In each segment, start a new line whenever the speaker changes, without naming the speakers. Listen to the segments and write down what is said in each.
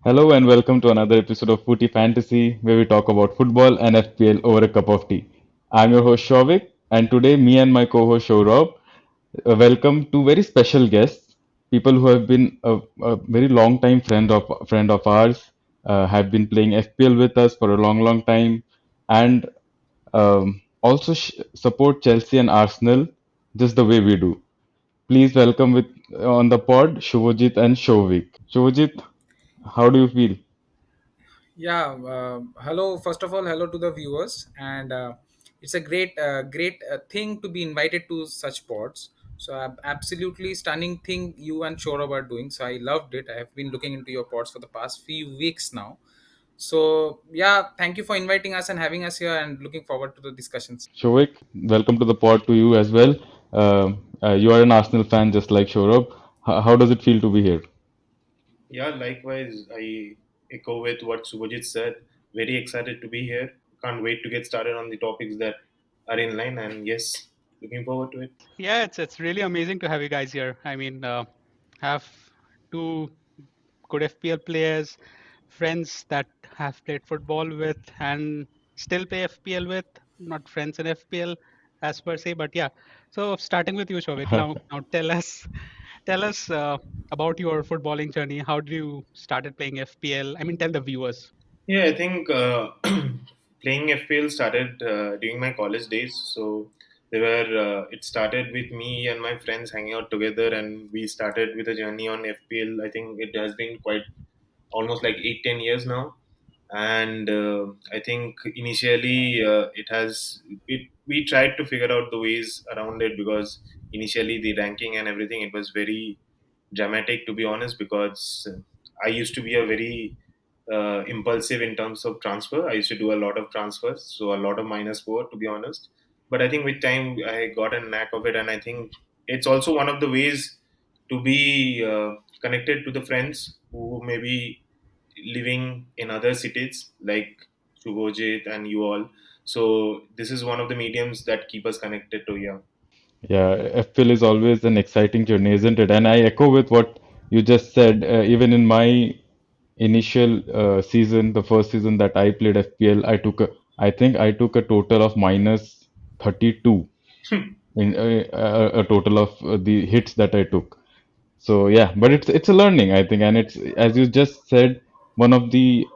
Hello and welcome to another episode of Footy Fantasy, where we talk about football and FPL over a cup of tea. I'm your host Shavik, and today me and my co-host Shourab welcome two very special guests, people who have been a very long time friend of ours, have been playing FPL with us for a long time, and also support Chelsea and Arsenal just the way we do. Please welcome with on the pod Shubhajit and Shovik. Shubhajit, how do you feel?
Yeah, hello. First of all, hello to the viewers, and it's a great thing to be invited to such pods. So, absolutely stunning thing you and Shorab are doing. So, I loved it. I have been looking into your pods for the past few weeks now. So, yeah, thank you for inviting us and having us here, and looking forward to the discussions.
Shovik, welcome to the pod to you as well. You are an Arsenal fan just like Shorab. How does it feel to be here?
Yeah, likewise, I echo with what Subhajit said. Very excited to be here. Can't wait to get started on the topics that are in line, and yes, looking forward to it.
Yeah, it's really amazing to have you guys here. Have two good FPL players, friends that have played football with and still play FPL with, not friends in FPL as per se, but yeah. So starting with you, Shovik. Now tell us about your footballing journey. How did you started playing FPL? I mean, tell the viewers.
Yeah, I think playing FPL started during my college days. So it started with me and my friends hanging out together, and we started with a journey on FPL. I think it has been quite almost like 8-10 years now, and I think initially we tried to figure out the ways around it, because initially the ranking and everything, it was very dramatic, to be honest, because I used to be a very impulsive in terms of transfer. I used to do a lot of transfers, so a lot of -4, to be honest. But I think with time I got a knack of it, and I think it's also one of the ways to be connected to the friends who may be living in other cities like Shubhojit and you all. So this is one of the mediums that keep us connected to here.
Yeah, FPL is always an exciting journey, isn't it? And I echo with what you just said. Even in my initial season, the first season that I played FPL, I think I took a total of minus 32 in a total of the hits that I took. So yeah, but it's a learning, I think, and it's as you just said, one of the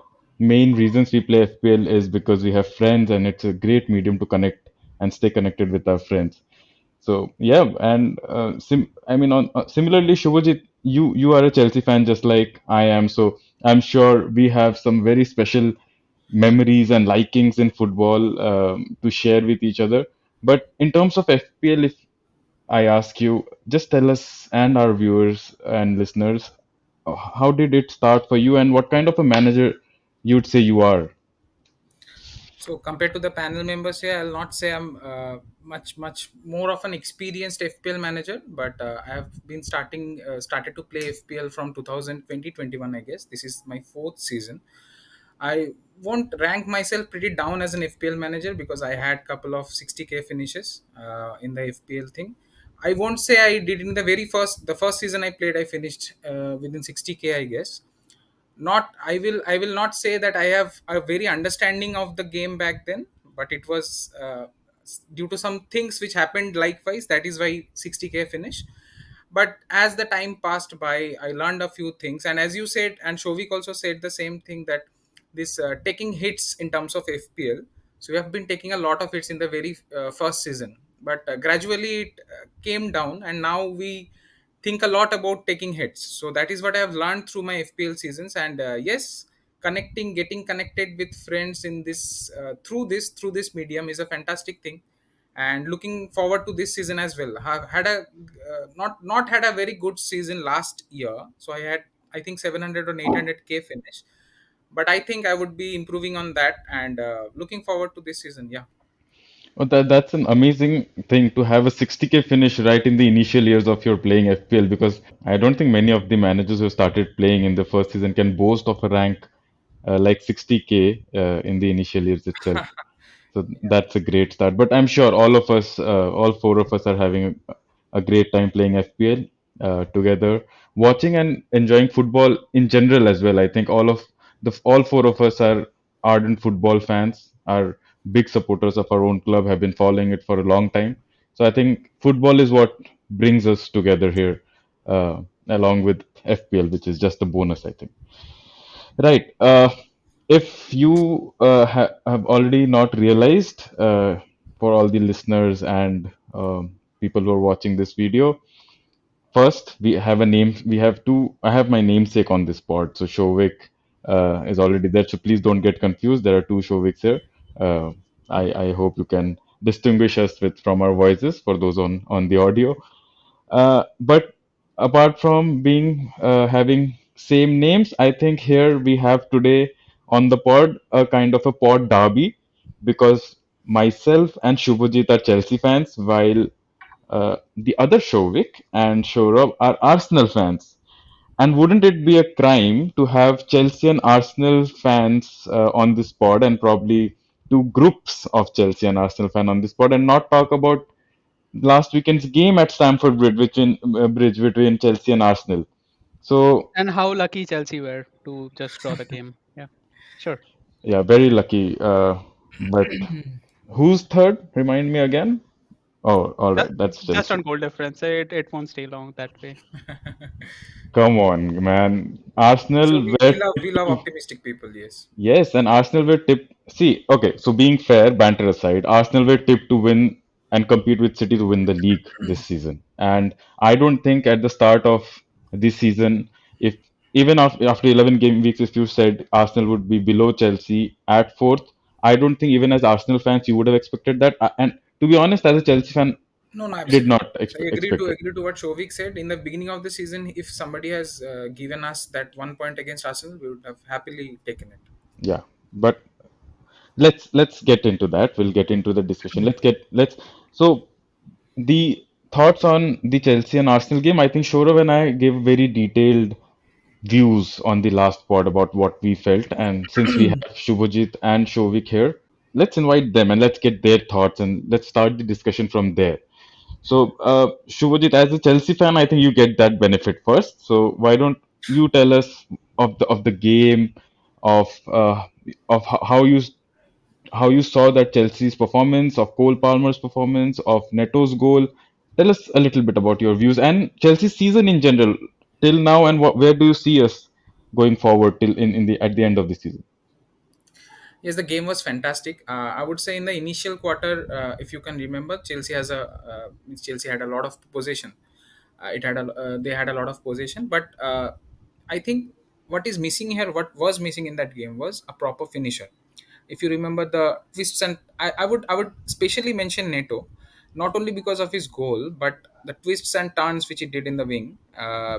main reasons we play FPL is because we have friends, and it's a great medium to connect and stay connected with our friends. So yeah, and I mean, similarly, Shubhajit, you are a Chelsea fan just like I am, so I'm sure we have some very special memories and likings in football to share with each other. But in terms of FPL, if I ask you, just tell us and our viewers and listeners, how did it start for you, and what kind of a manager you'd say you are?
So compared to the panel members here, I'll not say I'm much more of an experienced FPL manager, but I have been started to play FPL from 2020-21. I guess this is my fourth season. I won't rank myself pretty down as an FPL manager because I had couple of 60k finishes in the FPL thing. I won't say I did in the first season I played. I finished within 60k, I guess. Not I will not say that I have a very understanding of the game back then, but it was due to some things which happened likewise, that is why 60k finish. But as the time passed by, I learned a few things, and as you said, and Shovik also said the same thing, that this taking hits in terms of FPL. So we have been taking a lot of hits in the very first season, but gradually it came down, and now we think a lot about taking hits. So that is what I have learned through my FPL seasons. And yes, getting connected with friends in this through this medium is a fantastic thing. And looking forward to this season as well. Have had a not had a very good season last year, so I had, I think, 700 or 800k finish. But I think I would be improving on that, and looking forward to this season. Yeah.
Well, that's an amazing thing to have a 60k finish right in the initial years of your playing FPL, because I don't think many of the managers who started playing in the first season can boast of a rank like 60k in the initial years itself. So that's a great start. But I'm sure all of us, all four of us, are having a great time playing FPL together. watching and enjoying football in general as well. I think all four of us are ardent football fans, are big supporters of our own club, have been following it for a long time. So I think football is what brings us together here, along with FPL, which is just a bonus, I think. Right. If you have already not realized, for all the listeners and people who are watching this video, first we have a name. We have two. I have my namesake on this pod. So Shovik is already there. So please don't get confused. There are two Shoviks here. Uh, I hope you can distinguish us with from our voices for those on the audio. But apart from being having same names, I think here we have today on the pod a kind of a pod derby because myself and Shubhajit are Chelsea fans, while the other Shovik and Shourav are Arsenal fans. And wouldn't it be a crime to have Chelsea and Arsenal fans on this pod, and probably two groups of Chelsea and Arsenal fan on this pod, and not talk about last weekend's game at Stamford Bridge between Chelsea and Arsenal? So
And how lucky Chelsea were to just draw the game. Yeah, sure.
yeah, very lucky. But who's third? Remind me again. Oh, all
Ju-
right, that's
Just
Chelsea.
on goal difference, it won't stay long that way.
Come on, man.
So
Arsenal
we
were
love optimistic people. Yes.
yes, and Arsenal were tipped. See, okay, so being fair, banter aside, Arsenal were tipped to win and compete with City to win the league this season. And I don't think at the start of this season, if even after 11 game weeks, if you said Arsenal would be below Chelsea at fourth, I don't think even as Arsenal fans you would have expected that. And to be honest, as a Chelsea fan,
No, no,
I did
absolutely.
not
I
expect it.
agree to what Shovik said. In the beginning of the season, if somebody has given us that 1 point against Arsenal, we would have happily taken it.
Yeah, but let's get into that. We'll get into the discussion. Let's so the thoughts on the Chelsea and Arsenal game. I think Shorav and I gave very detailed views on the last pod about what we felt. And since we have Shubhajit and Shovik here, let's invite them and let's get their thoughts and let's start the discussion from there. So, Shubhajit, as a Chelsea fan, I think you get that benefit first. So, why don't you tell us of the game, of how you saw that Chelsea's performance, of Cole Palmer's performance, of Neto's goal. Tell us a little bit about your views and Chelsea's season in general till now, and where do you see us going forward till in the at the end of the season?
Yes, the game was fantastic. I would say in the initial quarter, if you can remember, Chelsea had a lot of possession. They had a lot of possession, but I think what is missing here, what was missing in that game, was a proper finisher. If you remember the twists, and I would specially mention Neto, not only because of his goal, but the twists and turns which he did in the wing.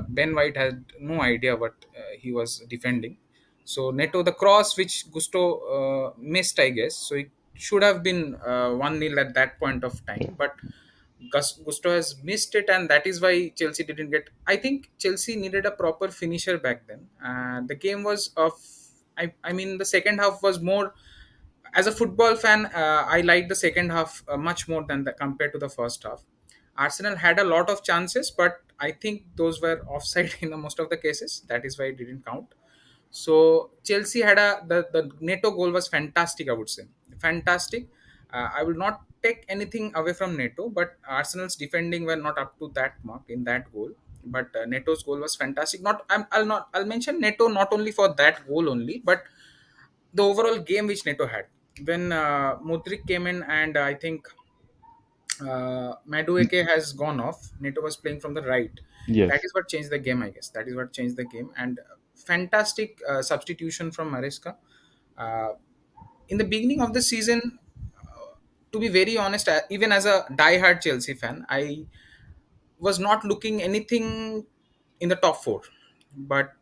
Ben White had no idea what he was defending. So Neto, the cross which Gusto missed, I guess. So it should have been 1-0 at that point of
Yeah,
time. But Gusto has missed it, and that is why Chelsea didn't get. I think Chelsea needed a proper finisher back then. The game was of. I mean, the second half was more. As a football fan, I like the second half much more than compared to the first half. Arsenal had a lot of chances, but I think those were offside in the most of the cases. That is why it didn't count. So Chelsea had the Neto goal was fantastic. I would say fantastic. I will not take anything away from Neto, but Arsenal's defending were not up to that mark in that goal. But Neto's goal was fantastic. I'll mention Neto not only for that goal only, but the overall game which Neto had when Mudrik came in, and I think Madueke has gone off. Neto was playing from the right. That
yes,
is what changed the game, I guess. That is what changed the game. And fantastic substitution from Maresca. Uh, in the beginning of the season, to be very honest, even as a die-hard Chelsea fan, I was not looking anything in the top four. But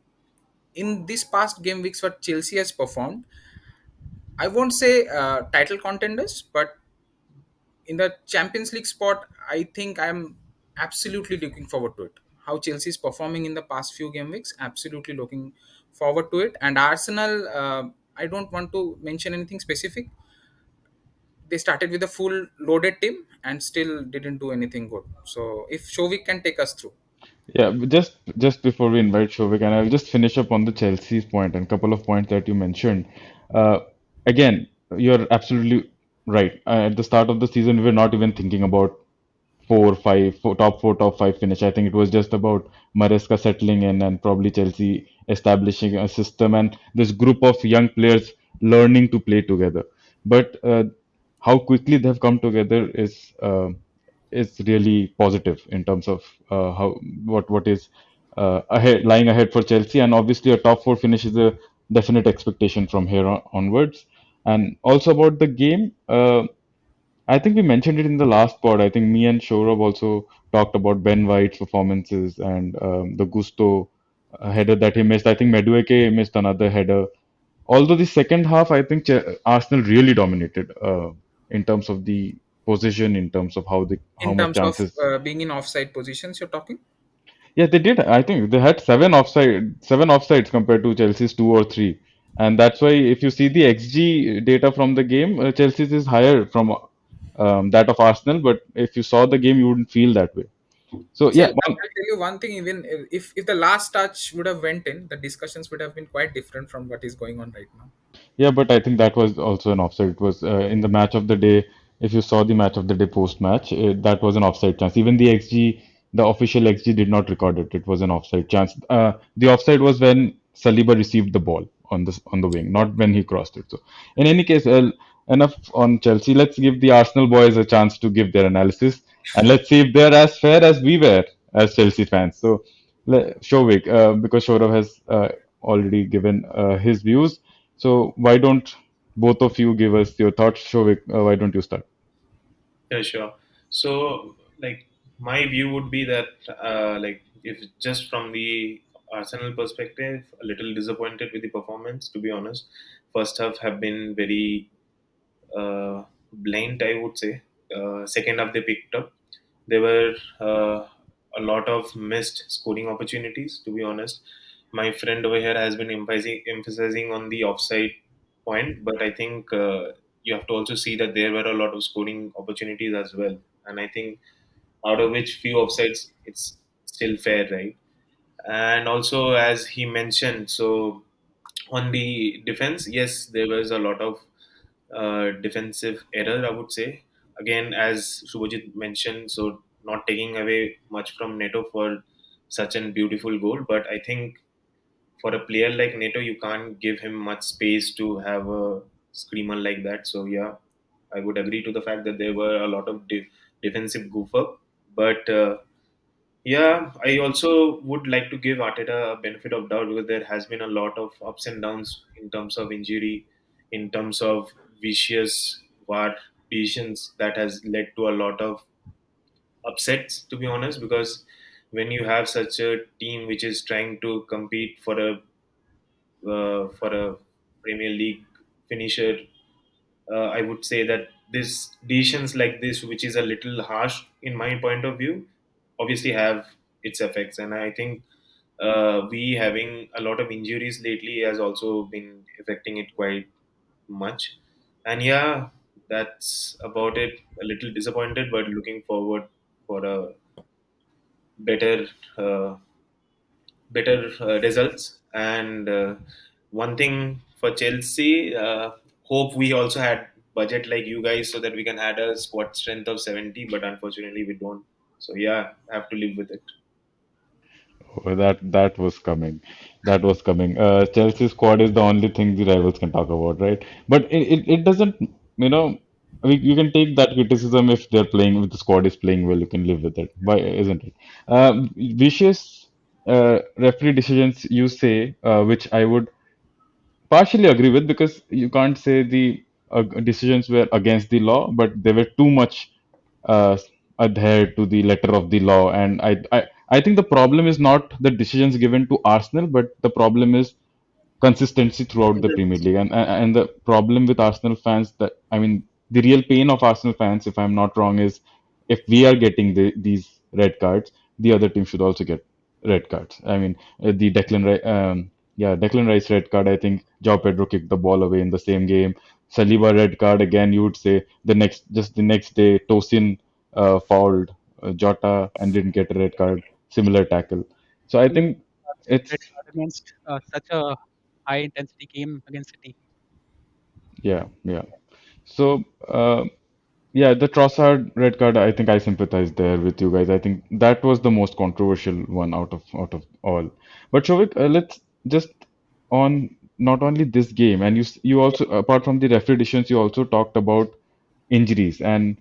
in this past game weeks, what Chelsea has performed, I won't say title contenders, but in the Champions League spot, I think I'm absolutely looking forward to it. How Chelsea is performing in the past few game weeks, absolutely looking forward to it. And Arsenal, I don't want to mention anything specific. They started with a full loaded team and still didn't do anything good. So if Shovik can take us through.
Yeah, but just before we invite Shovik, and I'll just finish up on the Chelsea's point and couple of points that you mentioned. Uh, Again, you're absolutely right. At the start of the season, we were not even thinking about top four, top five finish. I think it was just about Maresca settling in and probably Chelsea establishing a system and this group of young players learning to play together. But how quickly they've come together is really positive in terms of how what is lying ahead for Chelsea, and obviously a top four finish is a definite expectation from here onwards. And also about the game. I think we mentioned it in the last pod. I think me and Shourab also talked about Ben White's performances and the Gusto header that he missed. I think Madueke missed another header. Although the second half, I think Arsenal really dominated in terms of the position, in terms of how
In
much
terms of
chances.
being in offside positions, you're talking.
Yeah, they did. I think they had seven offsides compared to Chelsea's two or three, and that's why if you see the XG data from the game, Chelsea's is higher from that of Arsenal. But if you saw the game, you wouldn't feel that way. So
See,
yeah,
I'll tell you one thing. Even if the last touch would have went in, the discussions would have been quite different from what is going on right now.
yeah, but I think that was also an offside. It was in the match of the day. If you saw the match of the day post match, that was an offside chance. Even the XG, the official XG did not record it. It was an offside chance. The offside was when Saliba received the ball on the wing, not when he crossed it. So, in any case, enough on Chelsea. Let's give the Arsenal boys a chance to give their analysis, and let's see if they're as fair as we were as Chelsea fans. So, Shovik, because Shorav has already given his views. So why don't both of you give us your thoughts? Shovik, why don't you start?
Yeah, sure. So, like, my view would be that, like, if just from the Arsenal perspective, a little disappointed with the performance, to be honest. First half have been very blind, I would say. Second half they picked up. There were a lot of missed scoring opportunities, to be honest. My friend over here has been emphasizing on the offside point, but I think you have to also see that there were a lot of scoring opportunities as well. And I think out of which few offsides, it's still fair, right? And also, as he mentioned, so on the defense, yes, there was a lot of defensive error, I would say. Again, as Subhajit mentioned, so not taking away much from Neto for such a beautiful goal, but I think for a player like Neto, you can't give him much space to have a screamer like that. So yeah, I would agree to the fact that there were a lot of defensive goof up, but yeah, I also would like to give Arteta a benefit of doubt because there has been a lot of ups and downs in terms of injury, in terms of vicious VAR decisions that has led to a lot of upsets, to be honest. Because when you have such a team which is trying to compete for a Premier League finisher, I would say that this decisions like this, which is a little harsh in my point of view, obviously have its effects. And I think we having a lot of injuries lately has also been affecting it quite much. And yeah, that's about it. A little disappointed, but looking forward for a better uh, better results. And one thing for Chelsea, hope we also had budget like you guys so that we can add a squad strength of 70, but unfortunately we don't. So yeah, I have to live with it.
Oh, that was coming. That was coming. Chelsea squad is the only thing the rivals can talk about, right? But it doesn't, you know, you can take that criticism if they're playing, if the squad is playing well, you can live with it. Why isn't it? Vicious referee decisions you say, which I would partially agree with because you can't say the decisions were against the law, but they were too much uh, adhered to the letter of the law. And I think the problem is not the decisions given to Arsenal, but the problem is consistency throughout the Premier League. And the problem with Arsenal fans that I mean the real pain of Arsenal fans, if I'm not wrong, is if we are getting these red cards, the other team should also get red cards. I mean the Declan Rice red card. I think Joao Pedro kicked the ball away in the same game. Saliba red card again. You would say the next day Tosin fouled Jota and didn't get a red card. similar tackle. So I
And
think
red
it's
card against such a high intensity game against City.
yeah, yeah. So yeah, the Trossard red card, I think I sympathize there with you guys. I think that was the most controversial one out of all. But Shovik, let's just on not only this game, and you also apart from the referee decisions, you also talked about injuries. And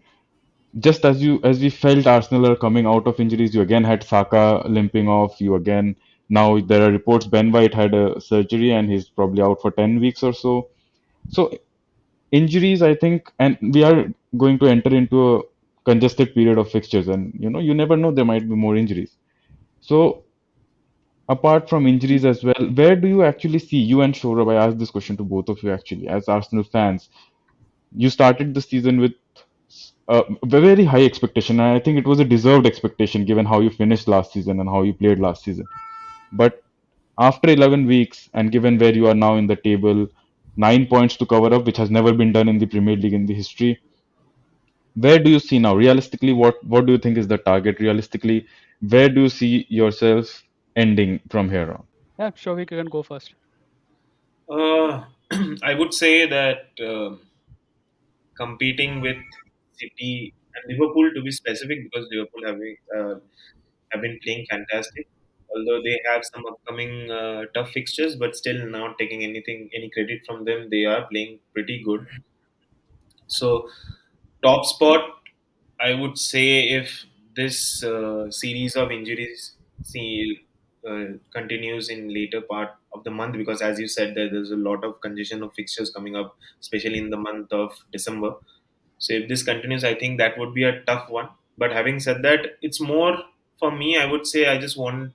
just as we felt Arsenal are coming out of injuries, you again had Saka limping off. You again now there are reports Ben White had a surgery and he's probably out for 10 weeks or so. So injuries, I think, and we are going to enter into a congested period of fixtures, and you never know, there might be more injuries. So apart from injuries as well, where do you actually see you and Shourab? I asked this question to both of you actually, as Arsenal fans. You started the season with a very high expectation, and I think it was a deserved expectation given how you finished last season and how you played last season. But after 11 weeks, and given where you are now in the table, 9 points to cover up, which has never been done in the Premier League in the history. Where do you see now? Realistically, what do you think is the target? Realistically, where do you see yourself ending from here on?
Yeah, sure, we can go first.
Uh, I would say that competing with City and Liverpool, to be specific, because Liverpool have been playing fantastic. Although they have some upcoming tough fixtures, but still not taking any credit from them. They are playing pretty good. So top spot, I would say, if this series of injuries continues in later part of the month, because as you said, there's a lot of congestion of fixtures coming up, especially in the month of December. So if this continues, I think that would be a tough one. But having said that, it's more for me. I would say I just want,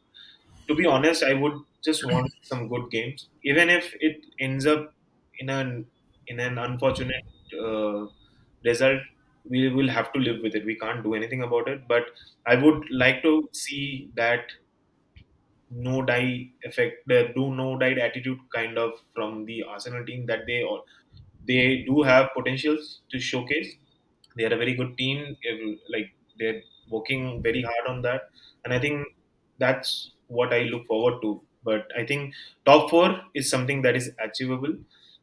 to be honest, I would just want some good games, even if it ends up in an unfortunate uh, result. We will have to live with it. We can't do anything about it. But I would like to see that no die effect, the do no die attitude kind of from the Arsenal team, that they do have potentials to showcase. They are a very good team. Like, they're working very hard on that, and I think that's what I look forward to. But I think top four is something that is achievable.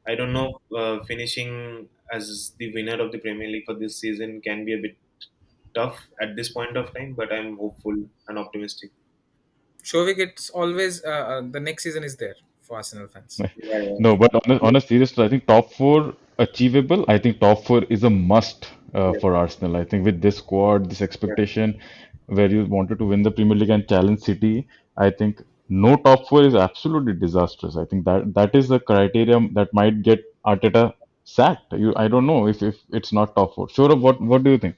I don't know, finishing as the winner of the Premier League for this season can be a bit tough at this point of time, but I'm hopeful and optimistic.
Shovik, it's always the next season is there for Arsenal fans.
Yeah, yeah,
No, but on a serious note, I think top four achievable. I think top four is a must
yeah,
for Arsenal. I think with this squad, this
yeah.
expectation, where you wanted to win the Premier League and challenge City, I think no top four is absolutely disastrous. I think that is the criteria that might get Arteta sacked. I don't know if it's not top four. Sure, what do you think?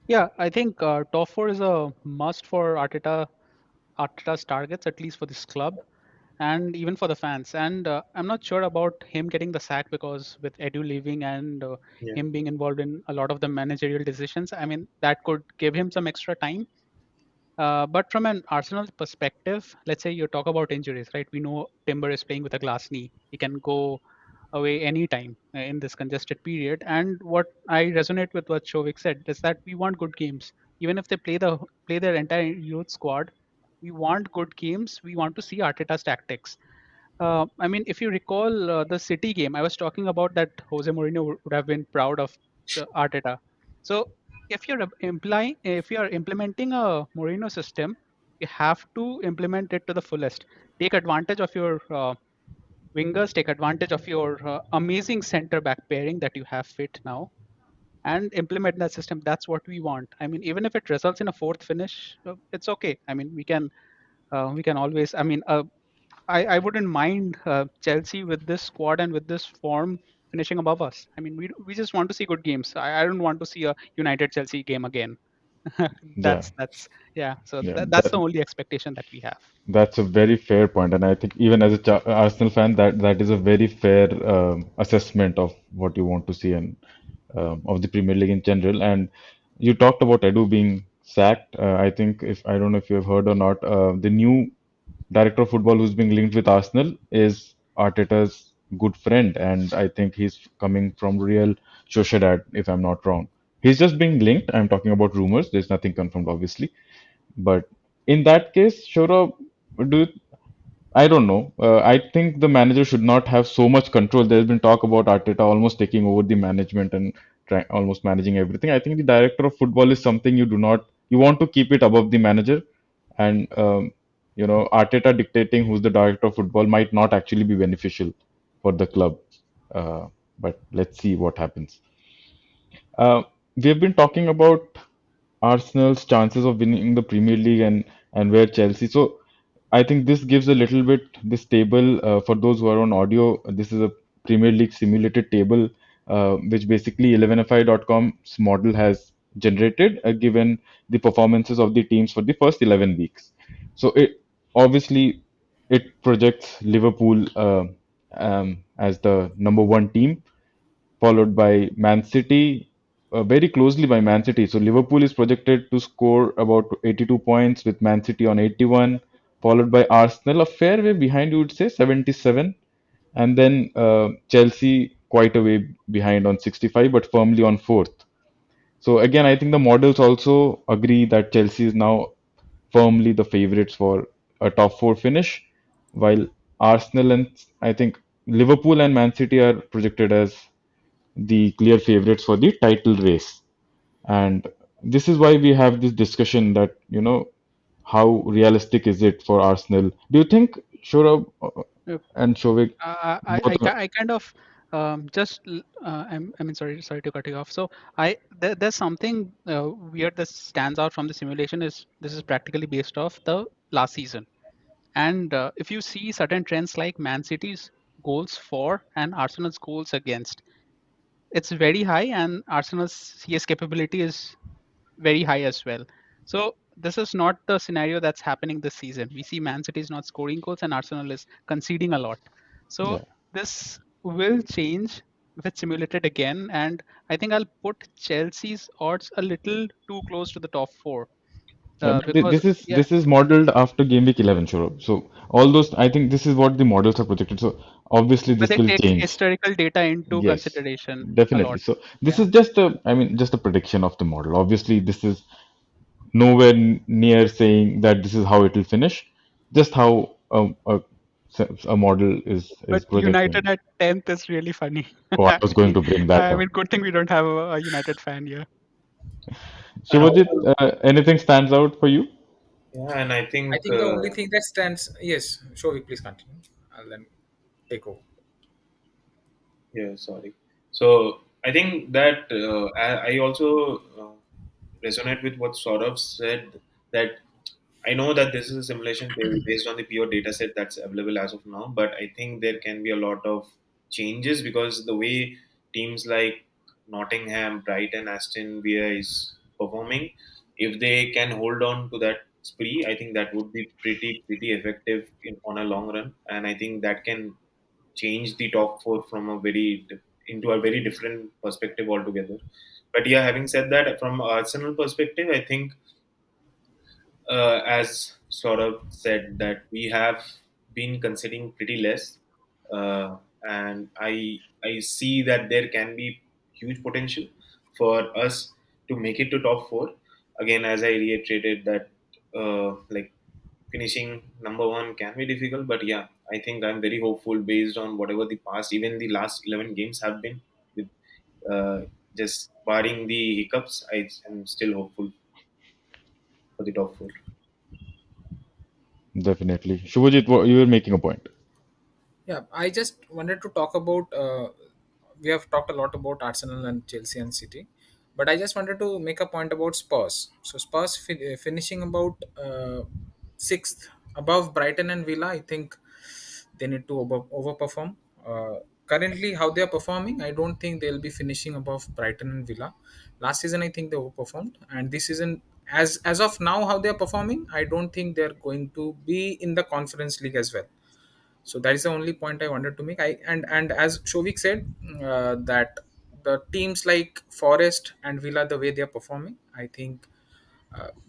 Yeah, I think top four is a must for Arteta's targets, at least for this club, and even for the fans. And I'm not sure about him getting the sack because with Edu leaving and
Yeah.
him being involved in a lot of the managerial decisions, I mean, that could give him some extra time. But from an Arsenal perspective, let's say you talk about injuries, right? We know Timber is playing with a glass knee. He can go away anytime in this congested period. And what I resonate with what Shovik said is that we want good games. Even if they play their entire youth squad, we want good games. We want to see Arteta's tactics. I mean, if you recall the City game, I was talking about that Jose Mourinho would have been proud of the Arteta. So if you're implementing a Mourinho system, you have to implement it to the fullest. Take advantage of your wingers, take advantage of your amazing center back pairing that you have fit now, and implement that system. That's what we want. I mean, even if it results in a fourth finish, it's okay. I mean, we can always. I mean, I wouldn't mind Chelsea with this squad and with this form finishing above us. I mean, we just want to see good games. I don't want to see a United Chelsea game again.
Yeah,
That's yeah. So
yeah.
that's the only expectation that we have.
That's a very fair point, and I think even as a Arsenal fan, that is a very fair assessment of what you want to see and of the Premier League in general. And you talked about Edu being sacked. I think if I don't know if you have heard or not, the new director of football who's being linked with Arsenal is Arteta's good friend, and I think he's coming from Real Sociedad, if I'm not wrong. He's just being linked. I'm talking about rumors. There's nothing confirmed, obviously, but. in that case, Shura, do you, I don't know. I think the manager should not have so much control. There's been talk about Arteta almost taking over the management and almost managing everything. I think the director of football is something you do not, you want to keep it above the manager. And, Arteta dictating who's the director of football might not actually be beneficial for the club. Uh, but let's see what happens. Uh, we have been talking about Arsenal's chances of winning the Premier League and where Chelsea. So I think this gives a little bit this table for those who are on audio. This is a Premier League simulated table, which basically 11fi.com's model has generated, given the performances of the teams for the first 11 weeks. So it obviously it projects Liverpool as the number one team, followed by Man City, very closely by Man City. So Liverpool is projected to score about 82 points with Man City on 81, followed by Arsenal, a fair way behind, you would say, 77, and then Chelsea quite a way behind on 65, but firmly on fourth. So again, I think the models also agree that Chelsea is now firmly the favorites for a top four finish, while Arsenal and I think Liverpool and Man City are projected as the clear favorites for the title race. And this is why we have this discussion that, how realistic is it for Arsenal? Do you think Shurab
Uh,
and Shovik both
I
are,
I kind of I mean, sorry to cut you off. So there's something weird that stands out from the simulation. Is this is practically based off the last season, and if you see certain trends like Man City's goals for and Arsenal's goals against, it's very high, and Arsenal's CS capability is very high as well. So this is not the scenario that's happening this season. We see Man City is not scoring goals and Arsenal is conceding a lot. So
yeah.
this will change if it's simulated again, and I think I'll put Chelsea's odds a little too close to the top four
But
because yeah,
this is modeled after game week 11, Shurab. So all those, I think this is what the models are projected. So obviously
but
this
they
will
take
change.
historical data into
Yes,
consideration a
definitely.
lot.
So this
Yeah.
is just a, I mean, just a prediction of the model. Obviously, this is nowhere near saying that this is how it will finish, just how a model
But
is projecting.
United at 10th is really funny.
Oh, I was going to bring that
I
up.
mean, good thing we don't have a United fan here.
And
Shivajit,
also,
anything stands out for you?
yeah, and I
I
think
think the only thing that stands, yes, Shovik, please continue. I'll then take over.
yeah, sorry. So I think that I also resonate with what Saurabh said, that I know that this is a simulation based on the pure data set that's available as of now, but I think there can be a lot of changes because the way teams like Nottingham, Brighton, Aston Villa is performing, if they can hold on to that spree, I think that would be pretty effective on a long run, and I think that can change the top four from into a very different perspective altogether. But yeah, having said that, from Arsenal perspective, I think as sort of said that we have been considering pretty less, and I see that there can be huge potential for us to make it to top four. Again, as I reiterated that, like finishing number one can be difficult, but yeah, I think I'm very hopeful based on whatever the past, even the last 11 games have been. With just barring the hiccups, I am still hopeful for the top four.
Definitely. Shivajit, you were making a point.
Yeah, I just wanted to talk about. We have talked a lot about Arsenal and Chelsea and City, but I just wanted to make a point about Spurs. So Spurs finishing about sixth, above Brighton and Villa. I think they need to overperform. Currently, how they are performing, I don't think they'll be finishing above Brighton and Villa. Last season, I think they overperformed, and this season, as of now, how they are performing, I don't think they're going to be in the Conference League as well. So that is the only point I wanted to make. And as Shovik said, that the teams like Forest and Villa, the way they are performing, I think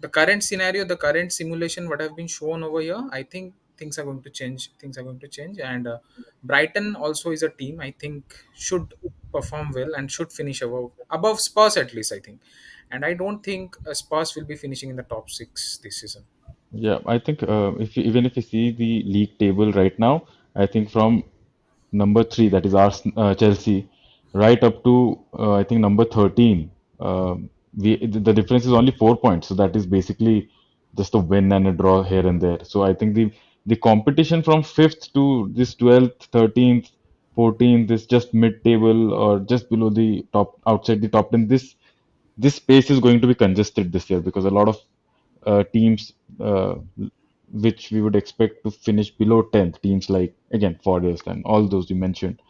the current scenario, the current simulation, what have been shown over here, I think things are going to change. Things are going to change, and Brighton also is a team I think should perform well and should finish above Spurs at least. I think, and I don't think Spurs will be finishing in the top six this season.
Yeah, I think even if you see the league table right now, I think from number three, that is Chelsea, right up to I think number 13. The difference is only 4 points, so that is basically just a win and a draw here and there. So I think the competition from fifth to this 12th, 13th, 14th, this just mid-table or just below the top, outside the top 10. This space is going to be congested this year because a lot of teams which we would expect to finish below 10th, teams like again Forest and all those you mentioned,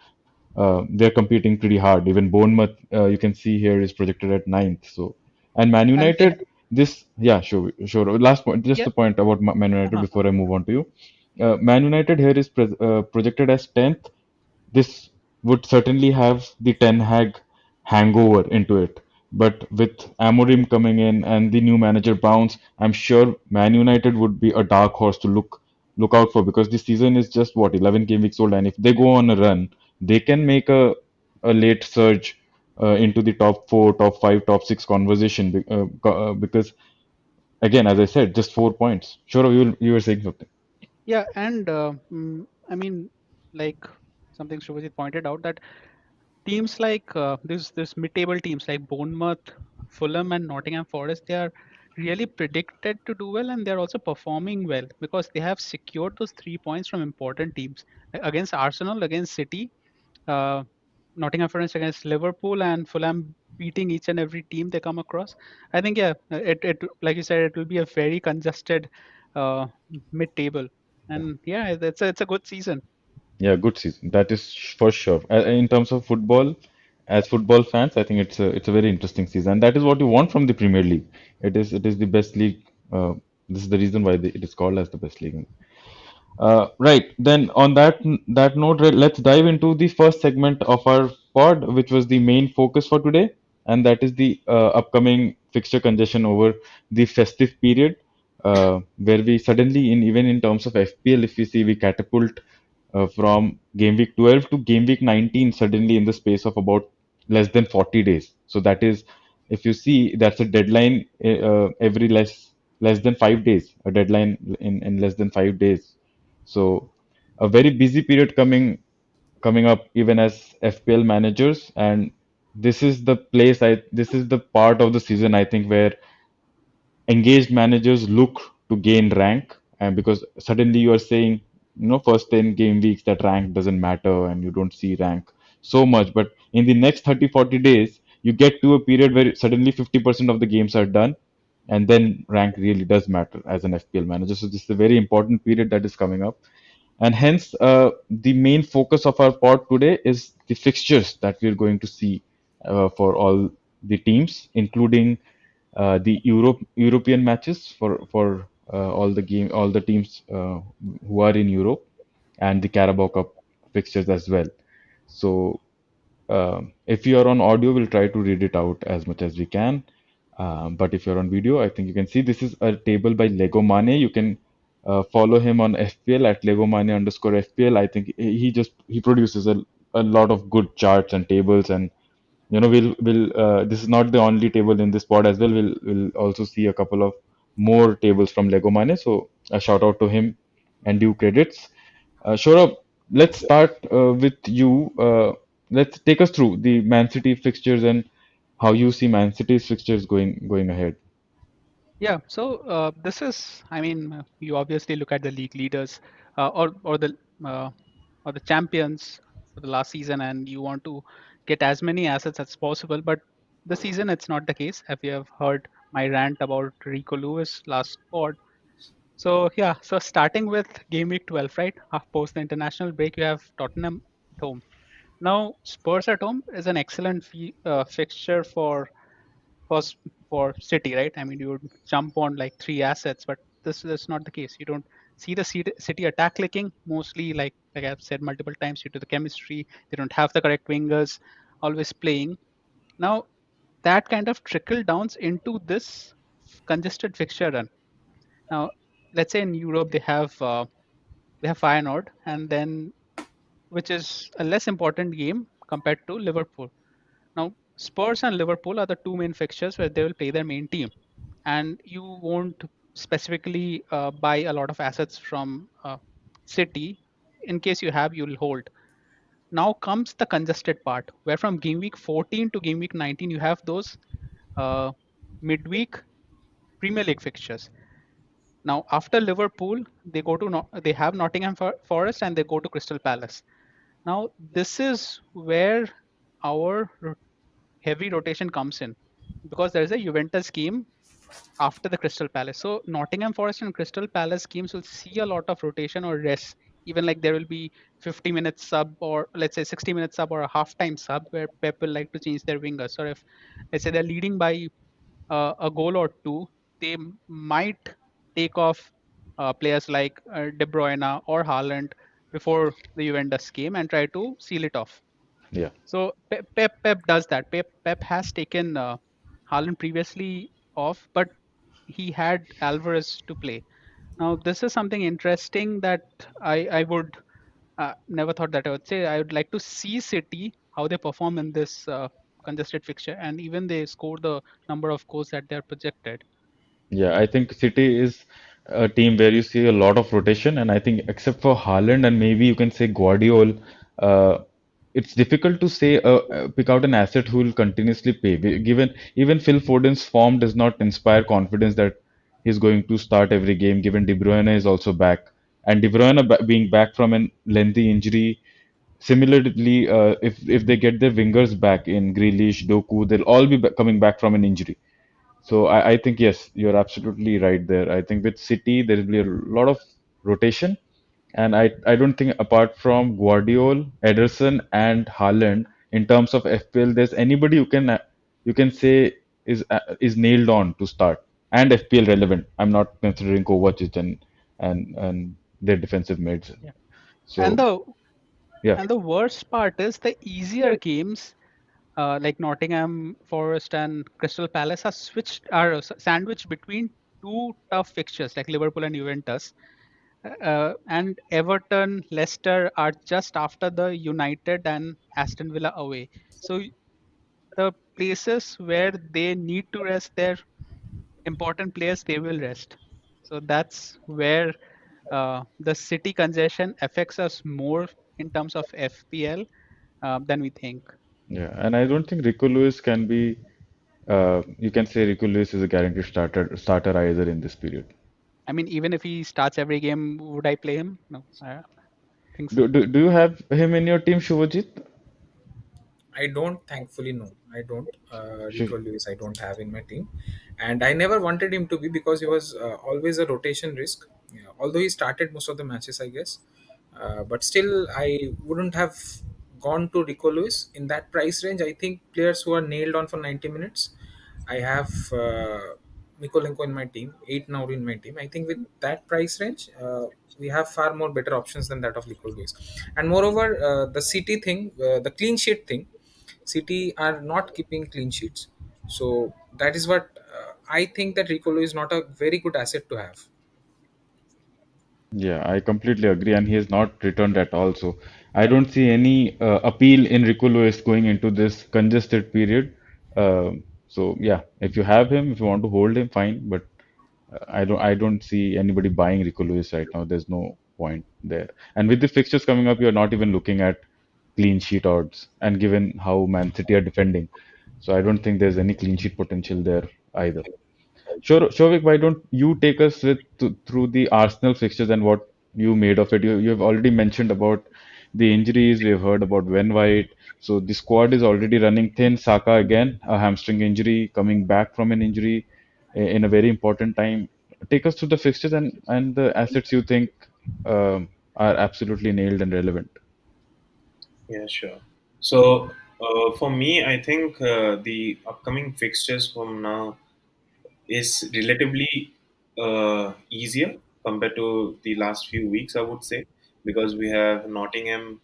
they're competing pretty hard. Even Bournemouth, you can see here, is projected at ninth. So, and Man
And
United, this, yeah, sure, sure. Last point, just
yeah,
the point about Man United before I move on to you. Man United here is projected as 10th. This would certainly have the Ten Hag hangover into it. But with Amorim coming in and the new manager bounce, I'm sure Man United would be a dark horse to look out for, because the season is just what, 11 game weeks old, and if they go on a run, they can make a late surge into the top four, top five, top six conversation because again, as I said, just 4 points. Sure, you were saying something.
yeah, and I mean, like something Shubhajit pointed out that teams like this mid-table teams like Bournemouth, Fulham, and Nottingham Forest, they are really predicted to do well, and they're also performing well because they have secured those 3 points from important teams against Arsenal, against City, uh, Nottingham Forest against Liverpool, and Fulham beating each and every team they come across. I think yeah, it like you said, it will be a very congested uh, mid-table, and yeah, it's a good season.
Yeah, good season. That is for sure. In terms of football, as football fans, I think it's a very interesting season. And that is what you want from the Premier League. It is the best league. This is the reason why it is called as the best league. Right. Then on that note, let's dive into the first segment of our pod, which was the main focus for today, and that is the upcoming fixture congestion over the festive period, where we suddenly, even in terms of FPL, if we see, we catapult from game week 12 to game week 19 suddenly in the space of about less than 40 days. So that is, if you see, that's a deadline every less than 5 days, a deadline in less than 5 days. So a very busy period coming up even as FPL managers, and this is the part of the season I think where engaged managers look to gain rank, and because suddenly you are saying, first 10 game weeks that rank doesn't matter and you don't see rank so much, but in the next 30 40 days you get to a period where suddenly 50% of the games are done, and then rank really does matter as an FPL manager. So this is a very important period that is coming up, and hence the main focus of our pod today is the fixtures that we're going to see for all the teams, including the European matches for all the teams who are in Europe, and the Carabao Cup fixtures as well. So if you are on audio, we'll try to read it out as much as we can. But if you're on video, I think you can see this is a table by Lego Mane. You can follow him on FPL at Lego Mane underscore FPL. I think he produces a lot of good charts and tables, and we'll this is not the only table in this pod as well. We'll also see a couple of more tables from Lego Mane. So a shout out to him and due credits. Shorab, let's start with you. Let's take us through the Man City fixtures and how you see Man City's fixtures going ahead.
Yeah, so this is, I mean, you obviously look at the league leaders uh, or the champions for the last season, and you want to get as many assets as possible. But this season, it's not the case. If you have heard my rant about Rico Lewis last pod, so yeah, so starting with game week 12, right? Post the international break, you have Tottenham at home. Now, Spurs at home is an excellent fixture for City, right? I mean, you would jump on like three assets, but this is not the case. You don't see the City attack clicking mostly, like I've said multiple times, due to the chemistry. They don't have the correct wingers always playing. Now, that kind of trickle downs into this congested fixture run. Now, let's say in Europe they have Feyenoord, and then which is a less important game compared to Liverpool. Now, Spurs and Liverpool are the two main fixtures where they will play their main team, and you won't specifically buy a lot of assets from City. In case you have, you'll hold. Now comes the congested part, where from game week 14 to game week 19, you have those uh, midweek Premier League fixtures. Now, after Liverpool, they have Nottingham Forest and they go to Crystal Palace. Now, this is where our heavy rotation comes in, because there is a Juventus game after the Crystal Palace. So Nottingham Forest and Crystal Palace games will see a lot of rotation or rest. Even like there will be 50 minutes sub, or let's say 60 minutes sub, or a halftime sub, where Pep will like to change their wingers. Or if let's say they're leading by a goal or two, they might take off players like De Bruyne or Haaland before the Juventus game and try to seal it off.
Yeah.
So Pep does that. Pep has taken Haaland previously off, but he had Alvarez to play. Now this is something interesting that I would never thought that I would say. I would like to see City how they perform in this congested fixture, and even they score the number of goals that they are projected.
Yeah, I think City is a team where you see a lot of rotation, and I think except for Haaland and maybe you can say Guardiola, it's difficult to say pick out an asset who will continuously pay. Given even Phil Foden's form does not inspire confidence that he's going to start every game. Given De Bruyne is also back, and De Bruyne being back from a lengthy injury. Similarly, if they get their wingers back in Grealish, Doku, they'll all be coming back from an injury. So I think yes, you're absolutely right there. I think with City there will be a lot of rotation, and I don't think apart from Guardiola, Ederson, and Haaland in terms of FPL, there's anybody you can say is nailed on to start and FPL relevant. I'm not considering Kovacic and their defensive mids.
Yeah. And
So
the
yeah,
and the worst part is the easier games like Nottingham Forest and Crystal Palace are sandwiched between two tough fixtures like Liverpool and Juventus. And Everton, Leicester are just after the United and Aston Villa away. So the places where they need to rest their important players, they will rest. So that's where the city congestion affects us more in terms of FPL than we think.
yeah, and I don't think Rico Lewis can be. You can say Rico Lewis is a guaranteed starter either in this period.
I mean, even if he starts every game, would I play him? No, I think so.
Do you have him in your team, Shubhajit?
I don't, thankfully, no. I don't.
Shiv
Rico Lewis, I don't have in my team, and I never wanted him to be because he was always a rotation risk. Yeah, although he started most of the matches, I guess, but still, I wouldn't have gone to Rico Lewis in that price range. I think players who are nailed on for 90 minutes. I have Mikolenko in my team, 8 now in my team. I think with that price range, we have far more better options than that of Rico Lewis. And moreover, the City thing, the clean sheet thing, City are not keeping clean sheets. So that is what I think that Ricolo is not a very good asset to have.
Yeah, I completely agree, and he has not returned at all. So I don't see any appeal in Rico Lewis going into this congested period. So yeah, if you have him, if you want to hold him, fine. But I don't see anybody buying Rico Lewis right now. There's no point there. And with the fixtures coming up, you're not even looking at clean sheet odds. And given how Man City are defending, so I don't think there's any clean sheet potential there either. Sure, Shovik, why don't you take us through the Arsenal fixtures and what you made of it? You have already mentioned about the injuries. We have heard about Ben White. So the squad is already running thin. Saka again, a hamstring injury, coming back from an injury in a very important time. Take us through the fixtures and the assets you think are absolutely nailed and relevant.
Yeah, sure. So for me, I think the upcoming fixtures from now is relatively easier compared to the last few weeks, I would say, because we have Nottingham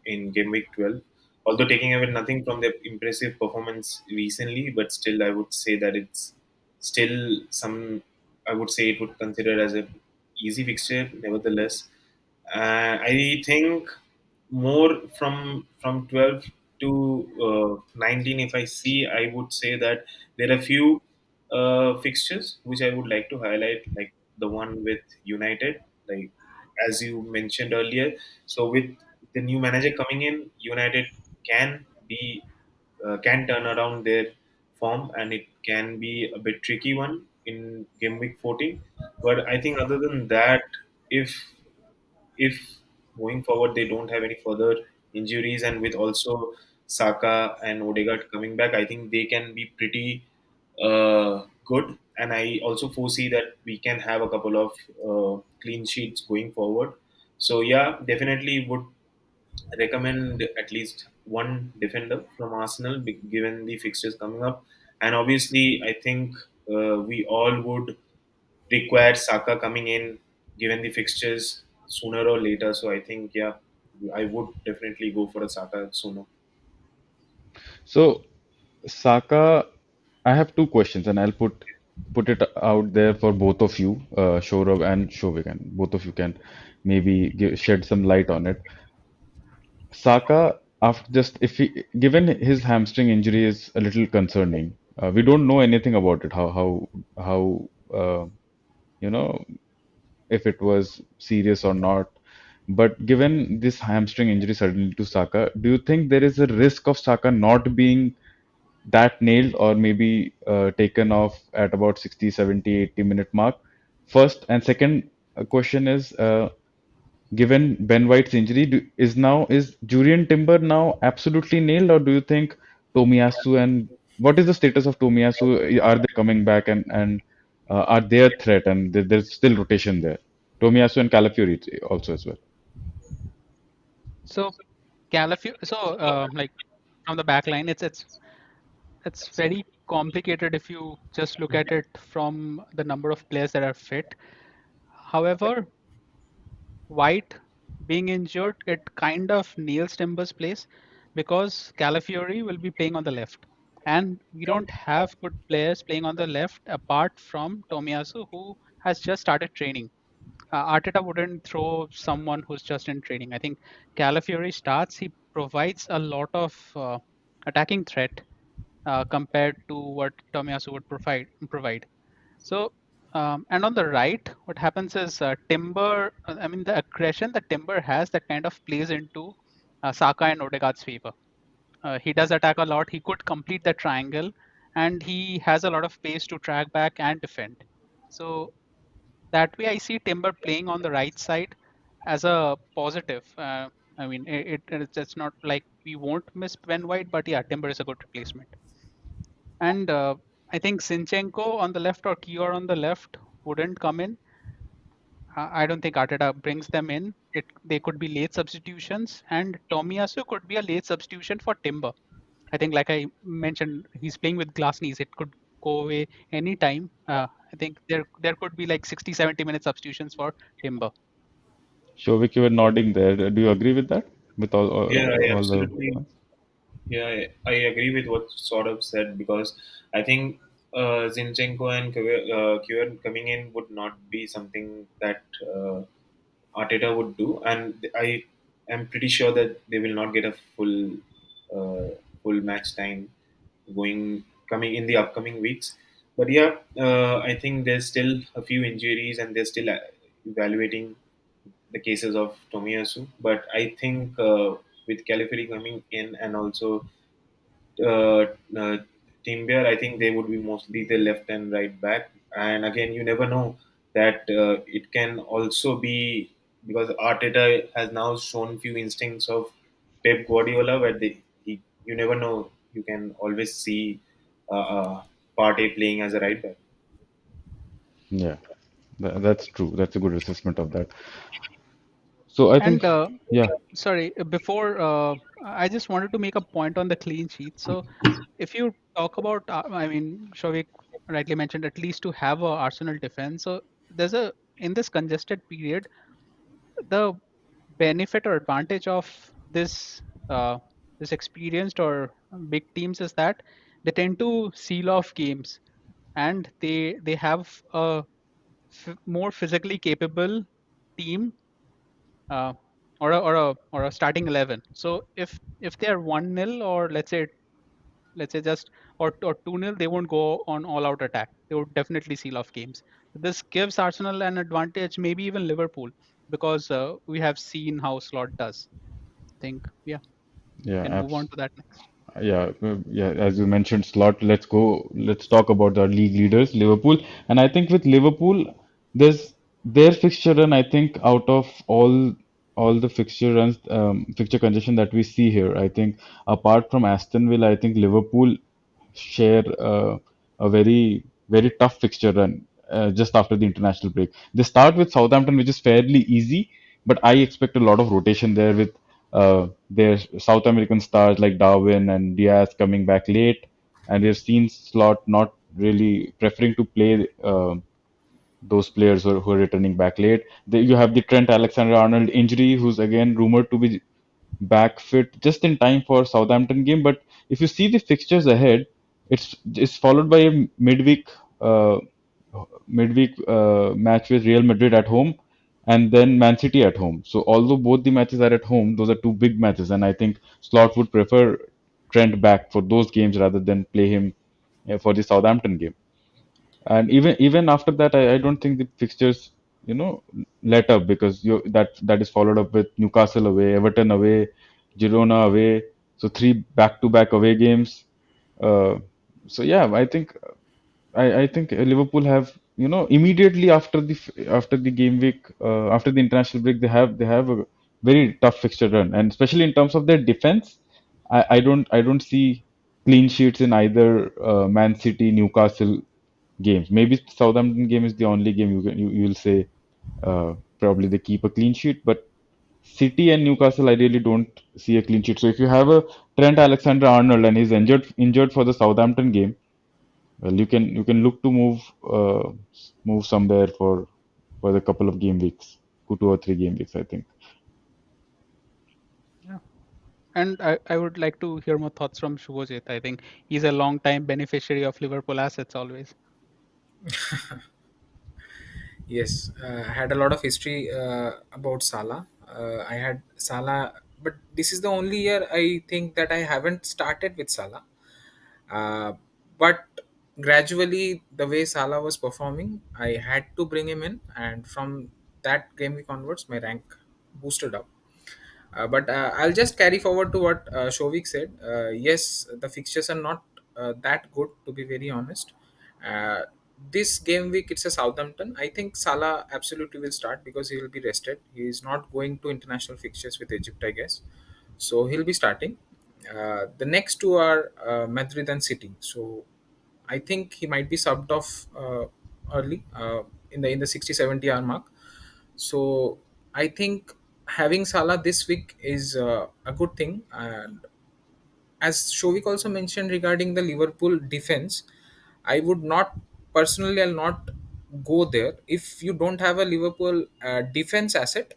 in game week 12. Although taking away nothing from their impressive performance recently, but still, I would say that it's still some. I would say it would consider as a easy fixture. Nevertheless, I think more from 12 to 19. If I see, I would say that there are few. fixtures which I would like to highlight, like the one with United, like as you mentioned earlier. So with the new manager coming in, United can be can turn around their form, and it can be a bit tricky one in game week 14. But I think other than that, if if going forward they don't have any further injuries, and with also Saka and Odegaard coming back, I think they can be pretty good. And I also foresee that we can have a couple of clean sheets going forward. So yeah, definitely would recommend at least one defender from Arsenal, given the fixtures coming up. And obviously, I think we all would require Saka coming in, given the fixtures sooner or later. So I think, yeah, I would definitely go for a Saka sooner.
So Saka, I have two questions, and I'll put it out there for both of you, Shourav and Shovik, and both of you can maybe shed some light on it. Saka, after just if he, given his hamstring injury is a little concerning. We don't know anything about it. How you know if it was serious or not. But given this hamstring injury suddenly to Saka, do you think there is a risk of Saka not being that nailed or maybe taken off at about 60, 70, 80-minute mark? First and second question is, given Ben White's injury, is Jurien Timber now absolutely nailed, or do you think Tomiyasu and what is the status of Tomiyasu? Are they coming back and are they a threat? And there's still rotation there. Tomiyasu and Calafiori also as well.
So like from the back line, it's very complicated if you just look at it from the number of players that are fit. However, White being injured, it kind of nails Timber's place because Calafiori will be playing on the left. And we don't have good players playing on the left apart from Tomiyasu, who has just started training. Arteta wouldn't throw someone who's just in training. I think Calafiori starts, he provides a lot of attacking threat compared to what Tomiyasu would provide. So, and on the right, what happens is Timber, I mean, the aggression that Timber has that kind of plays into Saka and Odegaard's favor. He does attack a lot. He could complete the triangle, and he has a lot of pace to track back and defend. So that way, I see Timber playing on the right side as a positive. I mean, it's not like we won't miss Ben White, but yeah, Timber is a good replacement. And I think Sinchenko on the left or Kior on the left wouldn't come in. I don't think Arteta brings them in. They could be late substitutions, and Tomiyasu could be a late substitution for Timber. I think, like I mentioned, he's playing with glass knees. It could go away anytime. I think there could be like 60, 70-minute substitutions for Timber.
Shovik, you were nodding there. Do you agree with that? With
Yeah, I
all the
absolutely.
points?
Yeah, I agree with what sort of said, because I think Zinchenko and Kieran coming in would not be something that Arteta would do, and I am pretty sure that they will not get a full match time going coming in the upcoming weeks. But yeah, I think there's still a few injuries, and they're still evaluating the cases of Tomiyasu. But I think with Calipari coming in, and also uh, uh, Timber, I think they would be mostly the left and right back. And again, you never know that it can also be, because Arteta has now shown few instincts of Pep Guardiola, where you never know. You can always see Partey playing as a right back.
Yeah, that's true. That's a good assessment of that. So I think,
And
yeah,
sorry, before I just wanted to make a point on the clean sheet. So if you talk about, I mean, Shavik rightly mentioned at least to have a Arsenal defense. So there's a in this congested period, the benefit or advantage of this this experienced or big teams is that they tend to seal off games, and they have a more physically capable team, uh, or a starting 11. So if they are 1-0, or let's say let's say just or 2-0, they won't go on all out attack. They would definitely seal off games. This gives Arsenal an advantage, maybe even Liverpool, because we have seen how Slot does. I think, yeah,
Yeah,
can move on to that next.
yeah. As you mentioned, slot. Let's go. Let's talk about the league leaders, Liverpool. And I think with Liverpool, there's their fixture run. I think out of all the fixture runs, fixture congestion that we see here, I think apart from Aston Villa, I think Liverpool share a very tough fixture run just after the international break. They start with Southampton, which is fairly easy, but I expect a lot of rotation there with their South American stars like Darwin and Diaz coming back late, and we've seen Slot not really preferring to play those players who are returning back late. You have the Trent Alexander-Arnold injury, who's again rumored to be back fit just in time for Southampton game. But if you see the fixtures ahead, it's followed by a uh, midweek match with Real Madrid at home and then Man City at home. So although both the matches are at home, those are two big matches, and I think Slot would prefer Trent back for those games rather than play him for the Southampton game. And even after that, I don't think the fixtures, let up because that is followed up with Newcastle away, Everton away, Girona away. So three back-to-back away games. Uh, so yeah, I think Liverpool have, immediately after the game week, after the international break, they have a very tough fixture run, and especially in terms of their defense, I don't see clean sheets in either Man City, Newcastle games. Maybe Southampton game is the only game you'll say probably they keep a clean sheet, but City and Newcastle I really don't see a clean sheet. So if you have a Trent Alexander-Arnold and he's injured for the Southampton game, well, you can look to move somewhere for the couple of game weeks, 2 or 3 game weeks, I think.
Yeah. And I would like to hear more thoughts from Shubhajit. I think he's a long time beneficiary of Liverpool assets always.
Yes, I had a lot of history about Salah. I had Salah, but this is the only year I think that I haven't started with Salah. Uh, but gradually, the way Salah was performing, I had to bring him in, and from that game week onwards, my rank boosted up. But I'll just carry forward to what Shovik said. Yes, the fixtures are not that good, to be very honest. Uh, this game week, it's a Southampton. I think Salah absolutely will start because he will be rested. He is not going to international fixtures with Egypt, I guess. So he'll be starting. The next two are Madrid and City. So I think he might be subbed off early in the 60-70 hour mark. So I think having Salah this week is a good thing. And as Shovik also mentioned regarding the Liverpool defense, I would not personally, I'll not go there. If you don't have a Liverpool defense asset,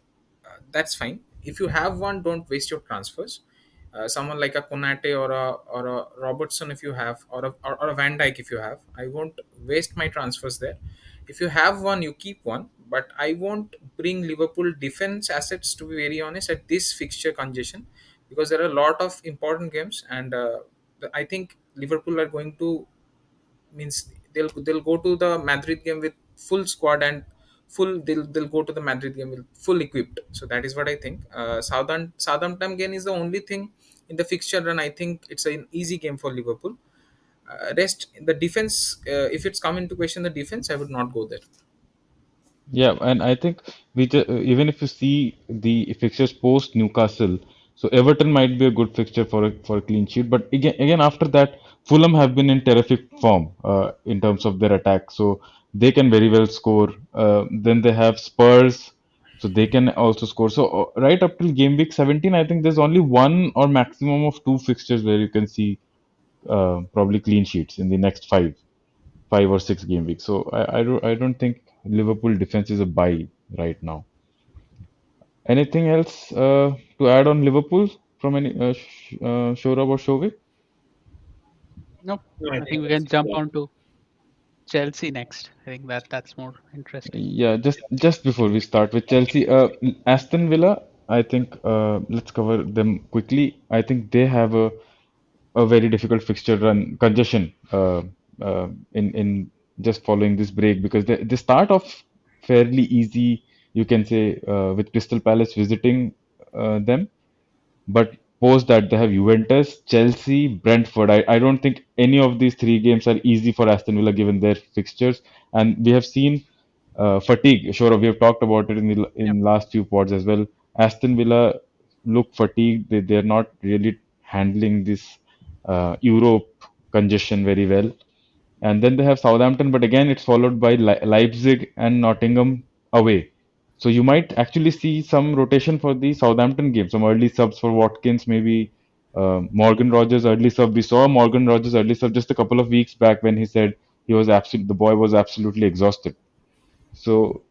that's fine. If you have one, don't waste your transfers. Someone like a Konate or a Robertson, if you have, or a Van Dijk, if you have, I won't waste my transfers there. If you have one, you keep one. But I won't bring Liverpool defense assets, to be very honest, at this fixture congestion, because there are a lot of important games, and I think Liverpool are going to, means they'll go to the Madrid game with full squad and they'll go to the Madrid game with full equipped. So that is what I think. Southampton game is the only thing in the fixture, and I think it's an easy game for Liverpool. Rest the defense, if it's come into question, the defense, I would not go there.
Yeah, and I think even if you see the fixtures post Newcastle, so Everton might be a good fixture for a clean sheet. But again after that, Fulham have been in terrific form in terms of their attack, so they can very well score. Then they have Spurs, so they can also score. So right up till game week 17, I think there's only one or maximum of two fixtures where you can see probably clean sheets in the next five or six game weeks. So I don't think Liverpool defense is a buy right now. Anything else to add on Liverpool from any Shourab or Shovik?
Nope.
No, I
I
think
think we
that's
can jump
yeah.
on to Chelsea next. I think that's more interesting.
Yeah, just before we start with Chelsea, Aston Villa. I think let's cover them quickly. I think they have a a very difficult fixture run congestion in just following this break, because they start off fairly easy, you can say, with Crystal Palace visiting them, but post that they have Juventus, Chelsea, Brentford. I don't think any of these three games are easy for Aston Villa given their fixtures. And we have seen fatigue. Sure, we have talked about it in the
Yep.
in last few pods as well. Aston Villa look fatigued. They're not really handling this Europe congestion very well. And then they have Southampton, but again, it's followed by Leipzig and Nottingham away. So you might actually see some rotation for the Southampton game, some early subs for Watkins, maybe Morgan Rogers early sub. We saw Morgan Rogers early sub just a couple of weeks back when he said the boy was absolutely exhausted. So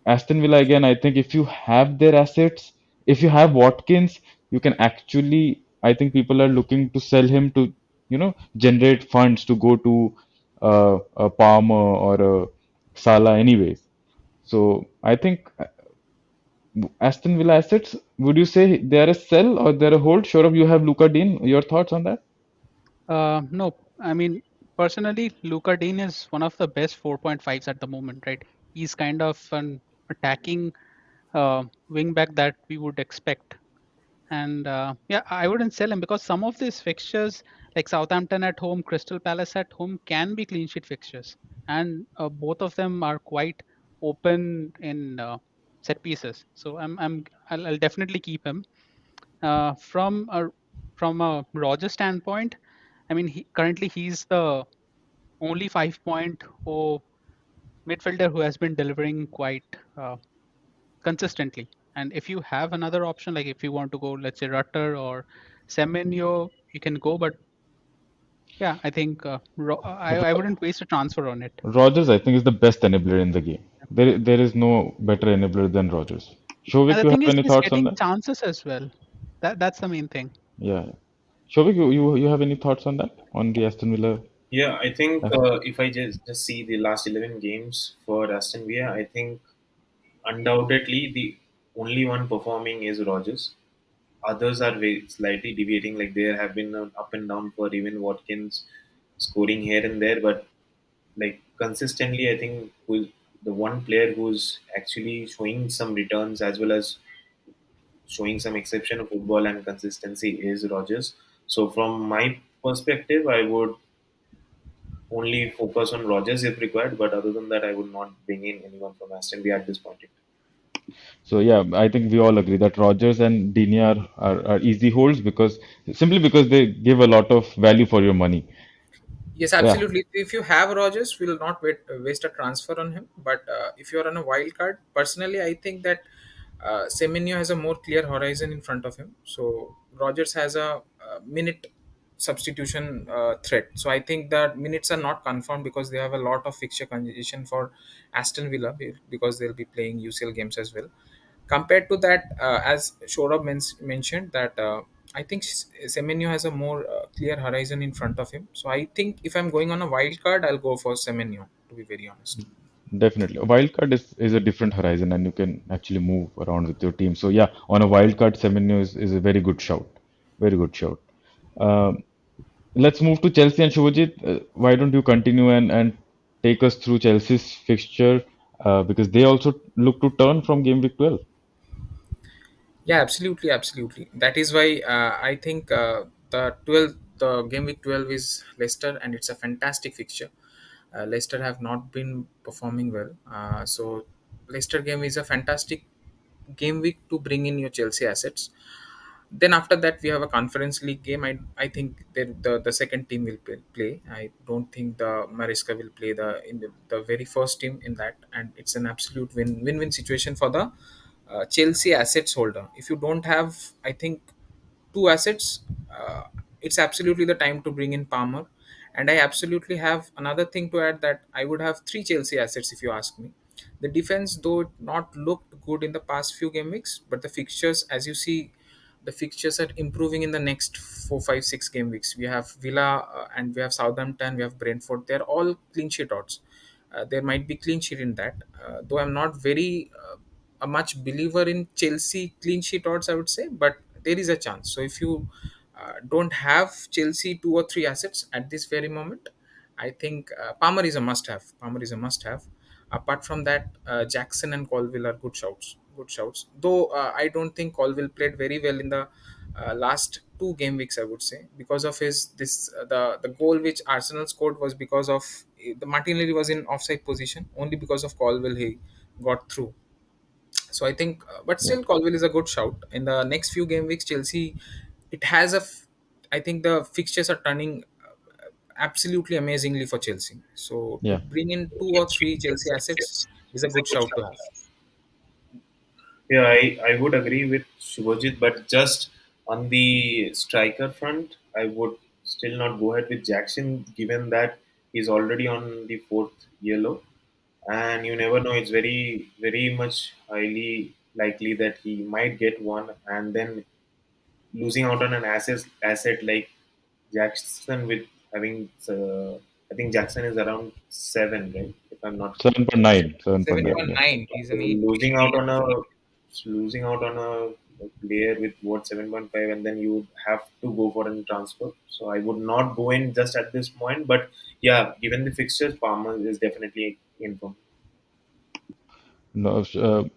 Aston Villa again, I think if you have their assets, if you have Watkins, you can actually, I think people are looking to sell him to, generate funds to go to a Palmer or a Salah anyways. So I think Aston Villa assets, would you say they are a sell or they're a hold? Sure, you have Luca Dean. Your thoughts on that?
No, I mean, personally, Luca Dean is one of the best 4.5s at the moment, right? He's kind of an attacking wing back that we would expect. And yeah, I wouldn't sell him because some of these fixtures, like Southampton at home, Crystal Palace at home, can be clean sheet fixtures. And both of them are quite open in set pieces. So I'll definitely keep him. From a Roger standpoint, I mean, currently he's the only 5.0 midfielder who has been delivering quite consistently. And if you have another option, like if you want to go, let's say Rutter or Semenyo, you can go. But yeah, I think I
Ro-
wouldn't waste a transfer on it.
Rogers, I think, is the best enabler in the game. There is no better enabler than Rogers.
And
Shovik,
the
you
thing
have
is,
any
he's
thoughts on
getting
that?
chances as well. That's the main thing.
Yeah. Shovik, you have any thoughts on that? On the Aston Villa?
Yeah, I think
As-
if I just see the last 11 games for Aston Villa, I think undoubtedly the only one performing is Rogers. Others are very slightly deviating, like there have been an up and down for even Watkins scoring here and there, but like consistently, I think the one player who's actually showing some returns as well as showing some exceptional football and consistency is Rogers. So from my perspective, I would only focus on Rogers if required, but other than that, I would not bring in anyone from Aston Villa at this point.
So yeah, I think we all agree that Rogers and Dini are easy holds because simply because they give a lot of value for your money.
Yes,
Yeah.
absolutely. If you have Rogers, we will not waste a transfer on him. But if you are on a wild card, personally, I think that Semenyo has a more clear horizon in front of him. So Rogers has a minute substitution threat. So I think that minutes are not confirmed because they have a lot of fixture congestion for Aston Villa because they'll be playing UCL games as well. Compared to that, as Shorab mentioned, that I think Semenyo has a more clear horizon in front of him. So I think if I'm going on a wild card, I'll go for Semenyo, to be very honest.
Definitely. A wild card is a different horizon and you can actually move around with your team. So yeah, on a wild card, Semenyo is a very good shout. Very good shout. Um, let's move to Chelsea and Shubhajit. Why don't you continue and take us through Chelsea's fixture because they also look to turn from game week 12.
Yeah, absolutely, absolutely. That is why I think the game week 12 is Leicester, and it's a fantastic fixture. Leicester have not been performing well, so Leicester game is a fantastic game week to bring in your Chelsea assets. Then after that we have a conference league game. I think the second team will play. I don't think the Mariska will play the very first team in that, and it's an absolute win-win situation for the Chelsea assets holder. If you don't have, I think, two assets, it's absolutely the time to bring in Palmer. And I absolutely have another thing to add, that I would have three Chelsea assets if you ask me. The defense, though it not looked good in the past few game weeks, but the fixtures, as you see, the fixtures are improving in the next 4, 5, 6 game weeks. We have Villa and we have Southampton, we have Brentford. They're all clean sheet odds. There might be clean sheet in that, though I'm not very a much believer in Chelsea clean sheet odds, I would say, but there is a chance. So if you don't have Chelsea two or three assets at this very moment. I think Palmer is a must-have. Palmer is a must-have. Apart from that, Jackson and Colville are good shouts. Good shouts. Though I don't think Colville played very well in the last two game weeks. I would say because of his this the goal which Arsenal scored was because of the Martinelli was in offside position. Only because of Colville he got through. So I think, but
Yeah,
still, Colville is a good shout. In the next few game weeks, Chelsea, it has I think the fixtures are turning absolutely amazingly for Chelsea. So to
yeah.
bring in two or three Chelsea assets is a good shout to have.
Yeah, I would agree with Shubhajit, but just on the striker front, I would still not go ahead with Jackson, given that he's already on the fourth yellow, and you never know. It's very much highly likely that he might get one, and then losing out on an asset like Jackson with having I think Jackson is around 7, right? If I'm not
7.9,
Seven
7.9.
point
Yeah.
nine. He's an eight.
losing out on a losing out on a player with what 7.5, and then you would have to go for a transfer. So I would not go in just at this point, but yeah, given the fixtures, Palmer is definitely in for me.
No,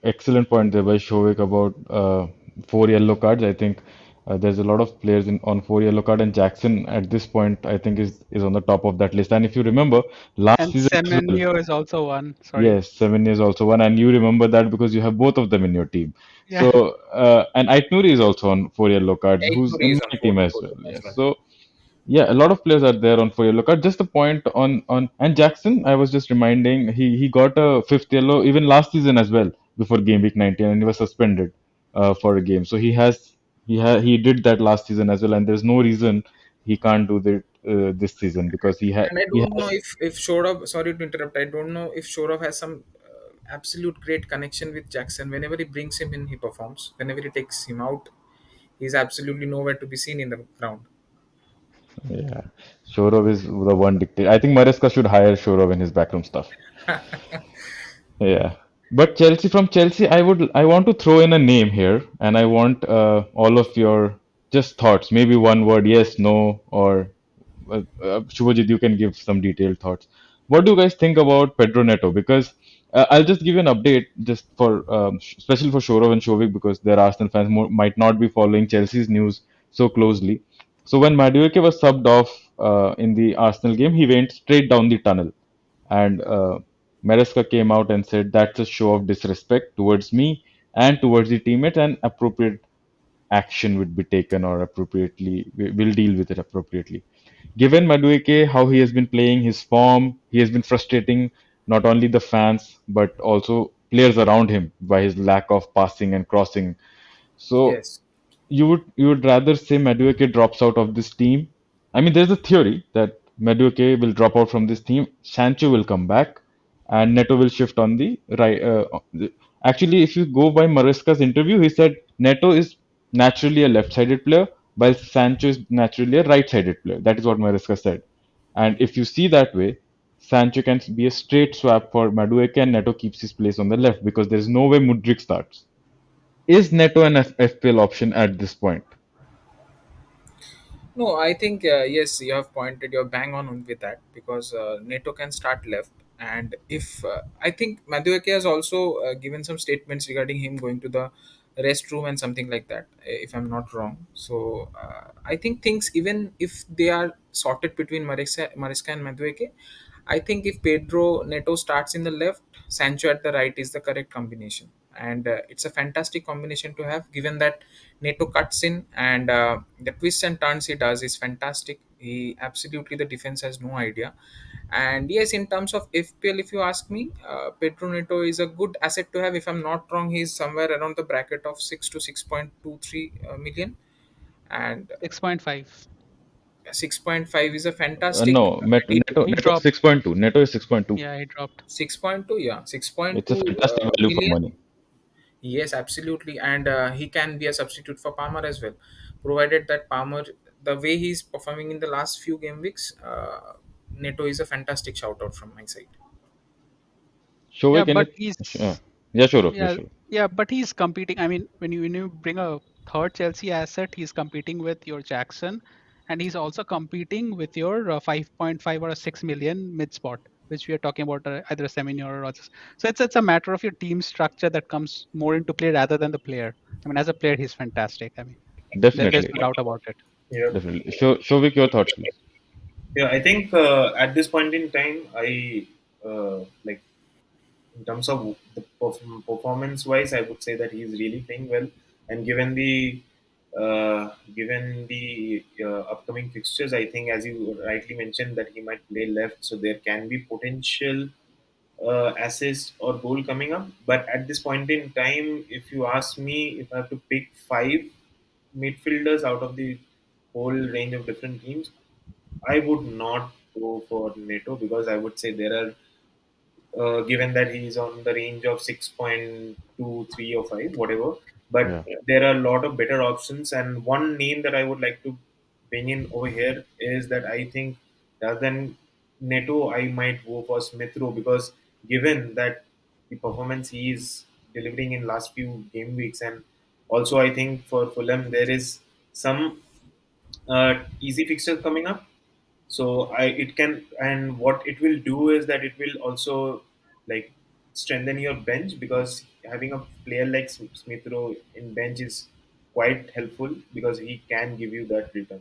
excellent point there by Shovik about four yellow cards. I think there's a lot of players on four yellow card, and Jackson at this point I think is on the top of that list. And if you remember last
And
season as well,
Semenyo is also one. Sorry.
yes, 7 years also one, and you remember that because you have both of them in your team.
Yeah.
So and Aitnuri is also on four yellow cards,
Eight
who's in
is on
my team as
four
well. Yes,
as well.
so yeah, a lot of players are there on for yellow card. Just a point on and Jackson, I was just reminding he got a fifth yellow even last season as well before game week 19, and he was suspended for a game. So he did that last season as well, and there's no reason he can't do that this season because
And I
he
don't know
has.
if Shorov. Sorry to interrupt. I don't know if Shorov has some absolute great connection with Jackson. Whenever he brings him in, he performs. Whenever he takes him out, he's absolutely nowhere to be seen in the ground.
Yeah, Shourov is the one dictator. I think Maresca should hire Shourov in his backroom stuff. Yeah. But from Chelsea, I want to throw in a name here, and I want all of your just thoughts. Maybe one word, yes, no, or Shubhajit, you can give some detailed thoughts. What do you guys think about Pedro Neto? Because I'll just give you an update, just for especially for Shourav and Shovik, because their Arsenal fans might not be following Chelsea's news so closely. So when Madueke was subbed off in the Arsenal game, he went straight down the tunnel, and Maresca came out and said that's a show of disrespect towards me and towards the teammates, and appropriate action would be taken, or appropriately will deal with it appropriately. Given Madueke, how he has been playing, his form, he has been frustrating not only the fans but also players around him by his lack of passing and crossing. So
Yes.
you would rather say Madueke drops out of this team? I mean, there's a theory that Madueke will drop out from this team, Sancho will come back, and Neto will shift on the right. Actually, if you go by Maresca's interview, he said Neto is naturally a left-sided player, while Sancho is naturally a right-sided player. That is what Maresca said. And if you see that way, Sancho can be a straight swap for Madueke, and Neto keeps his place on the left because there is no way Mudryk starts. Is Neto an FPL option at this point?
No, I think yes, you have pointed. You're bang on with that because Neto can start left, and if I think Madueke has also given some statements regarding him going to the restroom and something like that, if I'm not wrong. So I think things, even if they are sorted between Mariska and Madueke, I think if Pedro Neto starts in the left, Sancho at the right is the correct combination, and it's a fantastic combination to have. Given that Neto cuts in, and the twists and turns he does is fantastic. He absolutely, the defense has no idea. And yes, in terms of FPL, if you ask me, Pedro Neto is a good asset to have. If I'm not wrong, he's somewhere around the bracket of 6 to 6.23 million, and
6.5.
6.5 is a fantastic
No,
deal.
He
Neto is
dropped.
6.2. Neto is 6.2.
Yeah, he dropped.
6.2, yeah,
It's a
6.2
fantastic value for
million.
money.
Yes, absolutely, and he can be a substitute for Palmer as well, provided that Palmer, the way he's performing in the last few game weeks, Neto is a fantastic shout out from my side.
Yeah,
Shovik,
but
any?
he's
Yeah, sure, please,
yeah,
sure.
yeah, but he's competing. I mean, when you bring a third Chelsea asset. He's competing with your Jackson, and he's also competing with your 5.5 or a 6 million mid spot, which we are talking about either a Semenyo or Rodgers. So it's a matter of your team structure that comes more into play rather than the player. I mean, as a player, he's fantastic. I mean, there's
Definitely,
no doubt about it.
Yeah.
definitely. Shovik, your thoughts, please.
Yeah, I think at this point in time, I like in terms of the performance wise, I would say that he's really playing well. And given the upcoming fixtures, I think as you rightly mentioned that he might play left, so there can be potential assist or goal coming up. But at this point in time, if you ask me, if I have to pick five midfielders out of the whole range of different teams, I would not go for Neto because I would say there are given that he's on the range of 6.2, 3, or 5, whatever. But
Yeah.
there are a lot of better options. And one name that I would like to bring in over here is that I think rather than Neto, I might go for Smith Rowe because given that the performance he is delivering in last few game weeks, and also I think for Fulham there is some easy fixtures coming up, so I it can, and what it will do is that it will also like strengthen your bench because having a player like Smith Rowe in bench is quite helpful because he can give you that return.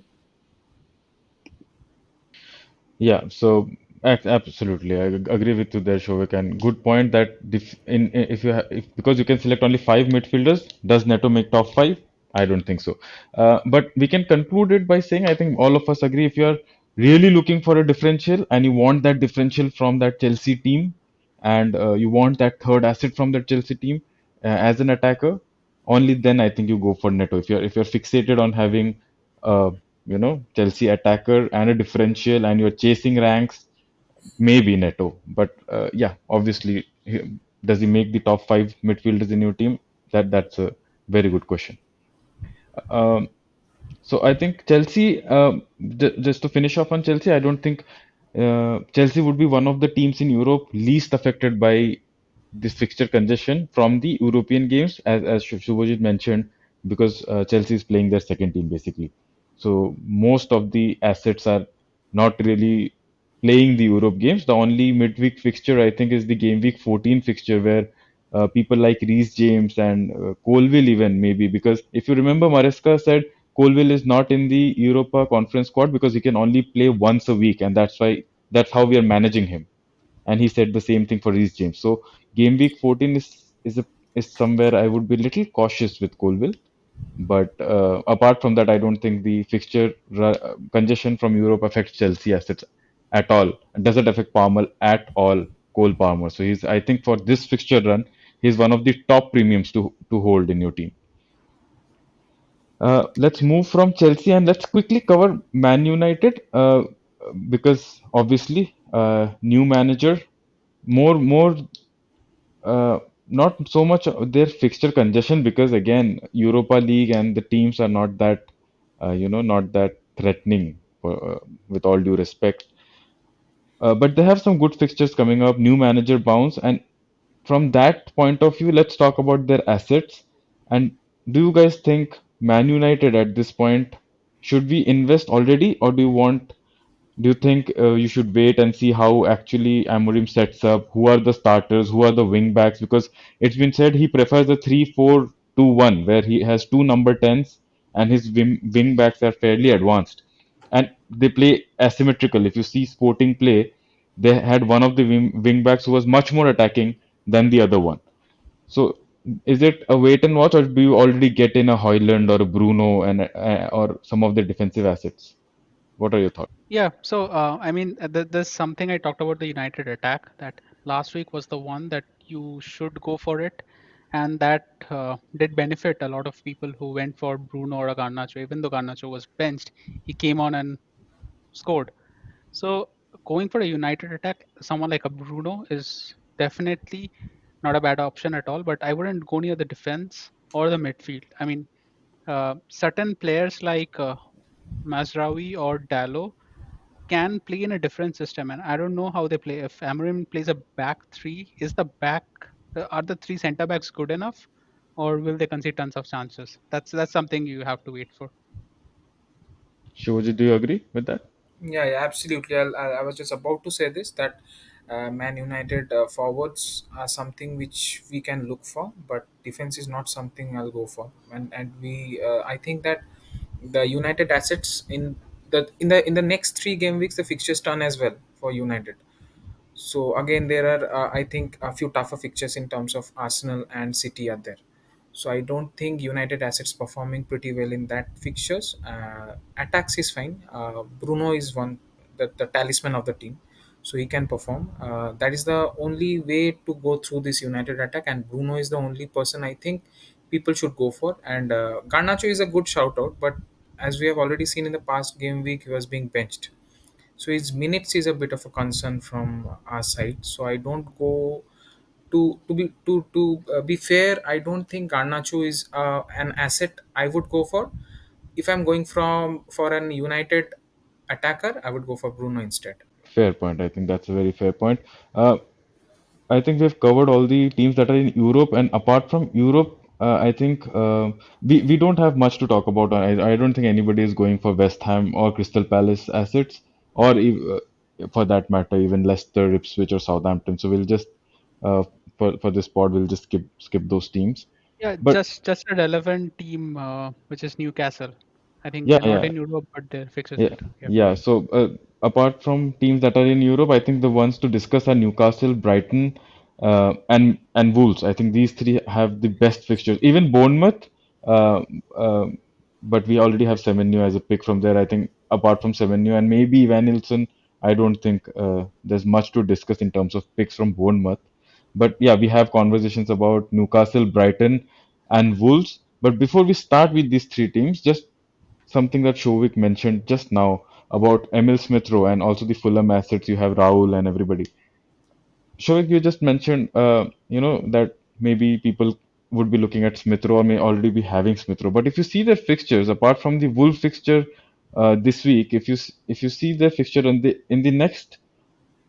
Yeah, so absolutely, I agree with you there, Shovik, and good point that if you if because you can select only five midfielders, does Neto make top five? I don't think so. But we can conclude it by saying I think all of us agree if you are really looking for a differential and you want that differential from that Chelsea team, and you want that third asset from that Chelsea team as an attacker, only then I think you go for Neto. If you're fixated on having uh, Chelsea attacker and a differential, and you're chasing ranks, maybe Neto. But yeah, obviously, does he make the top five midfielders in your team? That's a very good question. Um, so I think Chelsea, just to finish off on Chelsea, I don't think Chelsea would be one of the teams in Europe least affected by this fixture congestion from the European games, as Shubhajit mentioned, because Chelsea is playing their second team basically. So most of the assets are not really playing the Europe games. The only midweek fixture I think is the game week 14 fixture where people like Reece James and Colville even maybe, because if you remember, Maresca said Colville is not in the Europa Conference squad because he can only play once a week, and that's how we are managing him. And he said the same thing for Reece James. So game week 14 is somewhere I would be a little cautious with Colville. But apart from that, I don't think the congestion from Europe affects Chelsea assets at all. It doesn't affect Palmer at all, Cole Palmer. So I think for this fixture run, he's one of the top premiums to hold in your team. Let's move from Chelsea and let's quickly cover Man United because obviously new manager, more not so much their fixture congestion because again Europa League and the teams are not that not that threatening with all due respect. But they have some good fixtures coming up. New manager bounce, and from that point of view, let's talk about their assets. And do you guys think Man United at this point should we invest already, or do you think you should wait and see how actually Amorim sets up? Who are the starters? Who are the wing backs? Because it's been said he prefers the 3-4-2-1, where he has two number 10s and his wing backs are fairly advanced. And they play asymmetrical. If you see Sporting play, they had one of the wing backs who was much more attacking than the other one. So is it a wait and watch, or do you already get in a Hoyland or a Bruno and or some of the defensive assets? What are your thoughts?
Yeah, so I mean, there's something I talked about the United attack that last week was the one that you should go for it, and that did benefit a lot of people who went for Bruno or Garnacho. Even though Garnacho was benched, he came on and scored. So going for a United attack, someone like a Bruno is definitely not a bad option at all. But I wouldn't go near the defense or the midfield. I mean, certain players like Mazraoui or Dallo can play in a different system, and I don't know how they play. If Amarim plays a back three, is the back are the three center backs good enough? or will they concede tons of chances? That's something you have to wait for.
Shoji, do you agree with that?
Yeah, yeah, absolutely. I was just about to say this, that Man United forwards are something which we can look for, but defense is not something I'll go for. And we I think that the United assets in the next 3 game weeks, the fixtures turn as well for United. So again, there are I think a few tougher fixtures in terms of Arsenal and City are there. So I don't think United assets performing pretty well in that fixtures. Attacks is fine. Bruno is the talisman of the team, so he can perform. That is the only way to go through this United attack, and Bruno is the only person I think people should go for. And Garnacho is a good shout out, but as we have already seen in the past game week, he was being benched, so his minutes is a bit of a concern from our side. So I don't go to be fair. I don't think Garnacho is an asset I would go for. If I'm going from for an United attacker, I would go for Bruno instead.
Fair point. I think that's a very fair point. Uh, I think we've covered all the teams that are in Europe, and apart from Europe, I think we don't have much to talk about. I don't think anybody is going for West Ham or Crystal Palace assets, or for that matter, even Leicester, Ipswich, or Southampton. So we'll just for this pod, we'll just skip those teams.
Yeah,
But
just a relevant team, which is Newcastle. I think
yeah,
they're not
yeah,
in Europe, but their fixtures
yeah,
matter. Yeah.
yeah. So apart from teams that are in Europe, I think the ones to discuss are Newcastle, Brighton, and Wolves. I think these three have the best fixtures. Even Bournemouth, uh, uh, but we already have Semenyo as a pick from there. I think apart from Semenyo and maybe Van Nilsson, I don't think there's much to discuss in terms of picks from Bournemouth. But yeah, we have conversations about Newcastle, Brighton, and Wolves. But before we start with these three teams, just something that Shovik mentioned just now about Emil Smith Rowe and also the Fulham assets. You have Raul and everybody. Shovik, you just mentioned, that maybe people would be looking at Smith Rowe or may already be having Smith Rowe. But if you see their fixtures, apart from the Wolves fixture this week, if you see their fixture in the next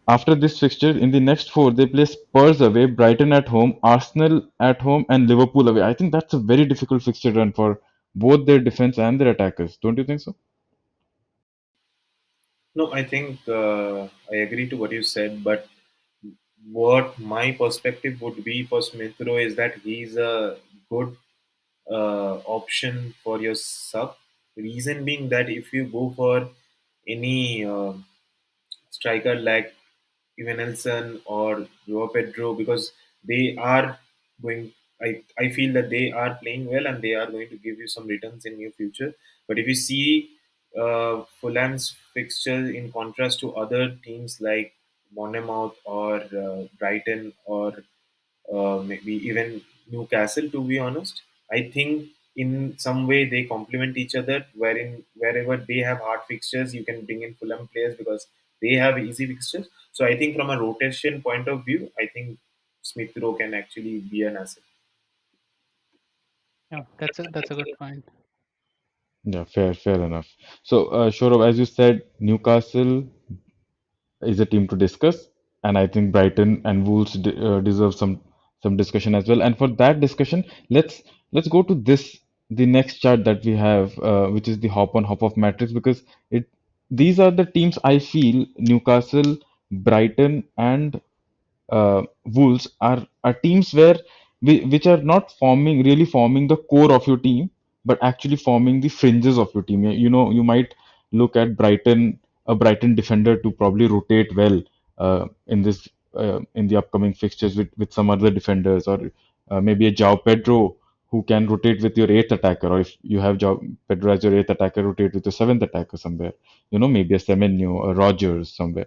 after this fixture in the next four, they play Spurs away, Brighton at home, Arsenal at home, and Liverpool away. I think that's a very difficult fixture run for both their defense and their attackers. Don't you think so?
No, I think I agree to what you said, but what my perspective would be for Smith Rowe is that he's a good option for your sub. Reason being that if you go for any striker like even Nelson or Joao Pedro, because they are going. I feel that they are playing well and they are going to give you some returns in near future. But if you see Fulham's fixture in contrast to other teams like Bournemouth or Brighton or maybe even Newcastle, to be honest, I think in some way they complement each other. Wherein wherever they have hard fixtures, you can bring in Fulham players because they have easy fixtures. So I think from a rotation point of view, I think Smith Rowe can actually be an asset.
Yeah, that's a good point.
Yeah, fair enough. So, Saurabh, as you said, Newcastle is a team to discuss, and I think Brighton and Wolves deserve some discussion as well. And for that discussion, let's go to the next chart that we have, which is the hop on hop off matrix, because it these are the teams I feel Newcastle, Brighton, and Wolves are teams which are not really forming the core of your team, but actually forming the fringes of your team. You might look at a Brighton defender to probably rotate well in the upcoming fixtures with some other defenders, or maybe a João Pedro who can rotate with your eighth attacker, or if you have João Pedro as your eighth attacker, rotate with your seventh attacker somewhere. Maybe a Semenyo, a Rogers somewhere.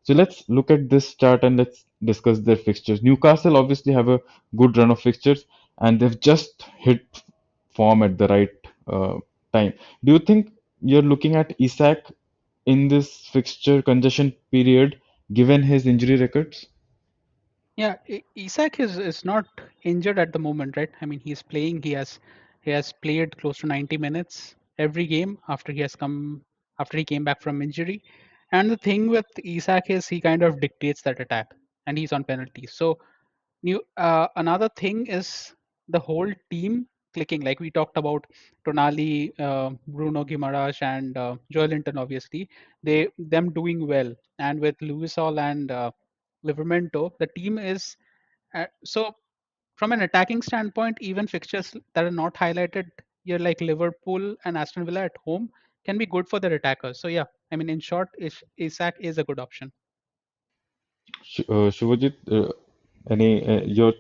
So let's look at this chart and let's discuss their fixtures. Newcastle obviously have a good run of fixtures and they've just hit form at the right time. Do you think you're looking at Isak in this fixture congestion period given his injury records?
Yeah, Isak is not injured at the moment, right? I mean, he's playing. He has played close to 90 minutes every game after he came back from injury. And the thing with Isak is he kind of dictates that attack, and he's on penalties. So new another thing is the whole team clicking. Like we talked about Tonali, Bruno Guimaraes, and Joel Linton. Obviously, them doing well, and with Lewis Hall and Livermento, the team is so. From an attacking standpoint, even fixtures that are not highlighted here, like Liverpool and Aston Villa at home, can be good for their attackers. So yeah, I mean, in short, Isak is a good option.
Shubhajit, any your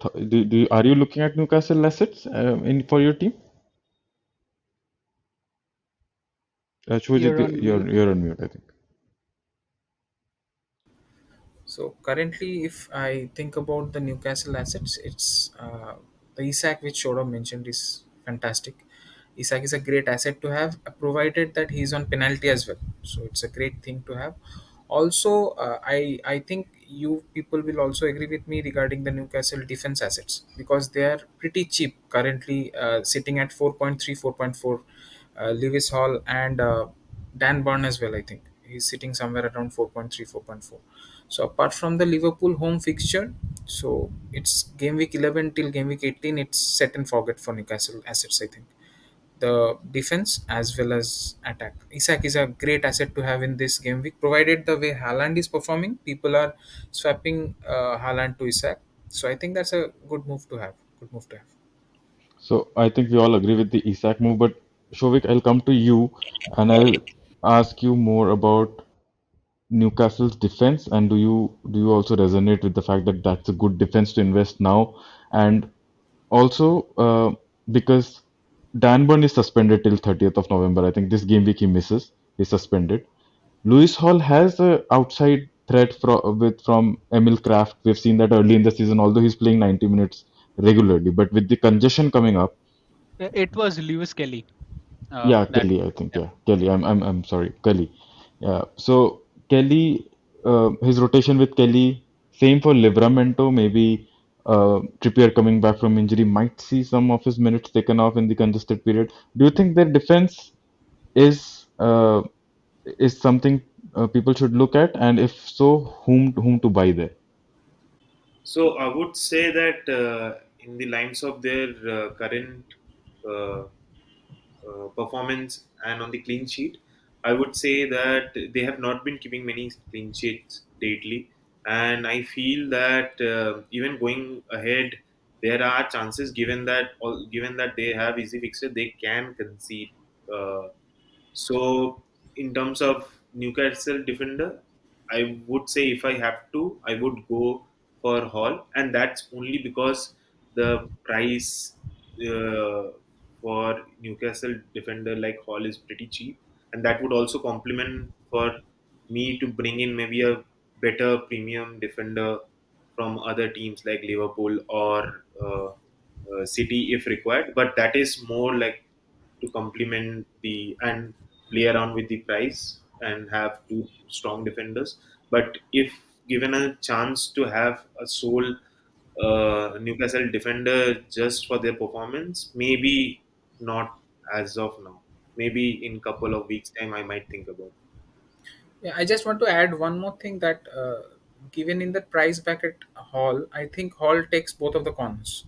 are you looking at Newcastle assets in for your team? Shubhajit,
You're on mute.
you're on mute, I think.
So currently, if I think about the Newcastle assets, it's the Isak which Shodav mentioned is fantastic. Isak is a great asset to have, provided that he's on penalty as well. So it's a great thing to have. Also, I think you people will also agree with me regarding the Newcastle defense assets because they are pretty cheap currently, sitting at 4.3, 4.4. Lewis Hall and Dan Burn as well. I think he's sitting somewhere around 4.3, 4.4. So apart from the Liverpool home fixture, so it's game week 11 till game week 18. It's set and forget for Newcastle assets. I think the defense as well as attack. Isak is a great asset to have in this game week, provided the way Haaland is performing. People are swapping Haaland to Isak, so I think that's a good move to have. Good move to have.
So I think we all agree with the Isak move, but Shovik, I'll come to you and I'll ask you more about Newcastle's defense, and do you also resonate with the fact that that's a good defense to invest now, and also because Dan Burn is suspended till 30th of November. I think this game week he misses. He's suspended. Lewis Hall has a outside threat from Emil Kraft. We've seen that early in the season, although he's playing 90 minutes regularly. But with the congestion coming up,
It was Lewis Kelly
yeah,
that.
Kelly, I think,
Yeah.
yeah, Kelly. I'm sorry, Kelly. Yeah. So Kelly, his rotation with Kelly, same for Livramento. Maybe Trippier coming back from injury might see some of his minutes taken off in the congested period. Do you think their defense is is something people should look at? And if so, whom to buy there?
So I would say that in the lines of their current uh, performance and on the clean sheet, I would say that they have not been keeping many clean sheets lately, and I feel that even going ahead, there are chances given that they have easy fixture, they can concede. Uh, so, in terms of Newcastle defender, I would say if I have to, I would go for Hall, and that's only because the price uh, for Newcastle defender like Hall is pretty cheap, and that would also complement for me to bring in maybe a better premium defender from other teams like Liverpool or City if required. But that is more like to complement the and play around with the price and have two strong defenders. But if given a chance to have a sole Newcastle defender just for their performance, maybe not as of now. Maybe in couple of weeks time, I might think about.
Yeah, I just want to add one more thing that given in the price bracket Hall, I think Hall takes both of the corners.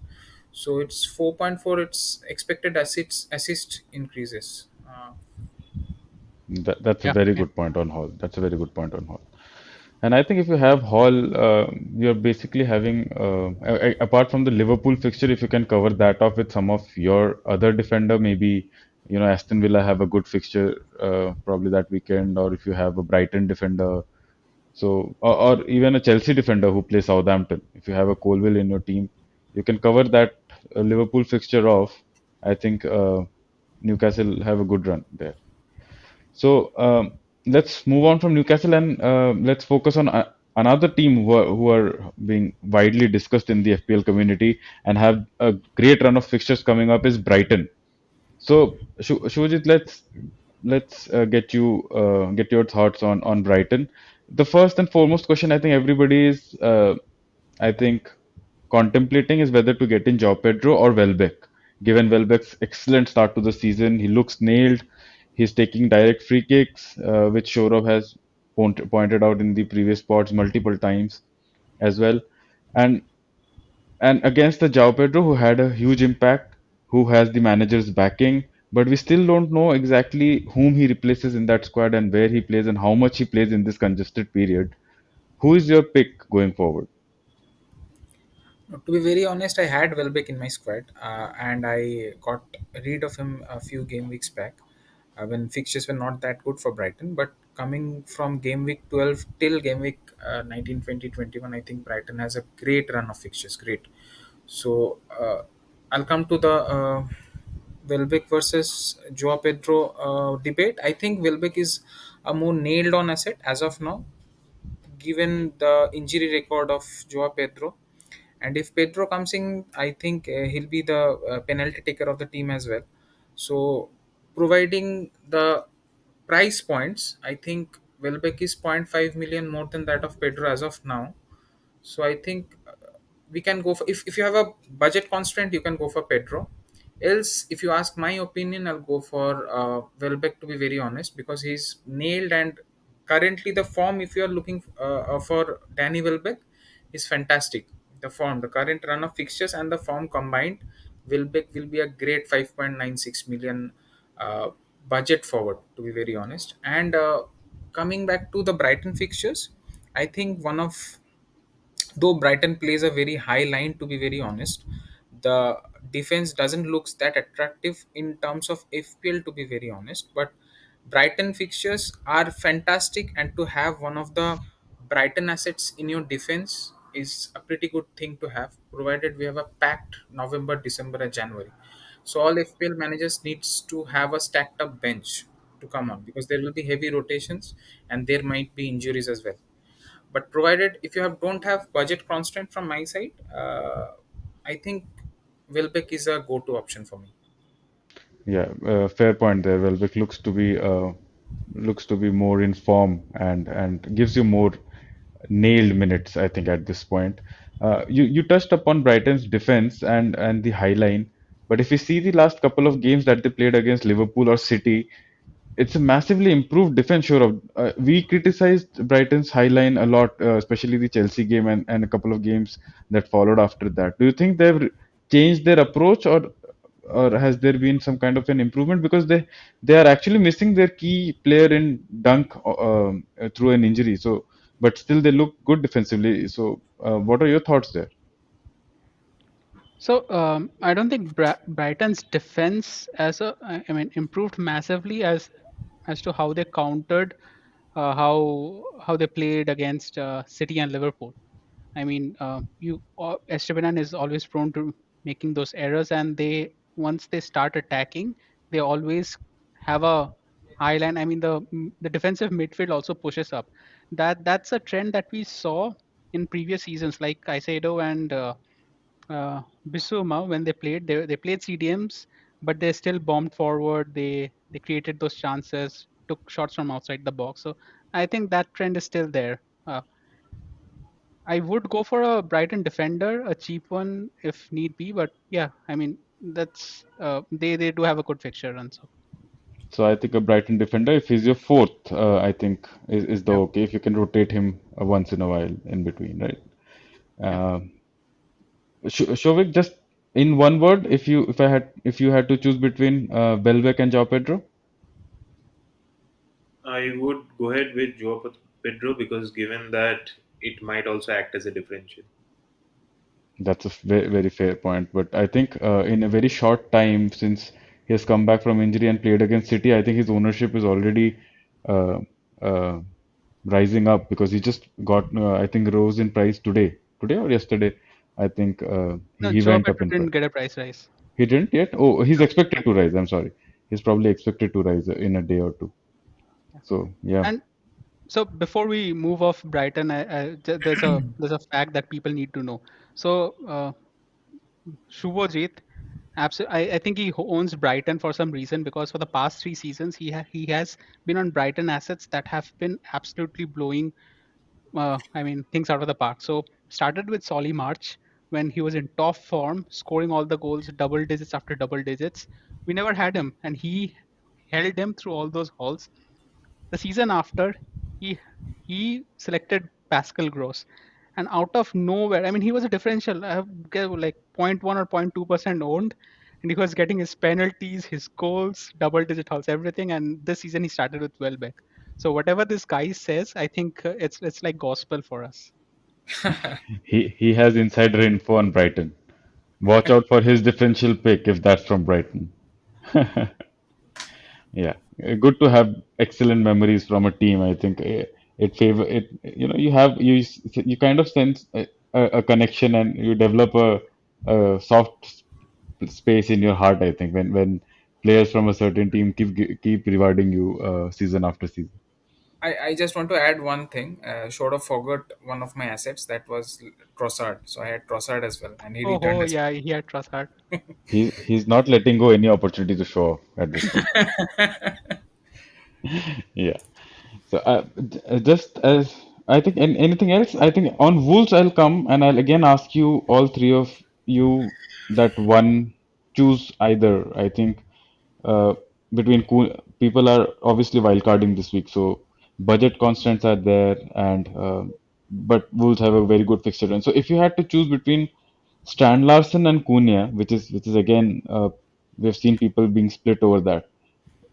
So it's 4.4. It's expected assist increases.
That's a
Yeah.
very
Yeah.
good point on Hall. That's a very good point on Hall. And I think if you have Hall, you're basically having, apart from the Liverpool fixture, if you can cover that off with some of your other defender, maybe, Aston Villa have a good fixture probably that weekend, or if you have a Brighton defender, so, or even a Chelsea defender who plays Southampton, if you have a Colville in your team, you can cover that Liverpool fixture off. I think Newcastle have a good run there. So let's move on from Newcastle and let's focus on another team who are being widely discussed in the FPL community and have a great run of fixtures coming up is Brighton. So Shuvajit, let's get your thoughts on Brighton. The first and foremost question I think everybody is I think contemplating is whether to get in João Pedro or Welbeck. Given Welbeck's excellent start to the season, he looks nailed. He's taking direct free kicks, which Shorov has pointed out in the previous pods multiple times as well. And and against the João Pedro, who had a huge impact, who has the manager's backing, but we still don't know exactly whom he replaces in that squad and where he plays and how much he plays in this congested period. Who is your pick going forward?
To be very honest, I had Welbeck in my squad, and I got rid of him a few game weeks back when fixtures were not that good for Brighton. But coming from game week 12 till game week 19, 20, 21, I think Brighton has a great run of fixtures. Great. So I'll come to the Welbeck versus Joao Pedro debate. I think Welbeck is a more nailed on asset as of now, given the injury record of Joao Pedro. And if Pedro comes in, I think he'll be the penalty taker of the team as well. So, providing the price points, I think Welbeck is 0.5 million more than that of Pedro as of now. So I think we can go for, if you have a budget constraint, you can go for Pedro. Else, if you ask my opinion, I'll go for Welbeck, to be very honest, because he's nailed. And currently the form, if you are looking for Danny Welbeck, is fantastic. The form, the current run of fixtures and the form combined, Welbeck will be a great 5.96 million uh, budget forward, to be very honest. And coming back to the Brighton fixtures, I think one of, though Brighton plays a very high line, to be very honest, the defense doesn't looks that attractive in terms of FPL, to be very honest. But Brighton fixtures are fantastic, and to have one of the Brighton assets in your defense is a pretty good thing to have, provided we have a packed November, December, and January. So all FPL managers needs to have a stacked up bench to come on, because there will be heavy rotations and there might be injuries as well. But provided if you have don't have budget constraint from my side, I think Welbeck is a go-to option for me.
Yeah, fair point there. Welbeck looks to be more in form and gives you more nailed minutes, I think, at this point. You touched upon Brighton's defense and the high line, but if you see the last couple of games that they played against Liverpool or City, it's a massively improved defense. Sure, we criticized Brighton's high line a lot, especially the Chelsea game and a couple of games that followed after that. Do you think they've changed their approach, or has there been some kind of an improvement, because they are actually missing their key player in Dunk through an injury? So, but still they look good defensively. So, what are your thoughts there?
So I don't think Brighton's defense I mean, improved massively as to how they countered, how they played against City and Liverpool. I mean, Esteban is always prone to making those errors, and they once they start attacking, they always have a high line. I mean, the defensive midfield also pushes up. That's a trend that we saw in previous seasons, like Caicedo and Bissouma. When they played CDMs, but they still bombed forward. They created those chances, took shots from outside the box. So I think that trend is still there. I would go for a Brighton defender, a cheap one if need be. But yeah, I mean, that's they do have a good fixture run. So
So I think a Brighton defender, if he's your fourth, I think is the
yeah,
okay if you can rotate him once in a while in between, right?
yeah.
Uh, Shovik, just in one word, if you had to choose between Welbeck and João Pedro,
I would go ahead with Joao Pedro because given that it might also act as a differential.
that's a very, very fair point. But I think in a very short time since he has come back from injury and played against City, I think his ownership is already uh, uh, rising up, because he just got, I think, rose in price today or yesterday. I think
No,
he
Joe
went up
Pedro
in price.
didn't get a price rise.
He didn't yet? Oh, he's
No,
expected
yeah,
to rise. I'm sorry. He's probably expected to rise in a day or two.
yeah.
So, yeah.
And so before we move off Brighton, there's a fact that people need to know. So Shubhajit, I think he owns Brighton for some reason, because for the past 3 seasons he has been on Brighton assets that have been absolutely blowing. I mean, things out of the park. So started with Solly March when he was in top form, scoring all the goals, double digits after double digits. We never had him, and he held them through all those hauls. The season after, he he selected Pascal Gross, and out of nowhere, I mean, he was a differential. I have like 0.1 or 0.2% owned, and he was getting his penalties, his goals, double-digit hauls, everything. And this season he started with Welbeck. So whatever this guy says, I think it's like gospel for us.
He has insider info on Brighton. Watch out for his differential pick if that's from Brighton. Yeah, good to have excellent memories from a team. I think it favor it. You know, you kind of sense a connection and you develop a soft space in your heart. I think when players from a certain team keep rewarding you season after season.
I just want to add one thing. Short of forgot one of my assets, that was Trossard. So I had Trossard as well, and he returned
Oh,
as
yeah, he had Trossard.
He's not letting go any opportunity to show off at this point.
well.
Yeah. So just as I think, and anything else, I think on Wolves I'll come and I'll again ask you all three of you that one choose either. I think uh, between people are obviously wildcarding this week, so budget constraints are there, and but Wolves have a very good fixture run. So if you had to choose between Strand Larson and Cunha, which is again we've seen people being split over that.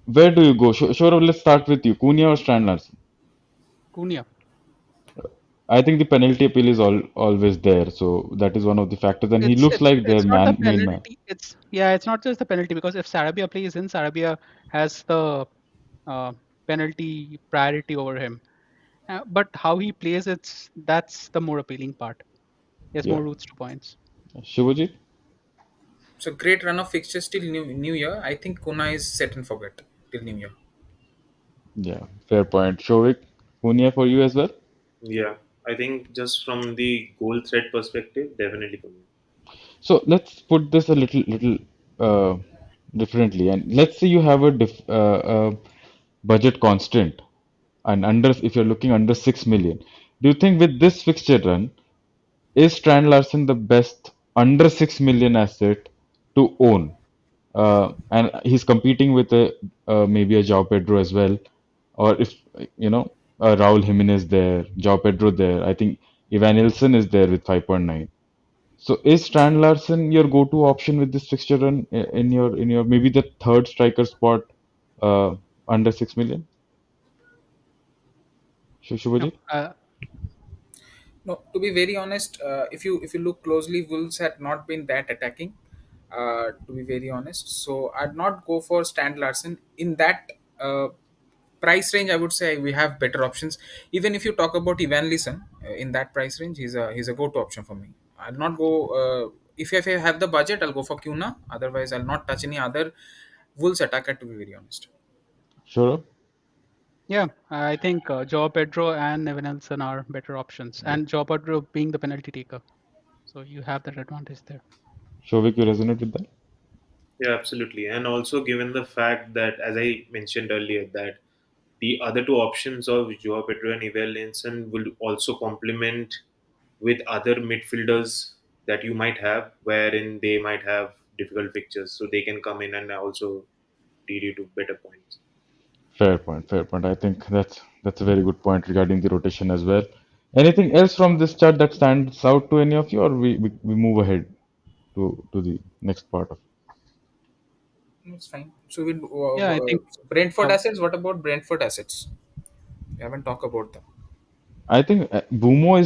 Where do you go? Sure, let's start with you. Cunha or Strand Larson?
Cunha.
I think the penalty appeal is always there, so that is one of the factors, and he
It's
looks
it's
like their
it's not the
main man.
penalty. It's yeah, it's not just the penalty because if Sarabia plays in, Sarabia has the uh, penalty priority over him. But how he plays, that's the more appealing part. He has
Yeah,
more routes to points.
Shivajit.
So great run of fixtures till New Year. I think Kuna is set and forget till New Year.
Yeah, fair point. Shovik, Cunha for you as well.
Yeah, I think just from the goal threat perspective, definitely coming.
So let's put this a little uh, differently, and let's say you have a budget constant, and under if you're looking under 6 million, do you think with this fixture run is Strand Larson the best under 6 million asset to own? And he's competing with maybe a João Pedro as well, or if you know Raul Jimenez there, João Pedro there. I think Ivan Nilsson is there with 5.9. So is Strand Larson your go-to option with this fixture run in your maybe the third striker spot uh, under 6 million?
No,
Shubhajit?
No, to be very honest, if you look closely, Wolves had not been that attacking. To be very honest, so I'd not go for Stan Larson in that price range. I would say we have better options. Even if you talk about Ivan Leeson in that price range, he's a go-to option for me. I'll not go if I have the budget. I'll go for Kuna. Otherwise, I'll not touch any other Wolves attacker. To be very honest.
Sure.
yeah, I think Joao Pedro and Evan Nelson are better options,
Yeah.
and Joao Pedro being the penalty taker, so you have that advantage there.
Shovik, you resonate with that?
Yeah, absolutely. And also given the fact that, as I mentioned earlier, that the other two options of Joao Pedro and Ivel Linson will also complement with other midfielders that you might have, wherein they might have difficult fixtures, so they can come in and also lead you to better points.
Fair point. Fair point. I think that's a very good point regarding the rotation as well. Anything else from this chart that stands out to any of you, or we move ahead to the next part of?
It's fine. So we
Yeah, I think
Brentford
uh,
assets. What about Brentford assets? We haven't talked about them.
I think Bumo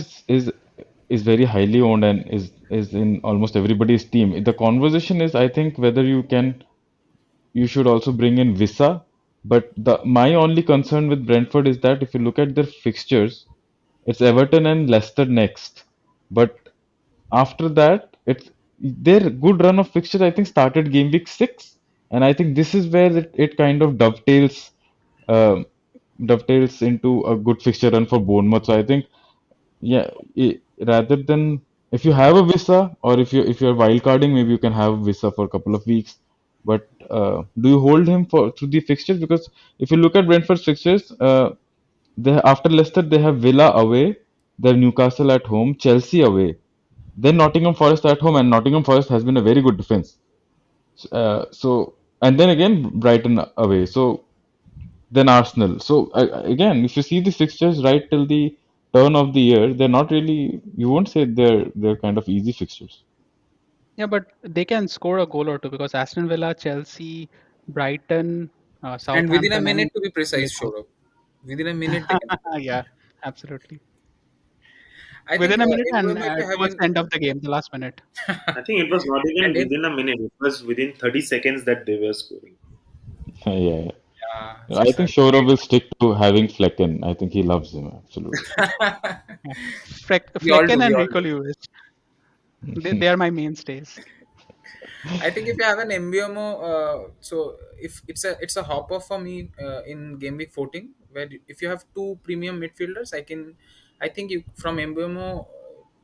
is very highly owned and is in almost everybody's team. The conversation is, I think, whether you should also bring in Visa. But the my only concern with Brentford is that if you look at their fixtures, it's Everton and Leicester next. But after that, it's their good run of fixtures, I think, started game week 6. And I think this is where it kind of um dovetails into a good fixture run for Bournemouth. So I think yeah, rather than if you have a visa or if you're wildcarding, maybe you can have a visa for a couple of weeks. But do you hold him for through the fixtures? Because if you look at Brentford's fixtures, they after Leicester they have Villa away, then Newcastle at home, Chelsea away, then Nottingham Forest at home, and Nottingham Forest has been a very good defense. So and then again Brighton away. So then Arsenal. So again, if you see the fixtures right till the turn of the year, they're not really. You won't say they're kind of easy fixtures.
Yeah, but they can score a goal or two because Aston Villa, Chelsea, Brighton,
And within a
Southampton, and
minute, to be precise,
Liverpool.
showed up. Within a minute, they can score.
Yeah, absolutely.
I think
Within a minute
in
and
Burma, if you have
towards
been,
the end of the game, the last minute.
I think it was not even
and in,
within a minute. It was within 30 seconds that they were scoring.
Yeah,
yeah,
yeah. I
it's
think
a
Shora
great.
will stick to having Flecken. I think he loves him absolutely.
Yeah.
We all
Flecken
do. We
and
all
Rico
do.
Lewis, they are my mainstays.
I think if you have an MBMO, so if it's a hopper for me in game week 14, where if you have two premium midfielders, I think you from MBMO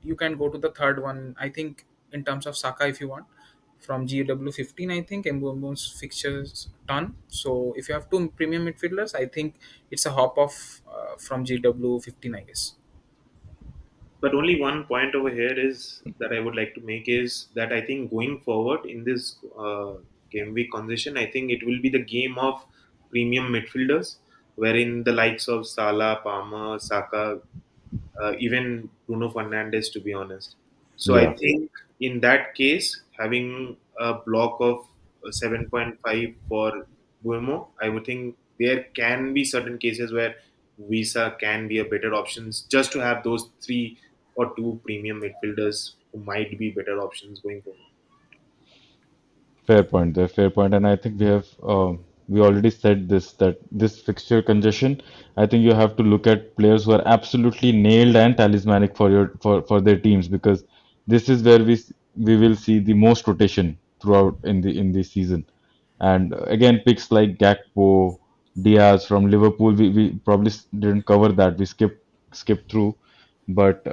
you can go to the third one. I think in terms of Saka, if you want from GW 15, I think MBMO's fixtures ton. So if you have two premium midfielders, I think it's a hop off from GW 15, I guess.
But only one point over here is that I would like to make is that I think going forward in this game week condition, I think it will be the game of premium midfielders, wherein the likes of Salah, Palmer, Saka, even Bruno Fernandes, to be honest. So I
Yeah,
think in that case, having a block of 7.5 for Buemo, I would think there can be certain cases where Visa can be a better options just to have those three or two premium midfielders who might be better options going forward.
fair point there, fair point. And I think we already said this that this fixture congestion. I think you have to look at players who are absolutely nailed and talismanic for for their teams because this is where we will see the most rotation throughout in the season. And again, picks like Gakpo, Diaz from Liverpool, we probably didn't cover that. We skipped through, but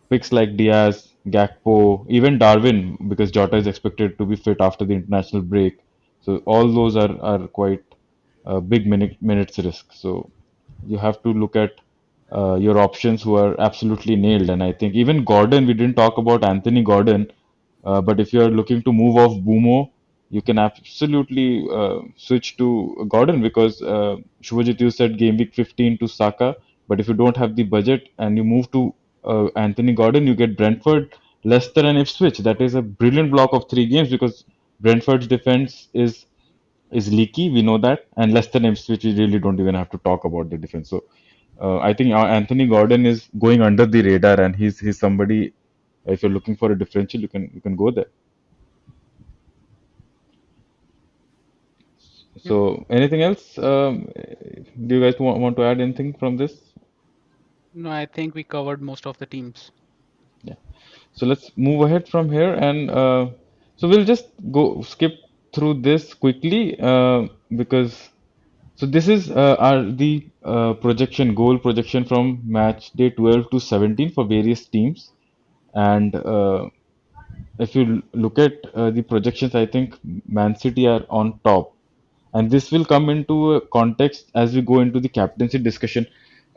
picks like Diaz, Gakpo, even Darwin, because Jota is expected to be fit after the international break. So all those are quite big minutes risk. So you have to look at your options who are absolutely nailed. And I think even Gordon, we didn't talk about Anthony Gordon, but if you are looking to move off Bumo, you can absolutely switch to Gordon because Shubhajit, you said game week 15 to Saka, but if you don't have the budget and you move to Anthony Gordon, you get Brentford, Leicester, and Ipswich. That is a brilliant block of three games because Brentford's defense is leaky. We know that, and Leicester and Ipswich, we really don't even have to talk about the defense. So I think Anthony Gordon is going under the radar, and he's somebody. If you're looking for a differential, you can go there.
Yep.
So anything else? Do you guys want to add anything from this?
No, I think we covered most of the teams.
Yeah. So let's move ahead from here, and so we'll just go skip through this quickly because so this is our the projection goal projection from match day 12 to 17 for various teams, and if you look at the projections, I think Man City are on top, and this will come into context as we go into the captaincy discussion.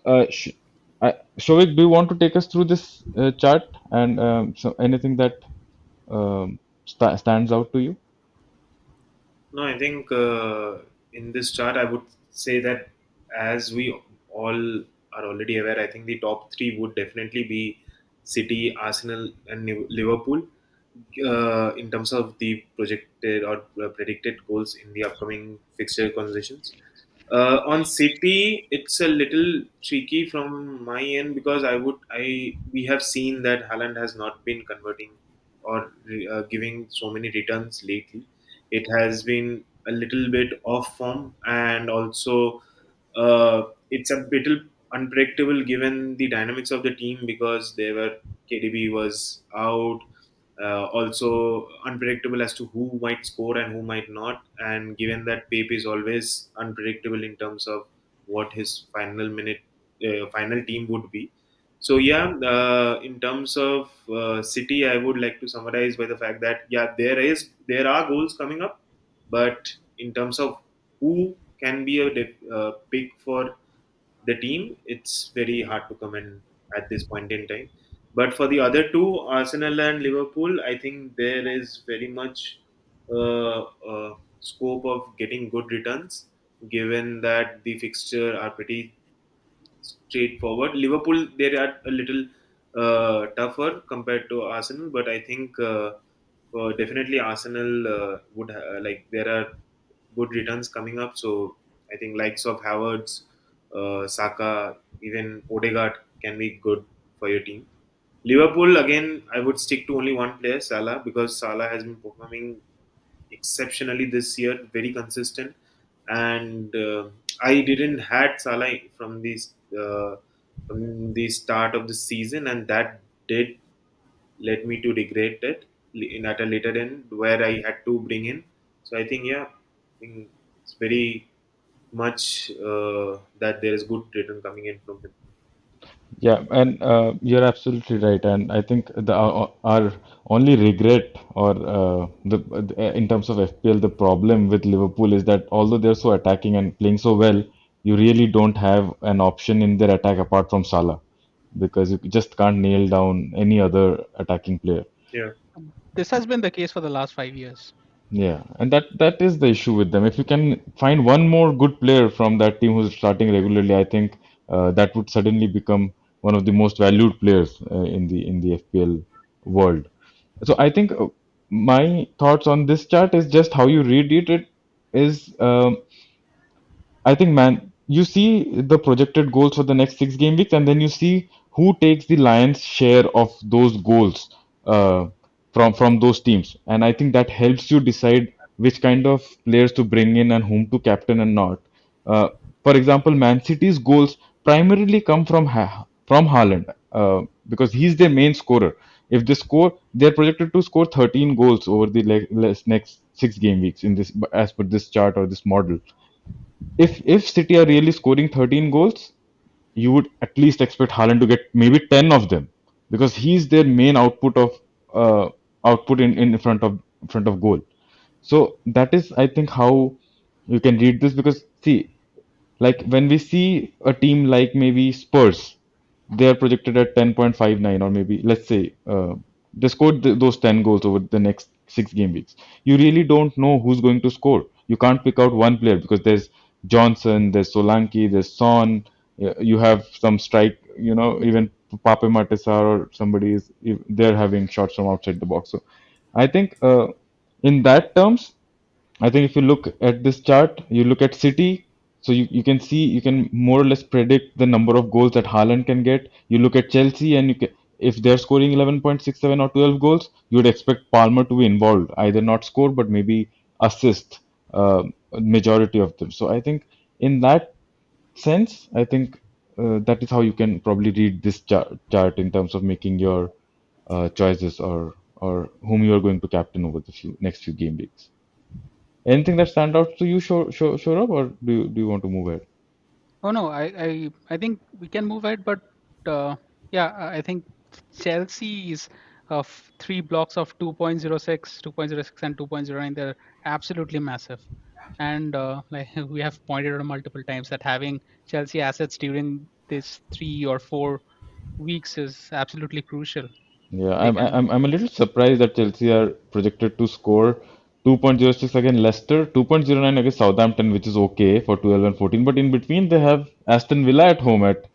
Uh, Sh Shovik, do you want to take us through this chart and so anything that stands out to you?
No, I think in this chart, I would say that as we all are already aware, I think the top three would definitely be City, Arsenal, and Liverpool in terms of the projected or predicted goals in the upcoming fixture conversations. On City, it's a little tricky from my end because we have seen that Haaland has not been converting or giving so many returns lately. It has been a little bit off form, and also it's a bit unpredictable given the dynamics of the team because KDB was out. Also unpredictable as to who might score and who might not, and given that Pep is always unpredictable in terms of what his final team would be. So yeah, in terms of City, I would like to summarize by the fact that yeah, there are goals coming up, but in terms of who can be a pick for the team, it's very hard to comment at this point in time. But for the other two, Arsenal and Liverpool, I think there is very much scope of getting good returns, given that the fixture are pretty straightforward. Liverpool, they are a little tougher compared to Arsenal, but I think definitely Arsenal like there are good returns coming up. So I think likes of Havertz, Saka, even Odegaard can be good for your team. Liverpool again, I would stick to only one player, Salah, because Salah has been performing exceptionally this year, very consistent. And I didn't had Salah from the start of the season, and that did led me to regret it in at a later end where I had to bring in. So I think yeah, I think it's very much that there is good return coming in from him.
Yeah, and you're absolutely right. And I think our only regret, or in terms of FPL, the problem with Liverpool is that although they're so attacking and playing so well, you really don't have an option in their attack apart from Salah, because you just can't nail down any other attacking player.
Yeah,
This has been the case for the last 5 years.
Yeah, and that is the issue with them. If you can find one more good player from that team who's starting regularly, I think that would suddenly become one of the most valued players in the FPL world. So I think my thoughts on this chart is just how you read it. It is I think, man, you see the projected goals for the next 6 game weeks, and then you see who takes the lion's share of those goals uh, from those teams, and I think that helps you decide which kind of players to bring in and whom to captain and not. Uh, for example, Man City's goals primarily come from Haaland because he's their main scorer. If they score, they're projected to score 13 goals over the next 6 game weeks in this, as per this chart or this model. If City are really scoring 13 goals, you would at least expect Haaland to get maybe 10 of them, because he's their main uh, output in front of goal. So that is, I think, how you can read this, because see, like when we see a team like maybe Spurs, they are projected at 10.59, or maybe let's say they scored those 10 goals over the next 6 game weeks. You really don't know who's going to score. You can't pick out one player because there's Johnson, there's Solanke, there's Son. You have some strike, even Pape Matisar or somebody is they're having shots from outside the box. So I think in that terms, I think if you look at this chart, you look at City, so you can see, you can more or less predict the number of goals that Haaland can get. You look at Chelsea, and if they're scoring 11.67 or 12 goals, you would expect Palmer to be involved, either not score but maybe assist majority of them. So I think in that sense, I think that is how you can probably read this chart in terms of making your choices, or whom you are going to captain over the next few game weeks. Anything that stand out to you, Shorab, or do you want to move ahead?
Oh no, I think we can move ahead, but yeah, I think Chelsea's three blocks of 2.06, 2.06, and 2.09, they're absolutely massive. And like we have pointed out multiple times that having Chelsea assets during this 3 or 4 weeks is absolutely crucial.
Yeah,
They
I'm
can
I'm I'm a little surprised that Chelsea are projected to score 2.06 against Leicester, 2.09 against Southampton, which is okay for 12 and 14. But in between, they have Aston Villa at home at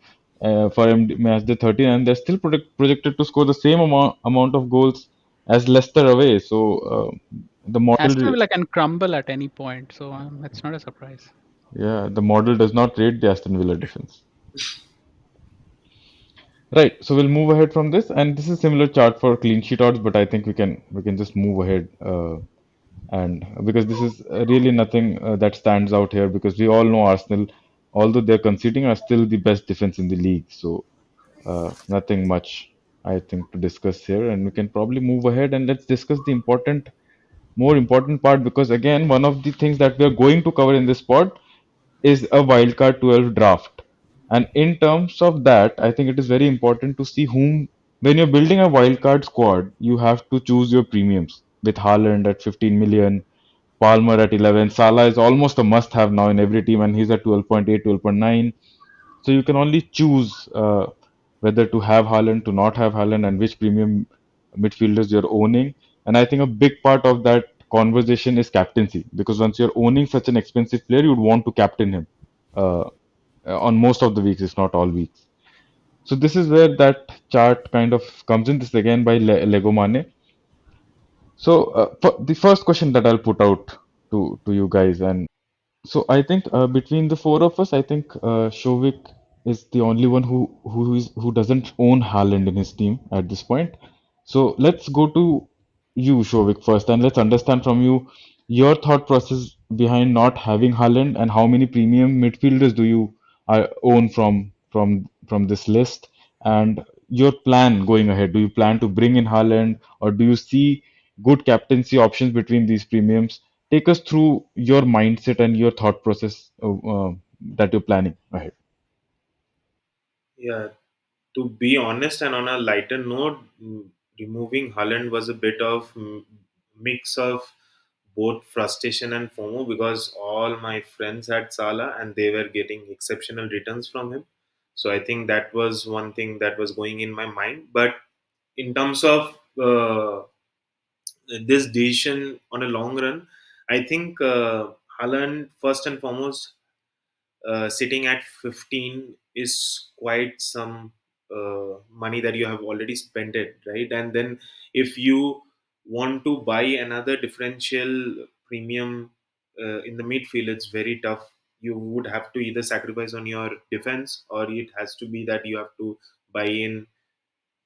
for match day 13, and they're still projected to score the same amount of goals as Leicester away. So the model,
Aston Villa can crumble at any point, so it's not a surprise.
yeah, the model does not rate the Aston Villa defense. Right, so we'll move ahead from this, and this is similar chart for clean sheet odds, but I think we can just move ahead, and because this is really nothing that stands out here, because we all know Arsenal, although they're conceding, are still the best defense in the league. So nothing much, I think, to discuss here, and we can probably move ahead and let's discuss the more important part, because again, one of the things that we are going to cover in this pod is a wildcard 12 draft. And in terms of that, I think it is very important to see whom, when you're building a wildcard squad, you have to choose your premiums. With Haaland at 15 million, Palmer at 11, Salah is almost a must have now in every team, and he's at 12.8, 12.9. So you can only choose whether to have Haaland, to not have Haaland, and which premium midfielders you're owning. And I think a big part of that conversation is captaincy, because once you're owning such an expensive player, you'd want to captain him. Uh, on most of the weeks, if not all weeks. So this is where that chart kind of comes in. This is again by Lego Mane. So the first question that I'll put out to you guys, and so I think between the four of us, I think Shovik is the only one who doesn't own Haaland in his team at this point. So let's go to you, Shovik, first, and let's understand from you your thought process behind not having Haaland, and how many premium midfielders do you own from this list, and your plan going ahead. Do you plan to bring in Haaland, or do you see good captaincy options between these premiums? Take us through your mindset and your thought process that you're planning ahead.
Yeah, to be honest, and on a lighter note, removing Haaland was a bit of mix of both frustration and FOMO, because all my friends had Salah and they were getting exceptional returns from him. So I think that was one thing that was going in my mind. But in terms of this decision on a long run, I think Haaland, first and foremost, sitting at 15 is quite some money that you have already spent it, right? And then if you want to buy another differential premium in the midfield, it's very tough. You would have to either sacrifice on your defense, or it has to be that you have to buy in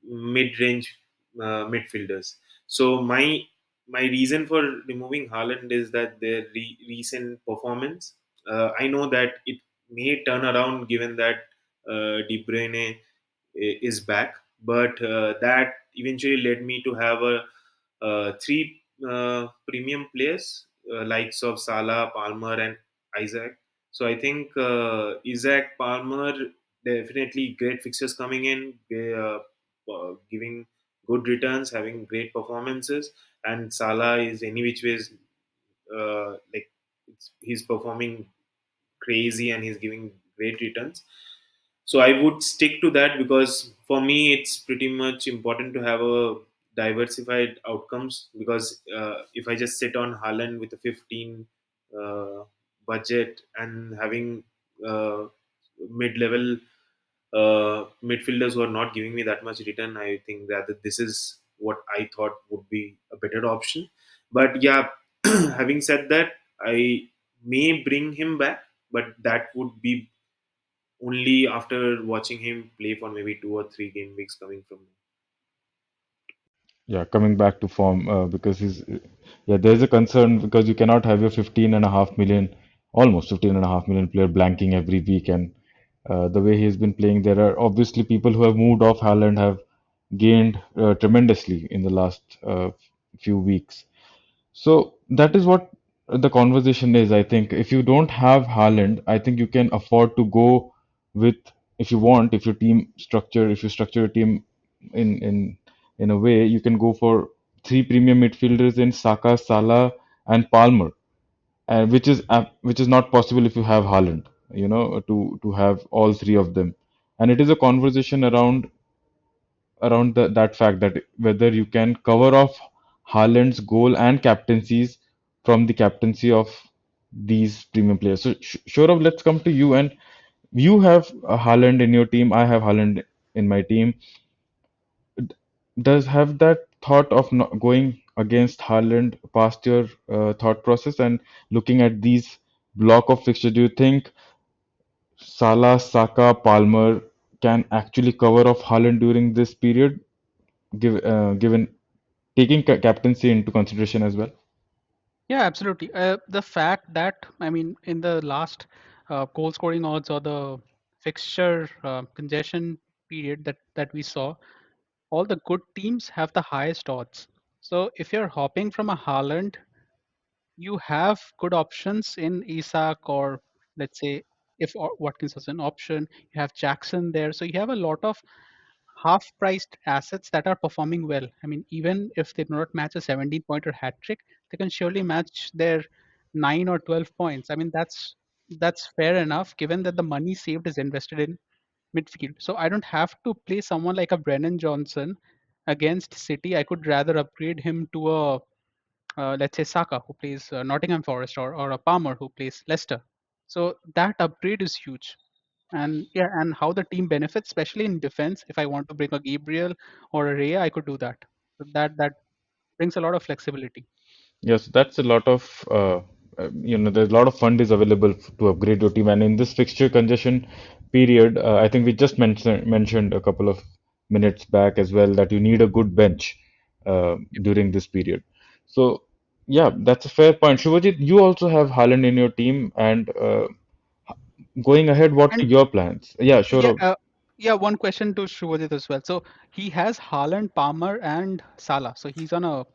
mid-range midfielders. So my reason for removing Haaland is that their recent performance. I know that it may turn around given that De Bruyne is back, but that eventually led me to have a three premium players likes of Salah, Palmer, and Isaac. So I think Isaac, Palmer, definitely great fixtures coming in, giving good returns, having great performances, and Salah is any which ways like he's performing crazy and he's giving great returns. So I would stick to that, because for me it's pretty much important to have a diversified outcomes, because if I just sit on Haaland with a 15 uh, budget and having uh, mid-level midfielders who are not giving me that much return, I think that this is what I thought would be a better option. But yeah, having said that, I may bring him back, but that would be only after watching him play for maybe 2 or 3 game weeks coming from.
Yeah, coming back to form, because yeah, there's a concern because you cannot have your 15.5 million, almost 15.5 million player blanking every week. And the way he's been playing, there are obviously people who have moved off Haaland have gained tremendously in the last few weeks. So that is what the conversation is. I think if you don't have Haaland, I think you can afford to go with, if you want, if your team structure, if you structure your team in a way, you can go for three premium midfielders in Saka, Salah, and Palmer, which is not possible if you have Haaland. To have all three of them, and it is a conversation around that fact that whether you can cover off Haaland's goal and captaincies from the captaincy of these premium players. So, Shorav, let's come to you. And you have Haaland in your team. I have Haaland in my team. Does have that thought of not going against Haaland past your thought process and looking at these block of fixtures? Do you think Salah, Saka, Palmer can actually cover off Haaland during this period, given taking captaincy into consideration as well?
Yeah, absolutely. The fact that, I mean, in the last goal scoring odds or the fixture congestion period that we saw, all the good teams have the highest odds. So if you're hopping from a Haaland, you have good options in Isak, or let's say if Watkins was an option, you have Jackson there. So you have a lot of half priced assets that are performing well. I mean, even if they do not match a 17 pointer hat trick, they can surely match their 9 or 12 points. I mean, that's fair enough given that the money saved is invested in midfield. So I don't have to play someone like a Brennan Johnson against City. I could rather upgrade him to a let's say Saka who plays Nottingham Forest, or a Palmer who plays Leicester. So that upgrade is huge. And yeah, and how the team benefits, especially in defense. If I want to bring a Gabriel or a Ray, I could do that. So that brings a lot of flexibility.
Yes, that's a lot of there's a lot of fund is available to upgrade your team, and in this fixture congestion period, I think we just mentioned a couple of minutes back as well that you need a good bench during this period. So yeah, that's a fair point. Shubhajit, you also have Haaland in your team, and going ahead, what are
And
your plans? Yeah,
yeah,
sure.
yeah, one question to Shubhajit as well. So he has Haaland, Palmer, and Salah. So he's on a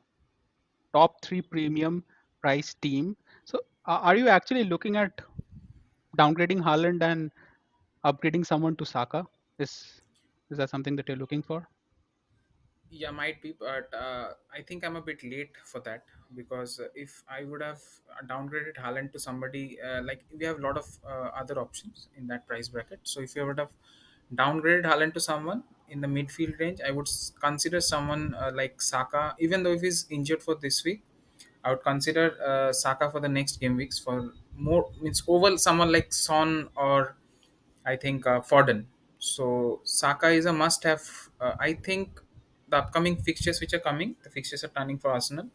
top three premium price team. So are you actually looking at downgrading Haaland and upgrading someone to Saka? Is that something that you're looking for?
Yeah, might be, but I think I'm a bit late for that, because if I would have downgraded Haaland to somebody, like we have a lot of other options in that price bracket. So if you would have downgraded Haaland to someone in the midfield range, I would consider someone like Saka, even though if he's injured for this week. I would consider Saka for the next game weeks for more means over someone like Son or I think Foden. So Saka is a must-have. I think the upcoming fixtures which are coming, the fixtures are turning for Arsenal.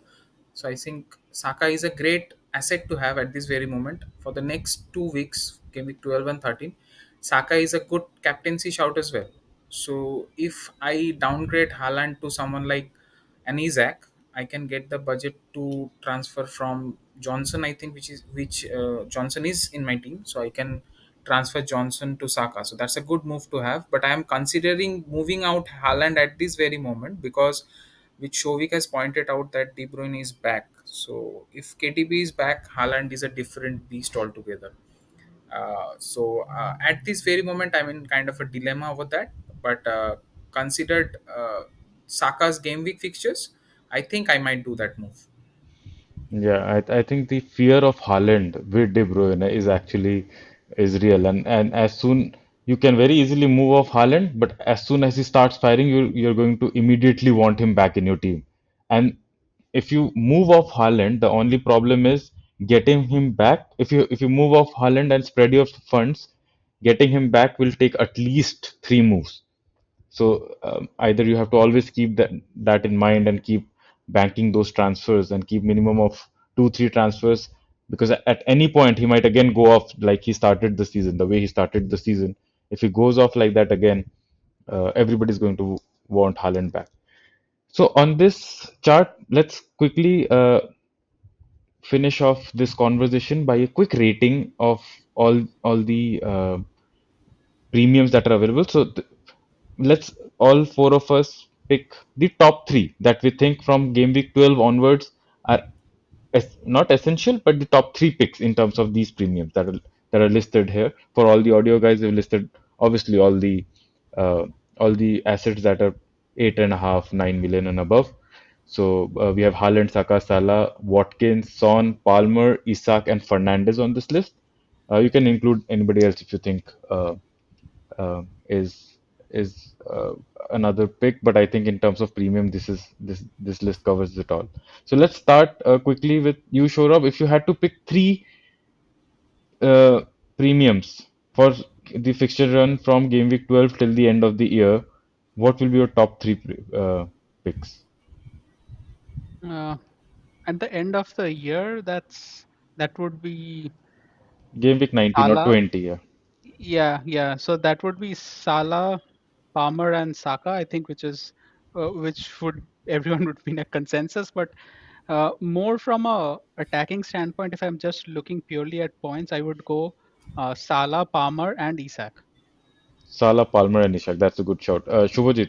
So I think Saka is a great asset to have at this very moment for the next 2 weeks, game week 12 and 13. Saka is a good captaincy shout as well. So if I downgrade Haaland to someone like an Isaac, I can get the budget to transfer from Johnson. I think which Johnson is in my team, so I can transfer Johnson to Saka. So that's a good move to have. But I am considering moving out Haaland at this very moment because, which Shovik has pointed out, that De Bruyne is back. So if KTB is back, Haaland is a different beast altogether. So at this very moment, I'm in kind of a dilemma over that. But considered Saka's game week fixtures, I think I might do that move.
Yeah, I think the fear of Haaland with De Bruyne is actually is real, and as soon you can very easily move off Haaland, but as soon as he starts firing, you're going to immediately want him back in your team. And if you move off Haaland, the only problem is getting him back. If you move off Haaland and spread your funds, getting him back will take at least three moves. So either you have to always keep that in mind and keep banking those transfers and keep minimum of 2 3 transfers, because at any point he might again go off like he started the season, the way he started the season. If he goes off like that again, everybody's going to want Haaland back. So on this chart, let's quickly finish off this conversation by a quick rating of all the premiums that are available. So let's all four of us pick the top three that we think from game week 12 onwards are not essential, but the top three picks in terms of these premiums that are listed here. For all the audio guys, we've listed obviously uh, all the assets that are 8.5, 9 million and above. So we have Haaland, Saka, Salah, Watkins, Son, Palmer, Isak, and Fernandez on this list. You can include anybody else if you think uh, is is another pick, but I think in terms of premium, this list covers it all. So let's start quickly with you, Shorab. If you had to pick three uh, premiums for the fixture run from game week 12 till the end of the year, what will be your top three picks?
Uh, at the end of the year, that would be
Game week 19 or
Salah.
20, yeah.
Yeah, yeah. So that would be Salah, Palmer, and Saka. I think, which would everyone would be in a consensus. But more from a attacking standpoint, if I'm just looking purely at points, I would go Salah, Palmer, and Isak.
Salah, Palmer, and Ishak. That's a good shout. Shubhajit.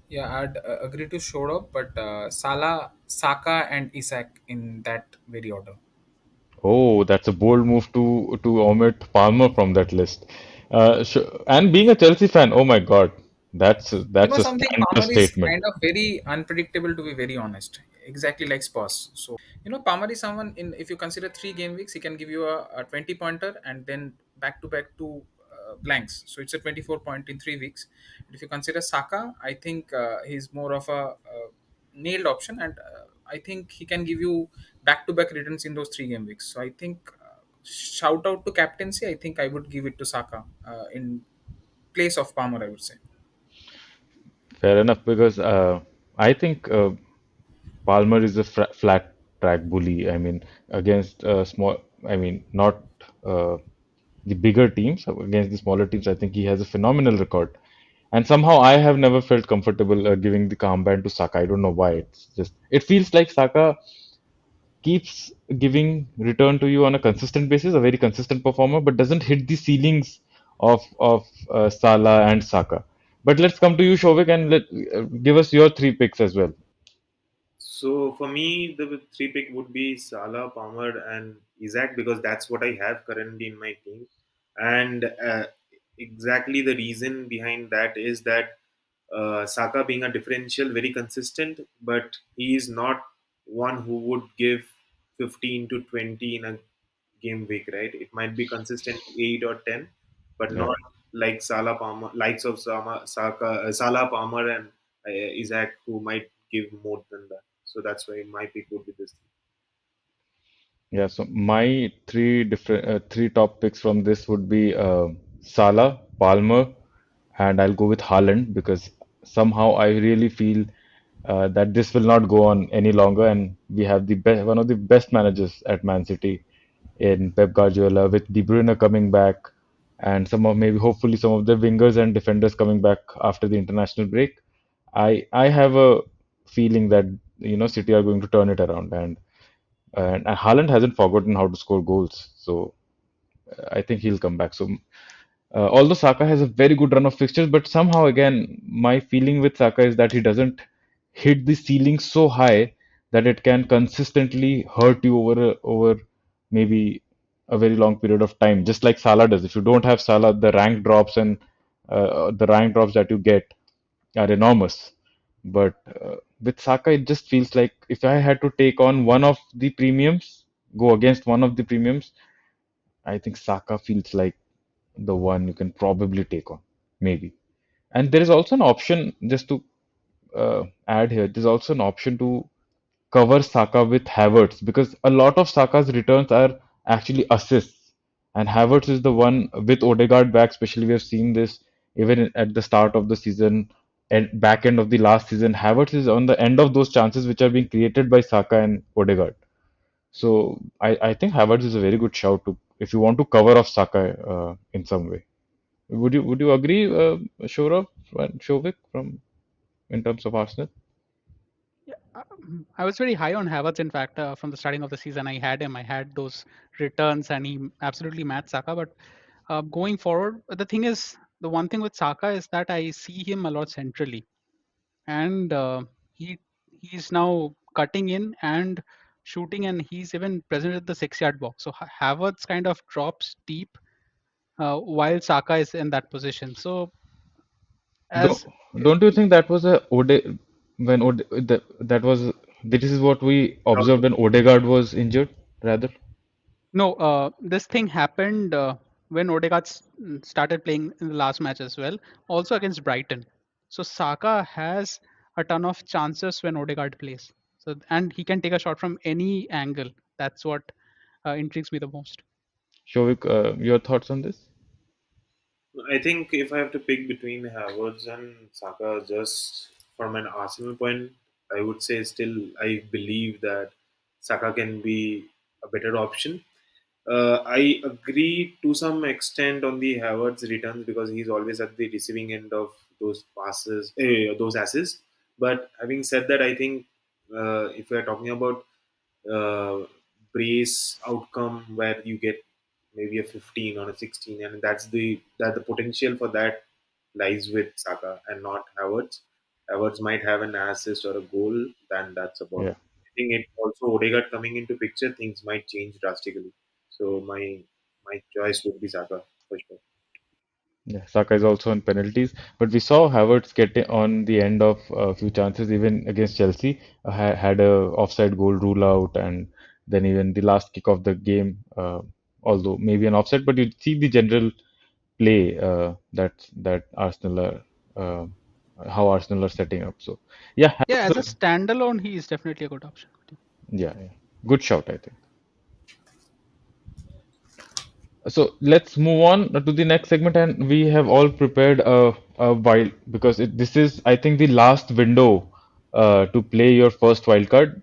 Yeah, I'd agree to show up, but Salah, Saka, and Isak in that very order.
Oh, that's a bold move to omit Palmer from that list. And being a Chelsea fan, oh my God,
You
that's
know
a
something,
scandalous
Palmer is
statement.
kind of very unpredictable, to be very honest. Exactly like Spurs. So Palmer is someone, in if you consider 3 game weeks, he can give you a 20 pointer and then back to back two blanks. So it's a 24 point in 3 weeks. If you consider Saka, I think he's more of a nailed option, and I think he can give you back to back returns in those 3 game weeks. So I think shout out to captaincy, I think I would give it to Saka in place of Palmer, I would say.
Fair enough, because I think Palmer is a flat track bully. I mean, against small, I mean, not the bigger teams, against the smaller teams, I think he has a phenomenal record. And somehow I have never felt comfortable giving the armband to Saka. I don't know why. It's just, it feels like Saka keeps giving return to you on a consistent basis, a very consistent performer, but doesn't hit the ceilings of Salah and Saka. But let's come to you, Shovik, and give us your three picks as well.
So for me, the three pick would be Salah, Palmer, and Isaac because that's what I have currently in my team. And exactly the reason behind that is that Saka being a differential, very consistent, but he is not one who would give 15 to 20 in a game week, right? It might be consistent 8 or 10, but
Yeah.
not like Salah Palmer, likes of Salah Palmer and Isaac, who might give more than that. So that's why my pick would be this.
Yeah, so my three top picks from this would be Salah, Palmer, and I'll go with Haaland because somehow I really feel that this will not go on any longer, and we have the best, one of the best managers at Man City in Pep Guardiola, with De Bruyne coming back, and some of maybe hopefully some of the wingers and defenders coming back after the international break. I have a feeling that City are going to turn it around, and Haaland hasn't forgotten how to score goals, so I think he'll come back. So although Saka has a very good run of fixtures, but somehow again, my feeling with Saka is that he doesn't hit the ceiling so high that it can consistently hurt you over maybe a very long period of time, just like Salah does. If you don't have Salah, the rank drops that you get are enormous. But with Saka, it just feels like if I had to take on one of the premiums, go against one of the premiums, I think Saka feels like the one you can probably take on, maybe. And there is also an option, just to add here, there's also an option to cover Saka with Havertz because a lot of Saka's returns are actually assists. And Havertz is the one with Odegaard back, especially we have seen this even at the start of the season and back end of the last season. Havertz is on the end of those chances which are being created by Saka and Odegaard. So I think Havertz is a very good shout to if you want to cover off Saka in some way. Would you agree, Shourav and Shovik from in terms of Arsenal?
Yeah, I was very high on Havertz. In fact, from the starting of the season, I had him. I had those returns, and he absolutely matched Saka. But going forward, the thing is, the one thing with Saka is that I see him a lot centrally, and he he's now cutting in and shooting, and he's even present at the 6 yard box. So Havertz kind of drops deep while Saka is in that position. So
Don't,
as
don't you think that was a Ode when that was this is what we observed when Odegaard was injured, rather?
No, this thing happened when Odegaard started playing in the last match as well, also against Brighton. So Saka has a ton of chances when Odegaard plays. So and he can take a shot from any angle. That's what intrigues me the most.
Shovik, your thoughts on this?
I think if I have to pick between Havertz and Saka, just from an Arsenal point, I would say still I believe that Saka can be a better option. I agree to some extent on the Havertz returns because he's always at the receiving end of those passes, those assists. But having said that, I think if we are talking about uh, brace outcome where you get maybe a 15 or a 16, and that the potential for that lies with Saka and not Havertz. Havertz might have an assist or a goal, then that's about
Yeah.
it. I think it also Odegaard coming into picture, things might change drastically. So my choice would be Saka for sure.
Yeah, Saka is also on penalties, but we saw Havertz get on the end of a few chances, even against Chelsea. Had a offside goal rule out, and then even the last kick of the game, although maybe an offside, but you see the general play that Arsenal are, uh, how Arsenal are setting up. So yeah,
Yeah, as a
Havertz,
standalone, he is definitely a good option.
yeah, good shout, I think. So let's move on to the next segment, and we have all prepared a while because this is, I think, the last window to play your first wildcard.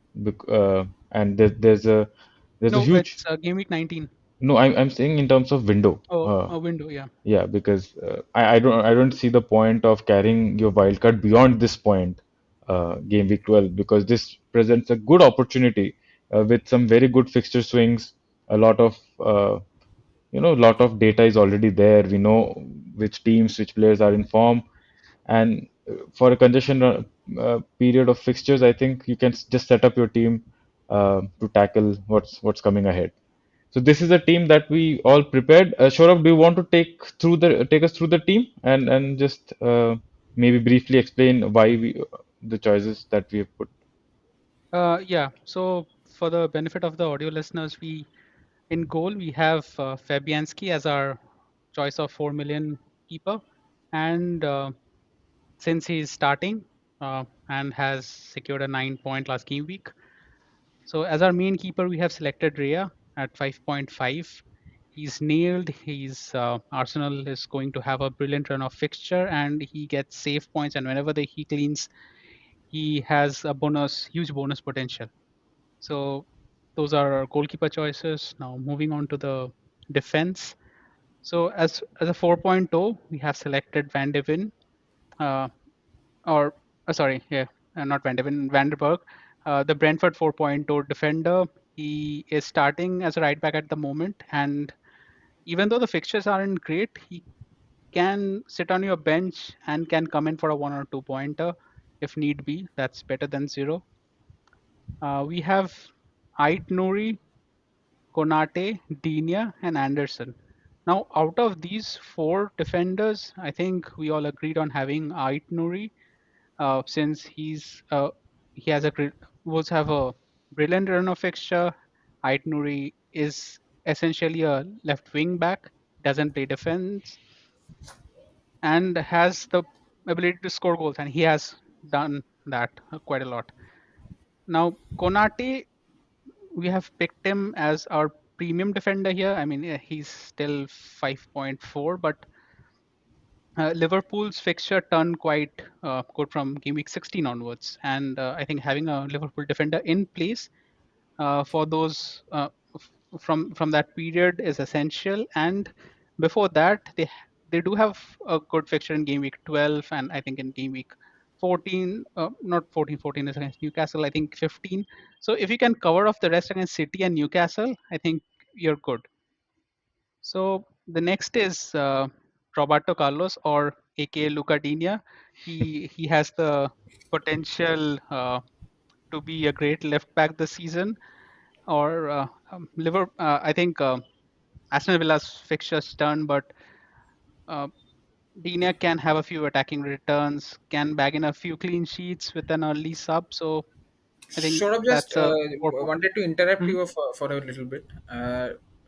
And there's a
No,
huge.
it's game week 19.
No, I'm saying in terms of window.
Oh, a window, yeah.
Yeah, because I don't see the point of carrying your wildcard beyond this point, game week 12, because this presents a good opportunity with some very good fixture swings, a lot of lot of data is already there. We know which teams, which players are in form, and for a congestion period of fixtures, I think you can just set up your team to tackle what's coming ahead. So this is a team that we all prepared. Saurabh, do you want to take us through the team and just maybe briefly explain why the choices that we have put?
Yeah. So for the benefit of the audio listeners, we in goal we have Fabianski as our choice of 4 million keeper, and since he's starting and has secured a 9 point last game week, so as our main keeper we have selected Rhea at 5.5. He's nailed. He's Arsenal is going to have a brilliant run of fixture, and he gets save points. And whenever he cleans, he has a huge bonus potential. So those are our goalkeeper choices. Now moving on to the defense. So as a 4.0, we have selected Van de Ven, uh, or sorry, yeah, not Van de Ven, Van der Berg, the Brentford 4.0 defender. He is starting as a right back at the moment, and even though the fixtures aren't great, he can sit on your bench and can come in for a 1 or 2 pointer if need be. That's better than zero. We have Ait Nouri, Konate, Dinia, and Anderson. Now, out of these four defenders, I think we all agreed on having Ait Nouri, since he has was have a brilliant run of fixture. Ait Nouri is essentially a left wing back, doesn't play defense, and has the ability to score goals, and he has done that quite a lot. Now, Konate, we have picked him as our premium defender here. I mean, he's still 5.4, but Liverpool's fixture turned quite good from game week 16 onwards, and I think having a Liverpool defender in place for those from that period is essential. And before that, they do have a good fixture in game week 12, and I think in game week 14, not 14, 14 is against Newcastle, I think 15. So if you can cover off the rest against City and Newcastle, I think you're good. So the next is Roberto Carlos, or aka Lucadinha. He has the potential to be a great left back this season. Or I think Aston Villa's fixtures turn, but uh, Dina can have a few attacking returns, can bag in a few clean sheets with an early sub. So I think
Sort of just
that's a 4 point.
wanted to interrupt
Mhm.
you for a little bit.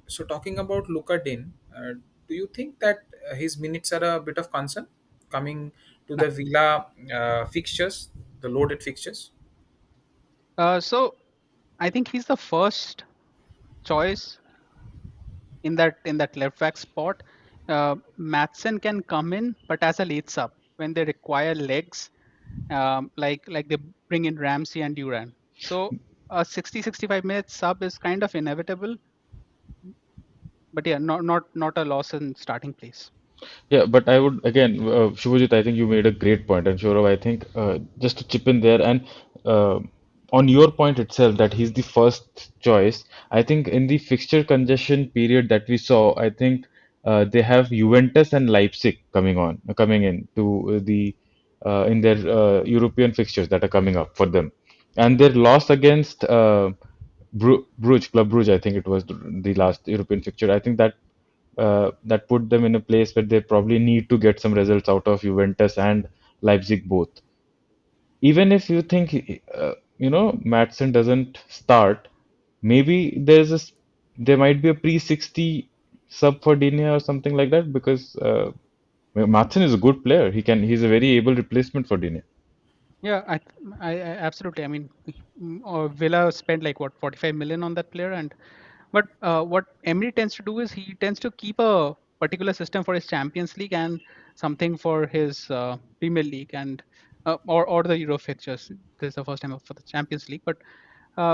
So talking about Luka Din, do you think that his minutes are a bit of concern coming to the Villa fixtures, the loaded fixtures?
So I think he's the first choice in that left back spot. Matson can come in, but as a late sub when they require legs, like they bring in Ramsey and Duran. So a 60-65 minute sub is kind of inevitable, but yeah, not a loss in starting place.
Yeah, but I would again, Shubhajit, I think you made a great point, and Saurav, I think just to chip in there and uh, on your point itself that he's the first choice. I think in the fixture congestion period that we saw, I think they have Juventus and Leipzig coming in to the in their European fixtures that are coming up for them, and their loss against Bruges, Club Bruges, I think it was the last European fixture. I think that put them in a place where they probably need to get some results out of Juventus and Leipzig both. Even if you think Madsen doesn't start, maybe there might be a pre-60 sub for Digne or something like that because Madsen is a good player. He's a very able replacement for Digne.
Yeah, I absolutely. I mean, Villa spent like what 45 million on that player, and But what Emery tends to do is he tends to keep a particular system for his Champions League and something for his Premier League and or the Euro fixtures. This is the first time for the Champions League. But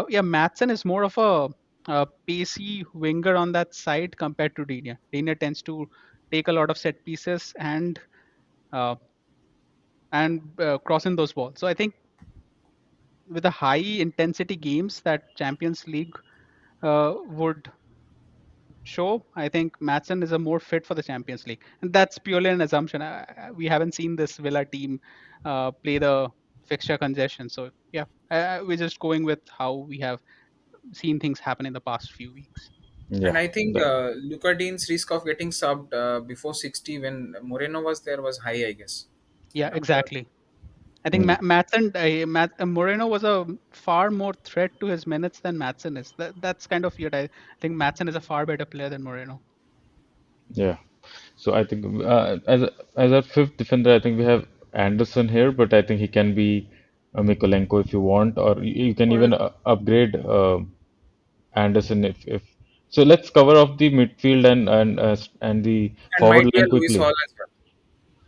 yeah, Matson is more of a pacey winger on that side compared to Digne. Digne tends to take a lot of set pieces uh, and cross in those balls. So I think with the high intensity games that Champions League would show, I think Matson is a more fit for the Champions League, and that's purely an assumption. We haven't seen this Villa team play the fixture congestion, so yeah, we're just going with how we have seen things happen in the past few weeks.
And
Yeah,
I think
the,
Luka Dean's risk of getting subbed before 60 when Moreno was there was high, I guess.
Yeah,
After
exactly. I think
mm,
Matson, Moreno was a far more threat to his minutes than Matson is. That's kind of weird. I think Matson is a far better player than Moreno.
yeah. So I think as a fifth defender, I think we have Anderson here, but I think he can be Mikolenko if you want, or you can even
Well,
upgrade Anderson if. So let's cover off the midfield and the
and
forward
might be a
line
Luis Hall
quickly.
as well.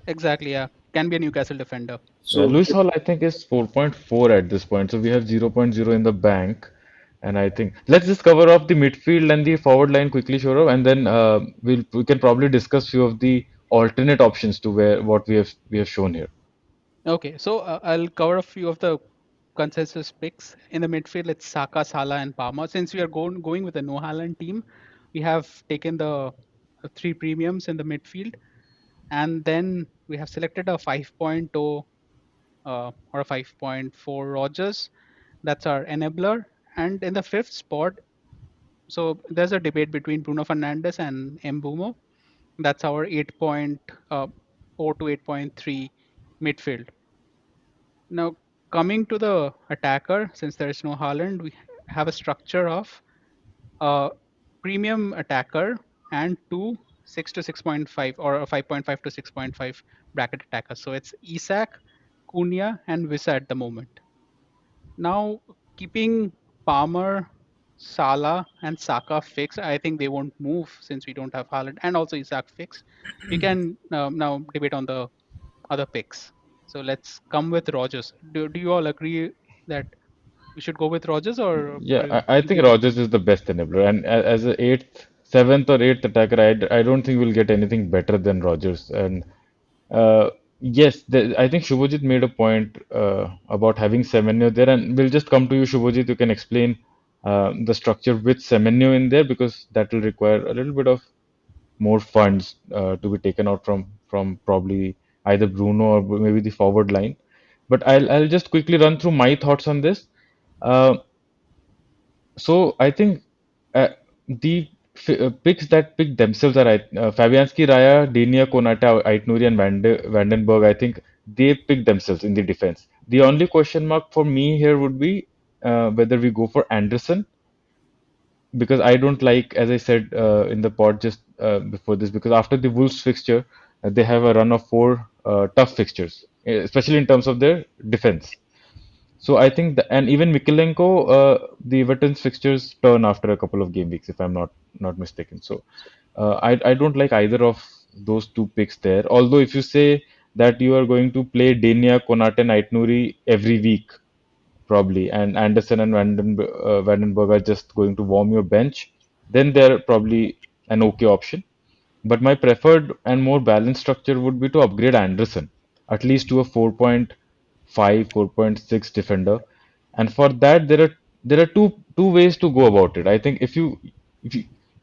Exactly. Yeah, can be a Newcastle defender.
So
Lewis Hall, I think, is 4.4 at this point. So we have zero point 0.0 in the bank. And I think let's just cover off the midfield and the forward line quickly, Shorav, and then we can probably discuss few of the alternate options to where what we have shown here.
Okay, so I'll cover a few of the consensus picks in the midfield. It's Saka, Salah, and Palmer. Since we are going with a no Haaland team, we have taken the three premiums in the midfield, and then we have selected a 5.0 or a 5.4 Rogers. That's our enabler. And in the fifth spot, so there's a debate between Bruno Fernandes and Mbumo. That's our 8.0 to 8.3 midfield. Now, coming to the attacker, since there is no Haaland, we have a structure of a premium attacker and two 6 to 6.5 or a 5.5 to 6.5 bracket attackers. So it's Isak, Cunha, and Wissa at the moment. Now, keeping Palmer, Salah, and Saka fixed, I think they won't move since we don't have Haaland and also Isak fixed. We can now debate on the other picks. So let's come with Rogers. Do you all agree that we should go with Rogers, or
Yeah,
are you
I think
thinking of?
Rogers is the best enabler, and as a seventh or eighth attacker, I don't think we'll get anything better than Rogers. And yes, I think Shubhajit made a point about having Semenyo there, and we'll just come to you, Shubhajit. You can explain the structure with Semenyo in there because that will require a little bit of more funds to be taken out from probably either Bruno or maybe the forward line. But I'll just quickly run through my thoughts on this. Uh, so I think the picks that pick themselves are Fabianski, Raya, Dinia, Konata, Aitnuri, and Vandenberg. I think they pick themselves in the defense. The only question mark for me here would be whether we go for Anderson because I don't like, as I said in the pod just before this, because after the Wolves fixture, they have a run of four tough fixtures, especially in terms of their defense. So I think, and even Mikolenko, the Everton's fixtures turn after a couple of game weeks, if I'm not mistaken. So I don't like either of those two picks there. Although if you say that you are going to play Denia, Konate, and Aitnuri every week, probably, and Anderson and Vandenberg are just going to warm your bench, then they're probably an okay option. But my preferred and more balanced structure would be to upgrade Anderson, at least to a 4.5, 4.6 defender. And for that, there are two ways to go about it. I think if you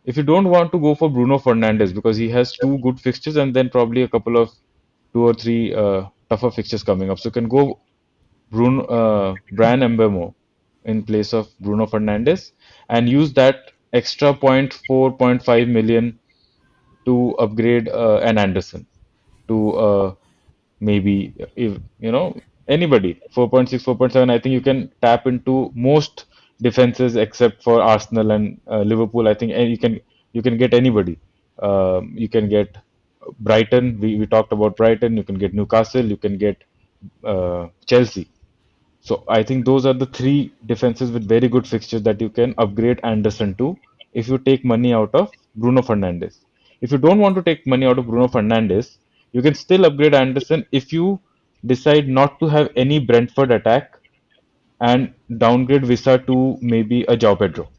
if you don't want to go for Bruno Fernandes because he has two good fixtures and then probably a couple of two or three tougher fixtures coming up, so you can go Brian Mbemo in place of Bruno Fernandes and use that extra point 4.5 million to upgrade an Anderson to maybe if anybody 4.6, 4.7. I think you can tap into most defenses except for Arsenal and Liverpool. I think you can get anybody. You can get Brighton. We talked about Brighton. You can get Newcastle. You can get Chelsea. So I think those are the three defenses with very good fixtures that you can upgrade Anderson to. if you take money out of Bruno Fernandes. If you don't want to take money out of Bruno Fernandes, you can still upgrade Anderson if you decide not to have any Brentford attack and downgrade Visa to maybe a João Pedro.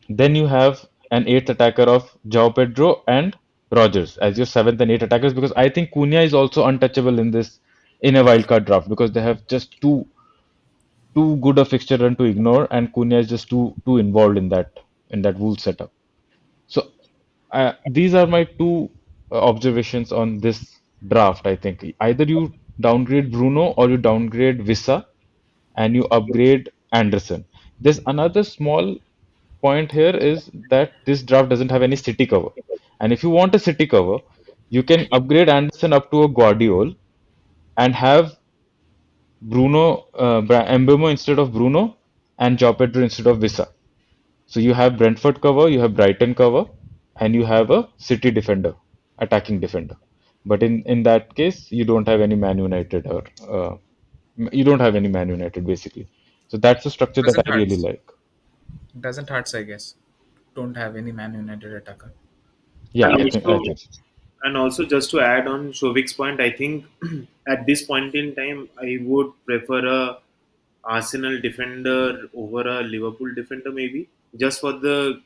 Then you have an eighth attacker of João Pedro and Rogers as your seventh and eighth attackers, because I think Cunha is also untouchable in this, in a wildcard draft, because they have just too good a fixture run to ignore, and Cunha is just too involved in that Wolves setup. So these are my two observations on this draft. I think either you downgrade Bruno or you downgrade Visa and you upgrade Anderson. There's another small point here is that this draft doesn't have any city cover. And if you want a city cover, you can upgrade Anderson up to a Guardiol and have Mbeumo instead of Bruno and João Pedro instead of Visa. So you have Brentford cover, you have Brighton cover, and you have a City defender, attacking defender. But in that case, you don't have any Man United or you don't have any Man United basically. So that's a structure that
Doesn't
I really
hurts.
like.
Doesn't hurts, I guess. Don't have any Man United attacker.
Yeah,
And
I
also,
think so.
just to add on Shovik's point, I think at this point in time, I would prefer a Arsenal defender over a Liverpool defender, maybe just for the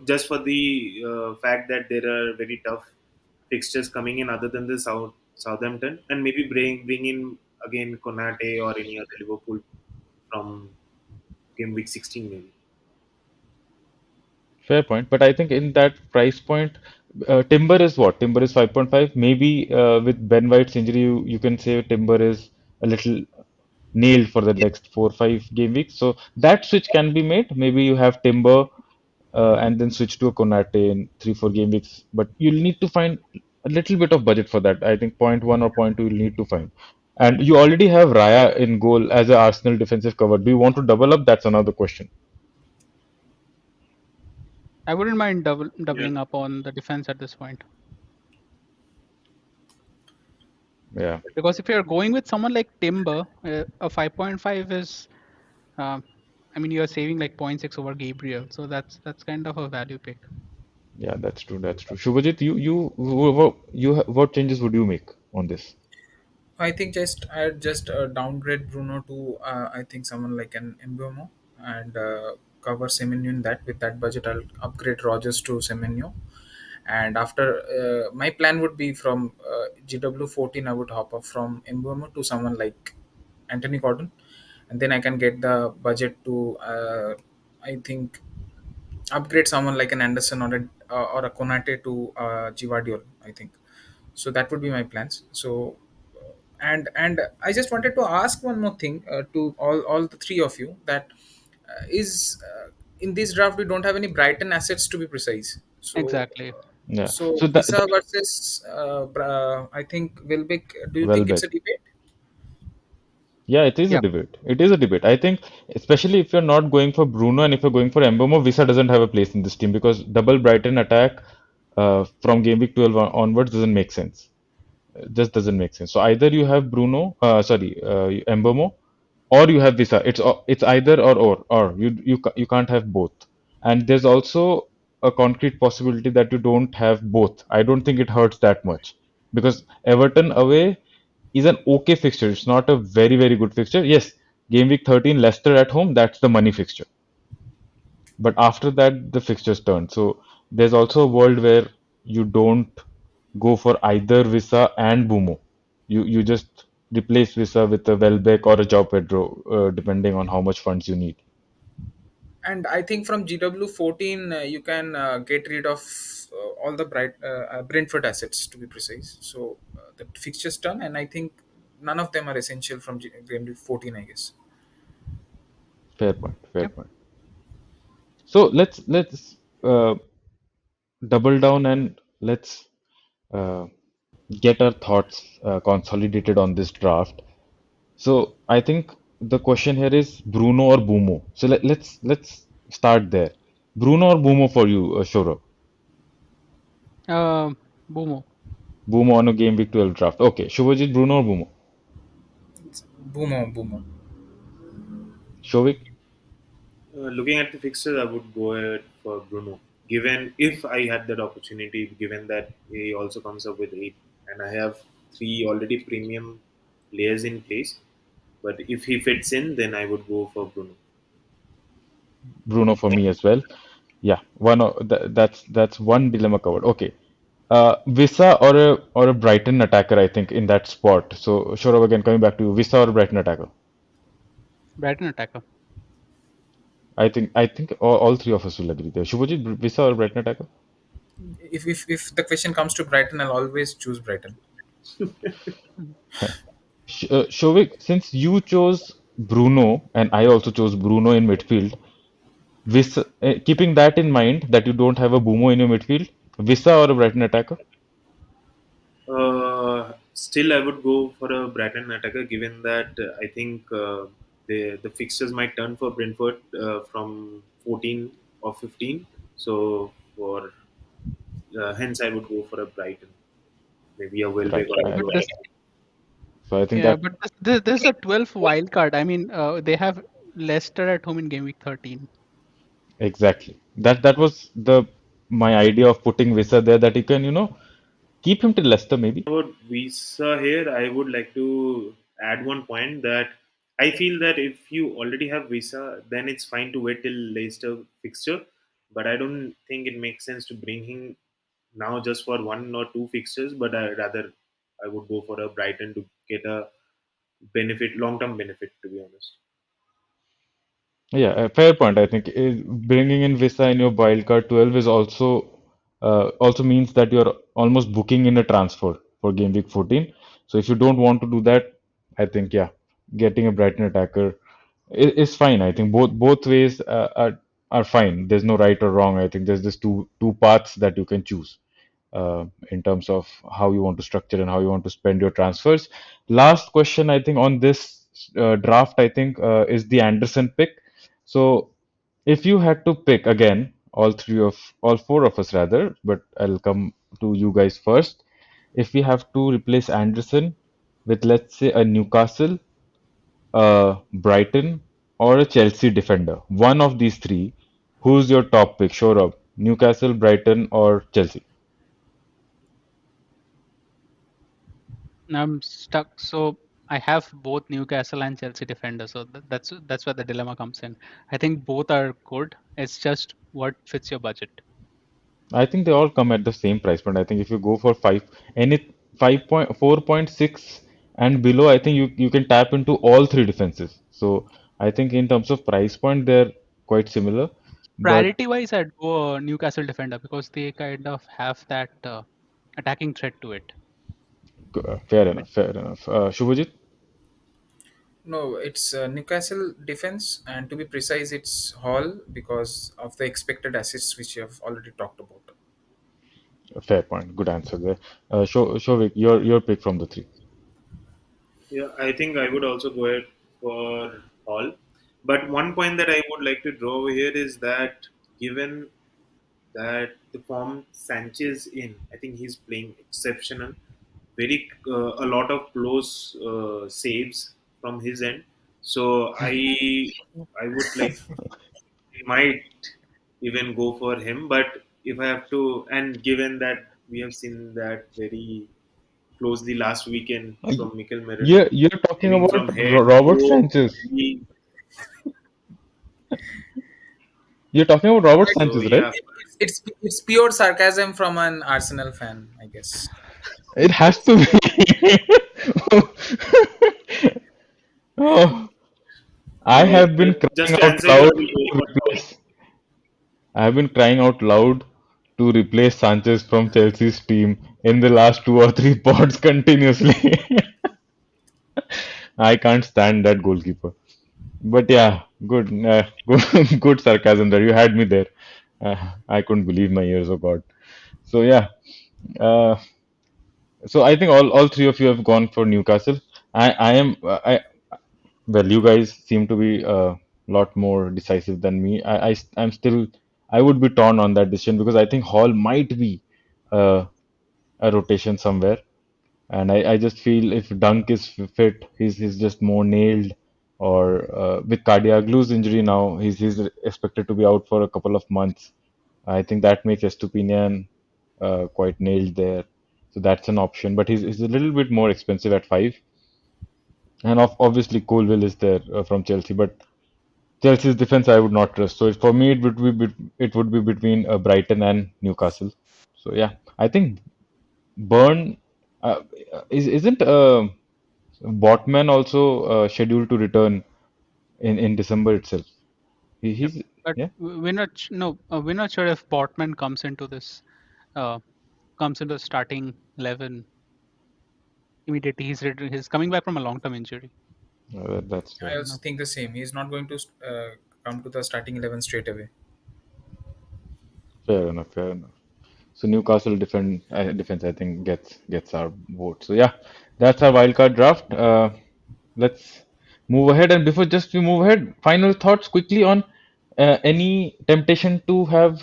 just for the fact that there are very tough fixtures coming in other than the Southampton, and maybe bring in again Konate or any other Liverpool from game week 16 maybe.
Fair point, but I think in that price point, Timber is what? Timber is 5.5. Maybe with Ben White's injury, you can say Timber is a little nailed for the next 4 or 5 game weeks. So that switch can be made. Maybe you have Timber and then switch to a Konate in 3 or 4 game weeks. But you'll need to find a little bit of budget for that. I think point one or point two you'll need to find. And you already have Raya in goal as an Arsenal defensive cover. Do you want to double up? That's another question.
I wouldn't mind
Yeah.
doubling up on the defense at this point.
Yeah.
Because if you're going with someone like Timber, a 5.5 is, uh, I mean, you're saving like 0.6 over Gabriel, so that's kind of a value pick.
Yeah, that's true. That's true. Shubhajit, what changes would you make on this?
I think I'd just downgrade Bruno to I think someone like an Mbeumo and cover Semenyo in that. With that budget, I'll upgrade Rogers to Semenyo. And after my plan would be from GW14, I would hop off from Mbeumo to someone like Anthony Gordon, and then I can get the budget to I think upgrade someone like an Anderson or a Konate to Gvardiol. I think so. That would be my plans. So and I just wanted to ask one more thing to all the three of you that is in this draft we don't have any Brighton assets to be precise. So
Exactly.
Yeah.
so
So
Visa versus I think Welbeck. Do you think it's
Welbeck.
a debate?
Yeah, it is a
Yeah.
debate. It is a debate. I think, especially if you're not going for Bruno and if you're going for Mbeumo, Visa doesn't have a place in this team because double Brighton attack from game week 12 onwards doesn't make sense. Just doesn't make sense. So either you have Mbeumo, or you have Visa. It's either or. You can't have both. And there's also a concrete possibility that you don't have both. I don't think it hurts that much because Everton away is an okay fixture. It's not a very good fixture. Yes, game week 13, Leicester at home, that's the money fixture. But after that, the fixtures turn. So there's also a world where you don't go for either Visa and Bumo. You just replace Visa with a Welbeck or a João Pedro, depending on how much funds you need.
And I think from GW14 you can get rid of all the Brentford assets to be precise. So the fixtures done, and I think none of them are essential from GW14. I guess.
Fair point. Fair
Yep.
point. So let's double down and let's uh, get our thoughts consolidated on this draft. So I think the question here is Bruno or Bumo. So let's start there. Bruno or Bumo for you, Shoro?
Boomo.
Bumo on a game week 12 draft. Okay, Shubhajit, Bruno or Bumo?
Boomer, boomer.
Shovik?
Looking at the fixture, I would go ahead for Bruno. Given if I had that opportunity, given that he also comes up with 8, and I have 3 already premium layers in place, but if he fits in, then I would go for Bruno.
Bruno for me as well. Yeah, that's one dilemma covered. Okay. Visa or a Brighton attacker, I think, in that spot. So, Shorav, again, coming back to you, Visa or Brighton attacker?
Brighton attacker.
I think all three of us will agree there. Shubhajit, Visa or Brighton attacker?
If the question comes to Brighton, I'll always choose Brighton.
Shovik, since you chose Bruno and I also chose Bruno in midfield, Visa, keeping that in mind that you don't have a Bumo in your midfield, Visa or a Brighton attacker?
Still, I would go for a Brighton attacker, given that I think the fixtures might turn for Brentford from 14 or 15. So, for hence, I would go for a Brighton, maybe a
Right.
Welbeck or a
But
Joe.
this,
So I think
yeah,
that
but this is a 12th wild card. I mean, they have Leicester at home in game week 13.
exactly that was the my idea of putting Visa there that you can keep him till Leicester maybe.
About visa here, I would like to add one point that I feel that if you already have visa, then it's fine to wait till Leicester fixture. But I don't think it makes sense to bring him now just for 1 or 2 fixtures. But I would go for a Brighton to get a benefit, long term benefit. To be honest,
Yeah, a fair point. I think bringing in Visa in your wildcard 12 is also means that you're almost booking in a transfer for game week 14. So if you don't want to do that, I think yeah, getting a Brighton attacker is fine. I think both ways are fine. There's no right or wrong. I think there's just two paths that you can choose in terms of how you want to structure and how you want to spend your transfers. Last question, I think, on this draft, I think, is the Anderson pick. So, if you had to pick again, all four of us rather, but I'll come to you guys first. If we have to replace Anderson with, let's say, a Newcastle, Brighton, or a Chelsea defender, one of these three, who's your top pick? Sure up. Newcastle, Brighton, or Chelsea?
I'm stuck. So I have both Newcastle and Chelsea defenders. So that's where the dilemma comes in. I think both are good. It's just what fits your budget.
I think they all come at the same price point. I think if you go for any 5.4.6 and below, I think you can tap into all three defenses. So I think in terms of price point, they're quite similar. But
Priority wise, I'd go Newcastle defender because they kind of have that attacking threat to it.
fair enough, fair enough. Shubhajit,
No, it's Newcastle defense, and to be precise, it's Hall because of the expected assists which you have already talked about.
fair point. Good answer there. Shovik, your pick from the three.
yeah, I think I would also go ahead for all. But one point that I would like to draw over here is that given that the form Sanchez in. I think he's playing exceptional. Very a lot of close saves from his end. So I would like might even go for him. But if I have to, and given that we have seen that very closely last weekend
Uh,
from Mikel Merino,
you're talking
moving
about
from head,
Robert
toe,
Sanchez.
knee.
You're talking about Robert
So
Sanchez, right?
yeah,
It's pure sarcasm from an Arsenal fan, I guess.
It has to be. Oh, I
so
have been
just
crying
to
out
answer you,
loud
I will go
to
for
replace. I have been crying out loud to replace Sanchez from Chelsea's team in the last two or three pods continuously. I can't stand that goalkeeper. But yeah, good, good sarcasm there. You had me there. I couldn't believe my ears. Oh God. So yeah. Uh, so I think all three of you have gone for Newcastle. I am I Well, you guys seem to be a lot more decisive than me. I'm still, I would be torn on that decision because I think Hall might be uh, a rotation somewhere, and I just feel if Dunk is fit, he's just more nailed. Or with cardiac loose injury now, he's expected to be out for a couple of months. I think that makes Estupinian quite nailed there. So that's an option, but he's a little bit more expensive at five. And obviously Colville is there from Chelsea, but Chelsea's defense I would not trust. So for me, it would be between Brighton and Newcastle. So yeah, I think Burn isn't Botman also scheduled to return in December itself.
Yep.
He's
But
yeah.
we're not no, we're not sure if Botman comes into this, uh, comes into the starting 11 immediately. He's coming back from a long-term injury.
That's
I
fair.
also
No.
think the same. He's not going to come to the starting 11 straight away.
Fair enough. Fair enough. So Newcastle defense I think gets our vote. So yeah, that's our wildcard draft. Let's move ahead. And before just we move ahead, final thoughts quickly on any temptation to have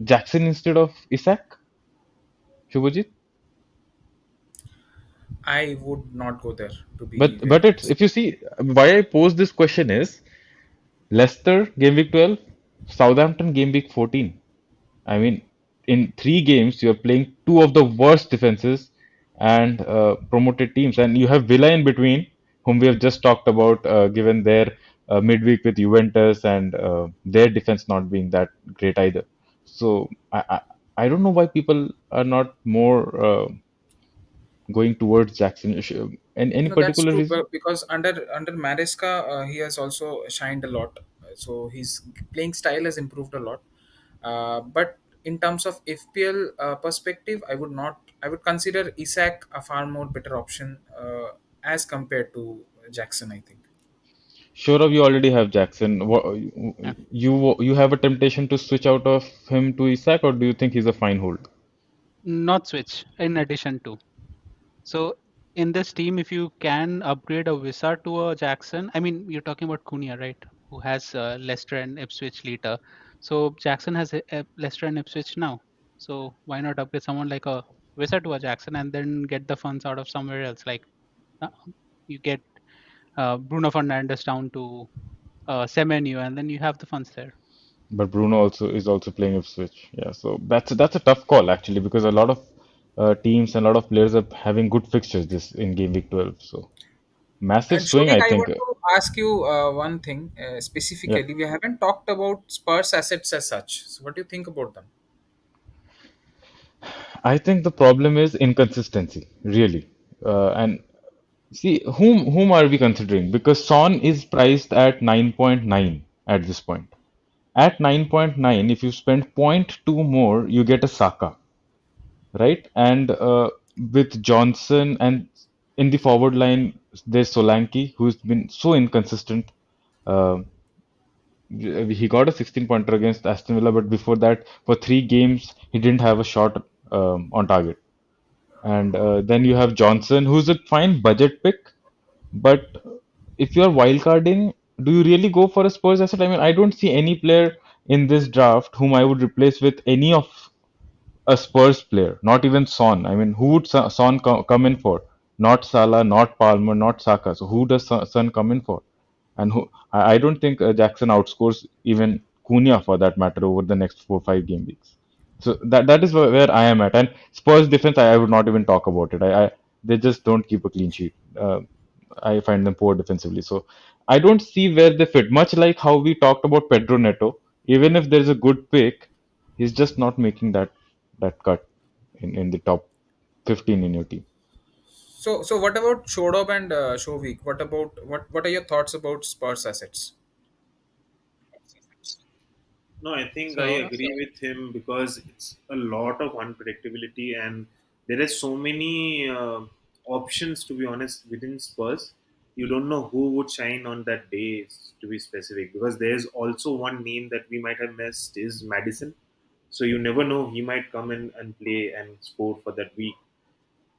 Jackson instead of Isak, Shubhajit.
I would not go there, to be
But
very
it's
honest.
if you see why I pose this question is Leicester game week 12, Southampton game week 14. I mean, in three games, you're playing two of the worst defenses and promoted teams, and you have Villa in between, whom we have just talked about, given their midweek with Juventus and their defense not being that great either. So I don't know why people are not more going towards Jackson. Any
No, that's
particular
true.
reason?
But because under Maresca, he has also shined a lot. So his playing style has improved a lot. But in terms of FPL perspective, I would not. I would consider Isak a far more better option as compared to Jackson, I think.
Sure of you already have Jackson.
Yeah.
You have a temptation to switch out of him to Isak, or do you think he's a fine hold?
Not switch in addition to. So in this team, if you can upgrade a Visa to a Jackson, I mean, you're talking about Cunha, right? Who has Leicester and Ipswich later. So Jackson has Leicester and Ipswich now. So why not upgrade someone like a Visa to a Jackson and then get the funds out of somewhere else? Like uh, you get Bruno Fernandes down to Semenyo, and then you have the funds there.
But Bruno also is also playing Ipswich. Yeah, so that's a tough call actually because a lot of teams and a lot of players are having good fixtures this in game week 12. So massive
And
swing,
Shovik,
I
I
think.
want to ask you one thing
Yeah,
specifically. We haven't talked about Spurs assets as such. So, what do you think about them?
I think the problem is inconsistency, really. And see, whom are we considering? Because Son is priced at 9.9 at this point. At 9.9, if you spend zero point 0.2 more, you get a Saka, right? And with Johnson and in the forward line, there's Solanke, who's been so inconsistent. Uh, he got a 16 pointer against Aston Villa, but before that, for three games, he didn't have a shot on target. And then you have Johnson, who's a fine budget pick, but if you're wildcarding, do you really go for a Spurs asset? I mean, I don't see any player in this draft whom I would replace with any of a Spurs player, not even Son. I mean, who would Son come in for? Not Salah, not Palmer, not Saka. So who does Son come in for? And who? I don't think Jackson outscores even Cunha for that matter over the next 4 5 game weeks. So that is where I am at. And Spurs defense, I would not even talk about it. I they just don't keep a clean sheet. I find them poor defensively. So I don't see where they fit. Much like how we talked about Pedro Neto, even if there's a good pick, he's just not making that cut in the top 15 in your team.
So what about Shodob and Shovik? What are your thoughts about Spurs assets?
No, I think I
So
agree with him because it's a lot of unpredictability and there are so many options, to be honest, within Spurs. You don't know who would shine on that day, to be specific, because there's also one name that we might have missed is Madison. So you never know, he might come in and play and score for that week.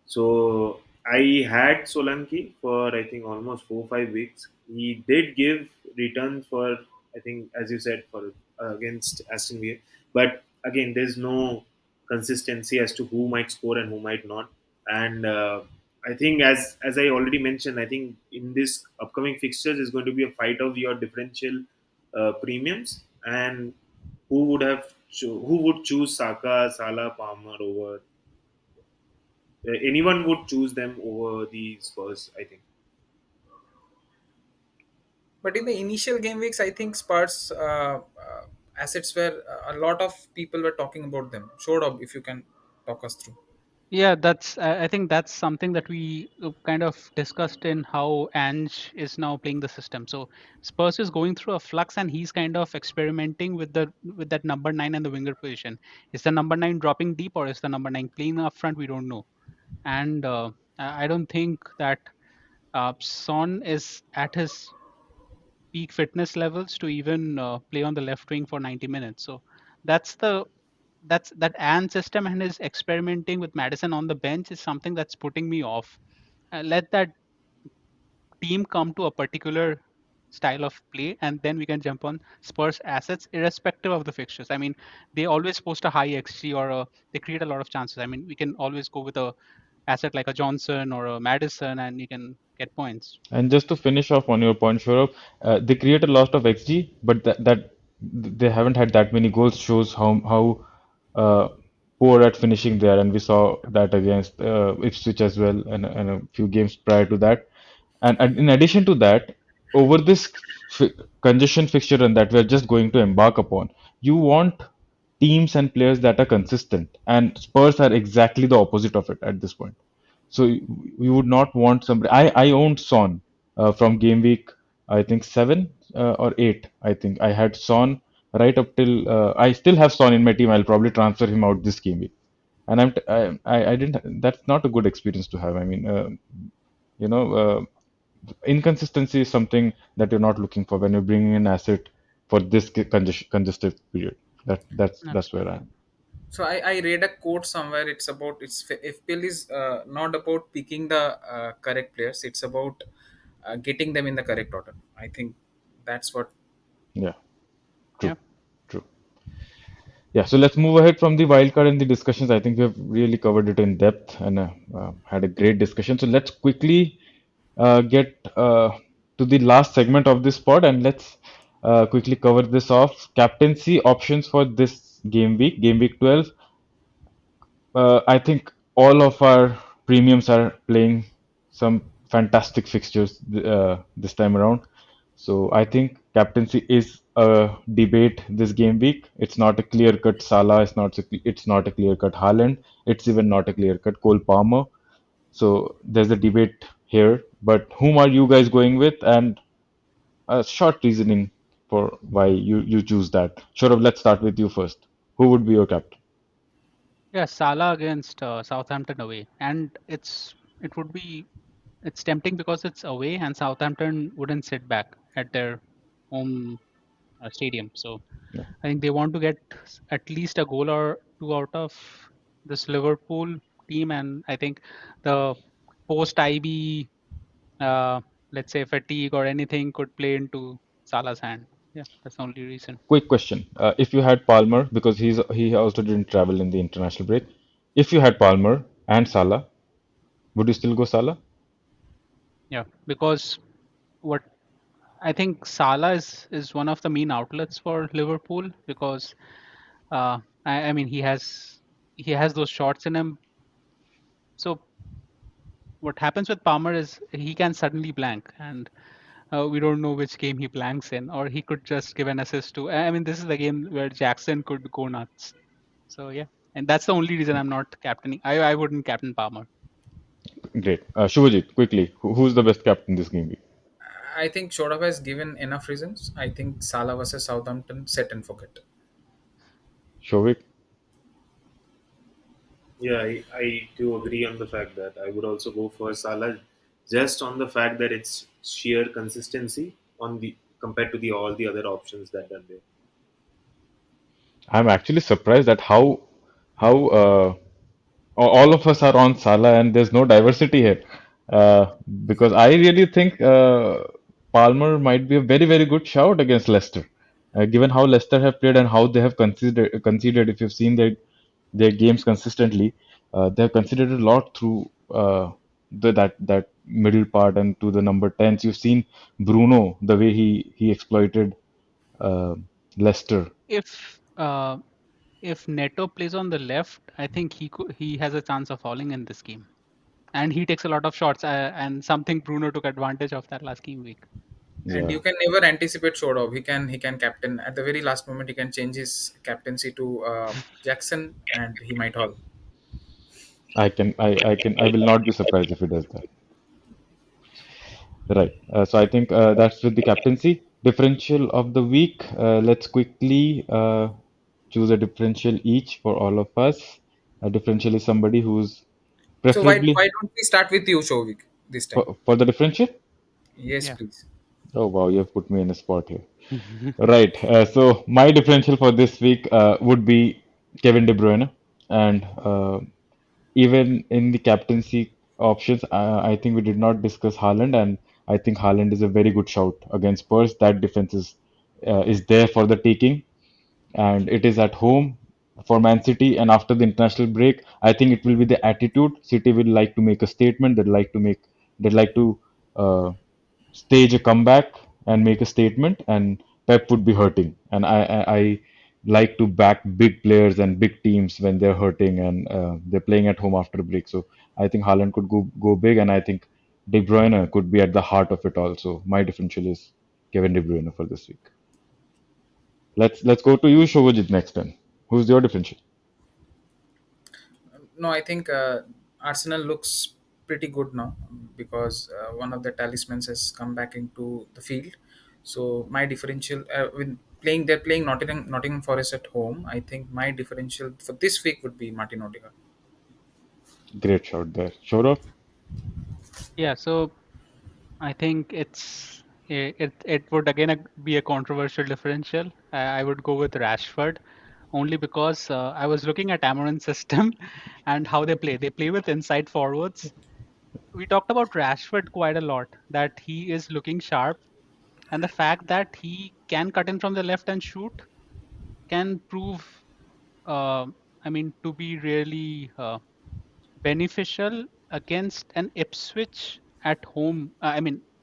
So I had Solanke for I think almost 4 5 weeks. He did give returns for I think as you said for against Aston Villa, but again there's no consistency as to who might score and who might not. And I think as I already mentioned, I think in this upcoming fixtures is going to be a fight of your differential premiums and who would have who would choose Saka, Salah, Palmer over anyone would choose them over the Spurs, I think.
But in the initial game weeks, I think Spurs assets were a lot of people were talking about them. Showed up if you can talk us through.
Yeah, that's I think that's something that we kind of discussed in how Ange is now playing the system. So Spurs is going through a flux, and he's kind of experimenting with that number nine and the winger position. Is the number nine dropping deep, or is the number nine playing up front? We don't know. And I don't think that Son is at his peak fitness levels to even play on the left wing for 90 minutes. So that's the that's that Ann system, and his experimenting with Madison on the bench is something that's putting me off. Let that team come to a particular style of play, and then we can jump on Spurs assets irrespective of the fixtures. I mean, they always post a high XG, or they create a lot of chances. I mean, we can always go with a asset like a Johnson or a Madison, and you can get points.
And just to finish off on your point, Shurab, they create a lot of XG, but that they haven't had that many goals shows how poor at finishing they are, and we saw that against Ipswich as well, and a few games prior to that. And in addition to that, over this congestion fixture run that we're just going to embark upon, you want teams and players that are consistent, and Spurs are exactly the opposite of it at this point. So you would not want somebody. I owned Son from game week, I think 7 or 8. I think I had Son right up till I still have Son in my team. I'll probably transfer him out this game week, and I didn't. That's not a good experience to have. I mean, you know, inconsistency is something that you're not looking for when you're bringing an asset for this congested period. That's where I am.
So I read a quote somewhere. It's about FPL is not about picking the correct players. It's about getting them in the correct order. I think that's what.
Yeah,
Yeah.
true, true. Yeah, so let's move ahead from the wildcard and the discussions. I think we have really covered it in depth and had a great discussion. So let's quickly get to the last segment of this pod, and let's quickly cover this off. Captaincy options for this game week 12. I think all of our premiums are playing some fantastic fixtures this time around. So I think captaincy is a debate this game week. It's not a clear-cut Salah. It's not a clear-cut Haaland. It's even not a clear-cut Cole Palmer. So there's a debate here. But whom are you guys going with? And a short reasoning for why you choose that. Sure, let's start with you first. Who would be your captain?
Yeah, Salah against Southampton away, and it would be it's tempting because it's away, and Southampton wouldn't sit back at their home stadium. So
Yeah.
I think they want to get at least a goal or two out of this Liverpool team, and I think the post IB, uh, let's say fatigue or anything, could play into Salah's hand. Yeah, that's the only reason.
Quick question. If you had Palmer, because he also didn't travel in the international break, if you had Palmer and Salah, would you still go Salah?
Yeah, because what I think Salah is one of the main outlets for Liverpool because I mean he has those shots in him. So what happens with Palmer is he can suddenly blank, and we don't know which game he blanks in, or he could just give an assist to. I mean, this is the game where Jackson could go nuts. So yeah, and that's the only reason I'm not captaining. I wouldn't captain Palmer.
Great. Shubhajit, quickly, who's the best captain this game week?
I think Shodav has given enough reasons. I think Salah versus Southampton, set and forget.
Shovik?
Yeah, I do agree on the fact that I would also go for Salah, just on the fact that it's sheer consistency on the compared to the all the other options that are there.
I'm actually surprised at how all of us are on Salah and there's no diversity here. Uh, because I really think Palmer might be a very, very good shout against Leicester. Given how Leicester have played and how they have conceded, if you've seen their games consistently, they have conceded a lot through that middle part and to the number 10s. You've seen Bruno, the way he exploited uh, Leicester.
If if Neto plays on the left, I think he has a chance of falling in this game. And he takes a lot of shots, and something Bruno took advantage of that last game week.
And
Yeah,
you can never anticipate Shodov. He can captain at the very last moment. He can change his captaincy to Jackson, and he might haul.
I will not be surprised if he does that. Right. So I think that's with the captaincy. Differential of the week. Let's quickly choose a differential each for all of us. A differential is somebody who's
So why
preferably
don't we start with you, Shovik, this time?
for the differential.
Yes,
Yeah.
please.
Oh wow, you have put me in a spot here. Right. So my differential for this week would be Kevin De Bruyne, and even in the captaincy options, I think we did not discuss Haaland, and I think Haaland is a very good shout against Spurs. That defense is there for the taking, and it is at home for Man City. And after the international break, I think it will be the attitude. City will like to make a statement. They'd like to uh, stage a comeback and make a statement, and Pep would be hurting. And I like to back big players and big teams when they're hurting and they're playing at home after a break. So I think Haaland could go big, and I think De Bruyne could be at the heart of it also. My differential is Kevin De Bruyne for this week. Let's go to you, Shobhajit, next then. Who's your differential?
No, I think Arsenal looks pretty good now because one of the talismans has come back into the field. So my differential with they're playing Nottingham Forest at home. I think my differential for this week would be Martin Odegaard.
Great shot there. Shourav?
Yeah. So I think it would again be a controversial differential. I would go with Rashford, only because I was looking at Amarin's system and how they play. They play with inside forwards. We talked about Rashford quite a lot, that he is looking sharp, and the fact that he can cut in from the left and shoot can prove, uh, to be really beneficial against an Ipswich at home.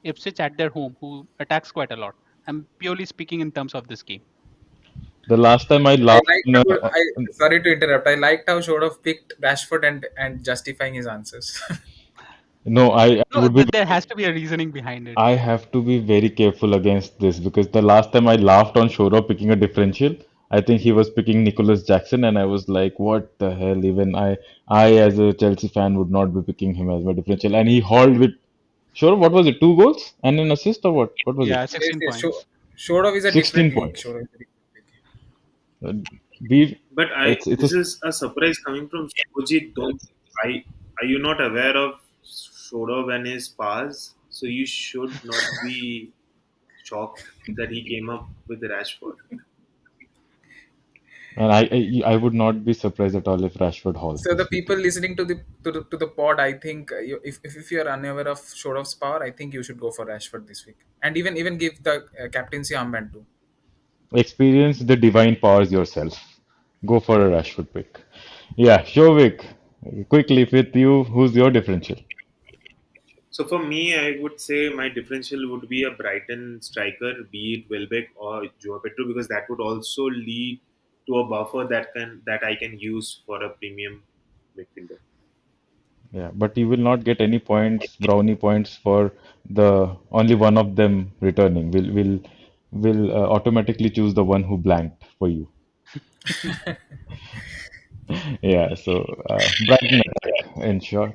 Ipswich at their home, who attacks quite a lot. I'm purely speaking in terms of this game.
The last time I
I
laughed
liked
on
how I
a,
sorry to interrupt. I liked how Shodov picked Rashford and justifying his answers.
no, I
No,
would be
there has to be a reasoning behind it.
I have to be very careful against this because the last time I laughed on Shoro picking a differential, I think he was picking Nicholas Jackson, and I was like, "What the hell?" Even I as a Chelsea fan would not be picking him as my differential. And he hauled with Shoro. What was it? 2 goals and an assist, or what? What was it?
Yeah,
Yes,
16
yes.
points.
Shodov is a
16
different league.
points.
Shodov is a different league.
Uh, we
But
it's a
this is a surprise coming from Shobhajit. Don't I are you not aware of Shodov and his past? So you should not be shocked that he came up with Rashford.
and I would not be surprised at all if Rashford hauls
So the
this
people
weekend.
listening to the pod, I think if you are unaware of Shodov's power, I think you should go for Rashford this week, and even give the captaincy armband too.
Experience the divine powers yourself. Go for a Rashford pick. Yeah, Shovik, quickly with you, who's your differential?
So for me, I would say my differential would be a Brighton striker, be it Welbeck or Joao Pedro, because that would also lead to a buffer that I can use for a premium midfielder.
Yeah, but you will not get any points, brownie points for the only one of them returning. Will automatically choose the one who blanked for you. Yeah, so Brighton attack in short.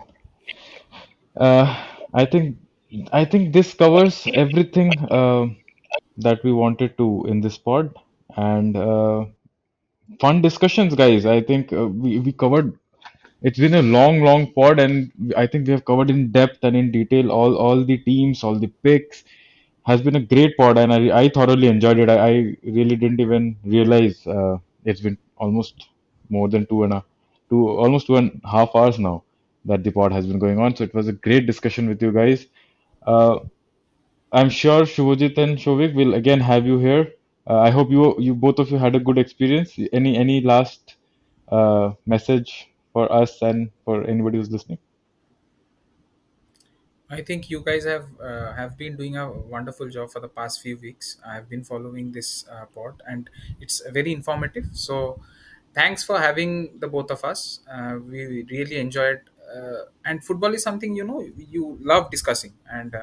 I think this covers everything that we wanted to in this pod, and fun discussions, guys. I think we covered. It's been a long pod, and I think we have covered in depth and in detail all the teams, all the picks. Has been a great pod, and I thoroughly enjoyed it. I really didn't even realize it's been almost more than almost 2.5 hours now that the pod has been going on. So it was a great discussion with you guys. Uh, I'm sure Shubhajit and Shovik will again have you here. I hope you both of you had a good experience. Any last message for us and for anybody who's listening?
I think you guys have been doing a wonderful job for the past few weeks. I have been following this pod, and it's very informative. So thanks for having the both of us. We really enjoyed, and football is something you love discussing, and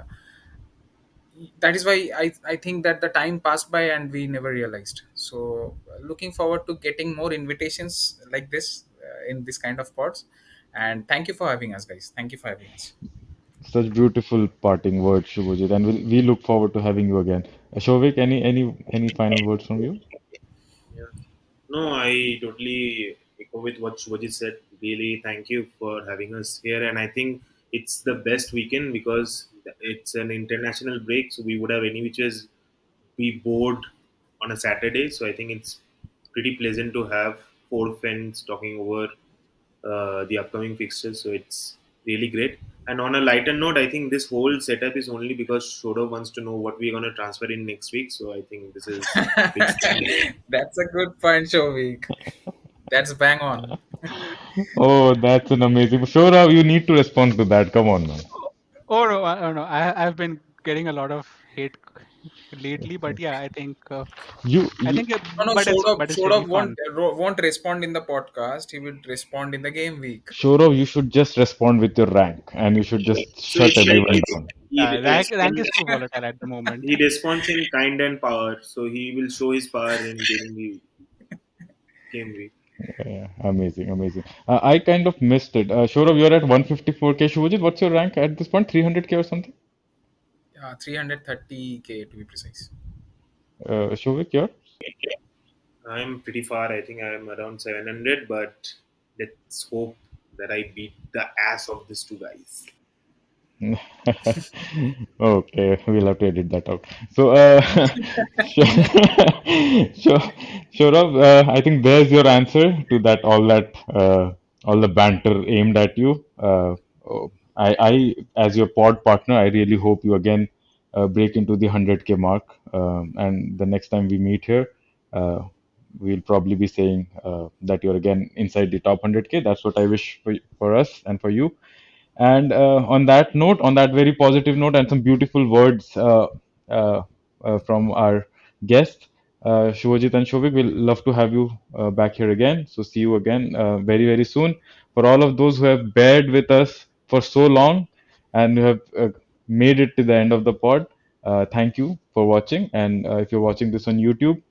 that is why I think that the time passed by and we never realized. So looking forward to getting more invitations like this in this kind of pods. And thank you for having us, guys. Thank you for having us.
Such beautiful parting words, Shubhajit, and we look forward to having you again. Shovik, any final words from you?
Yeah. No, I totally echo with what Shubhajit said. Really, thank you for having us here. And I think it's the best weekend because it's an international break, so we would have any which is be bored on a Saturday. So I think it's pretty pleasant to have four friends talking over the upcoming fixtures. So it's really great. And on a lighter note, I think this whole setup is only because Shodo wants to know what we're going to transfer in next week. So I think this is a big step.
That's a good point, Shovik. That's bang on.
Oh, that's an amazing. Sure, you need to respond to that. Come on, man.
Oh no, I don't know. I've been getting a lot of hate lately, but yeah, I
You
think,
No, no,
but it's really
Shodov
fun.
won't respond in the podcast. He will respond in the game week.
Shorov, you should just respond with your rank, and you should just
So
shut
it's like
everyone
it's
down.
Rank is too volatile at the moment.
he responds in kind and power. So he will show his power in during the game week.
Yeah, amazing, amazing. I kind of missed it. Shorov, you're at 154K. Shubhajit, what's your rank at this point? 300K or something?
330K to be precise.
Shuvik, you're?
I'm pretty far. I think I'm around 700, but let's hope that I beat the ass of these two guys.
Okay, we'll have to edit that out. So, sure, I think there's your answer to that all the banter aimed at you. As your pod partner, I really hope you again break into the 100K mark. And the next time we meet here, uh, we'll probably be saying that you're again inside the top 100K. That's what I wish for us and for you. And on that note, on that very positive note, and some beautiful words uh, from our guests, Shubhajit and Shobik, we'll love to have you back here again. So see you again very, very soon. For all of those who have bared with us for so long and who have made it to the end of the pod, thank you for watching. And if you're watching this on YouTube,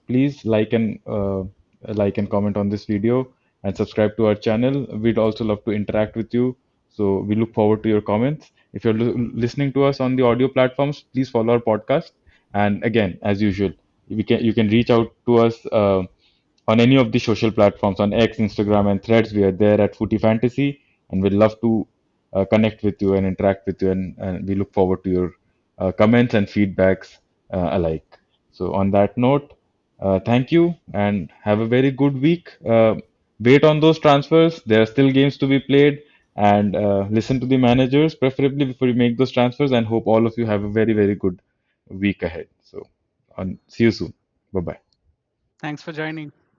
please like and comment on this video and subscribe to our channel. We'd also love to interact with you, so we look forward to your comments. If you're listening to us on the audio platforms, please follow our podcast. And again, as usual, you can reach out to us on any of the social platforms on X, Instagram, and Threads. We are there at Footy Fantasy, and we'd love to connect with you and interact with you. And we look forward to your comments and feedbacks alike. So, on that note, thank you and have a very good week. Wait on those transfers. There are still games to be played, and listen to the managers preferably before you make those transfers. And hope all of you have a very, very good week ahead. So, see you soon. Bye bye.
Thanks for joining.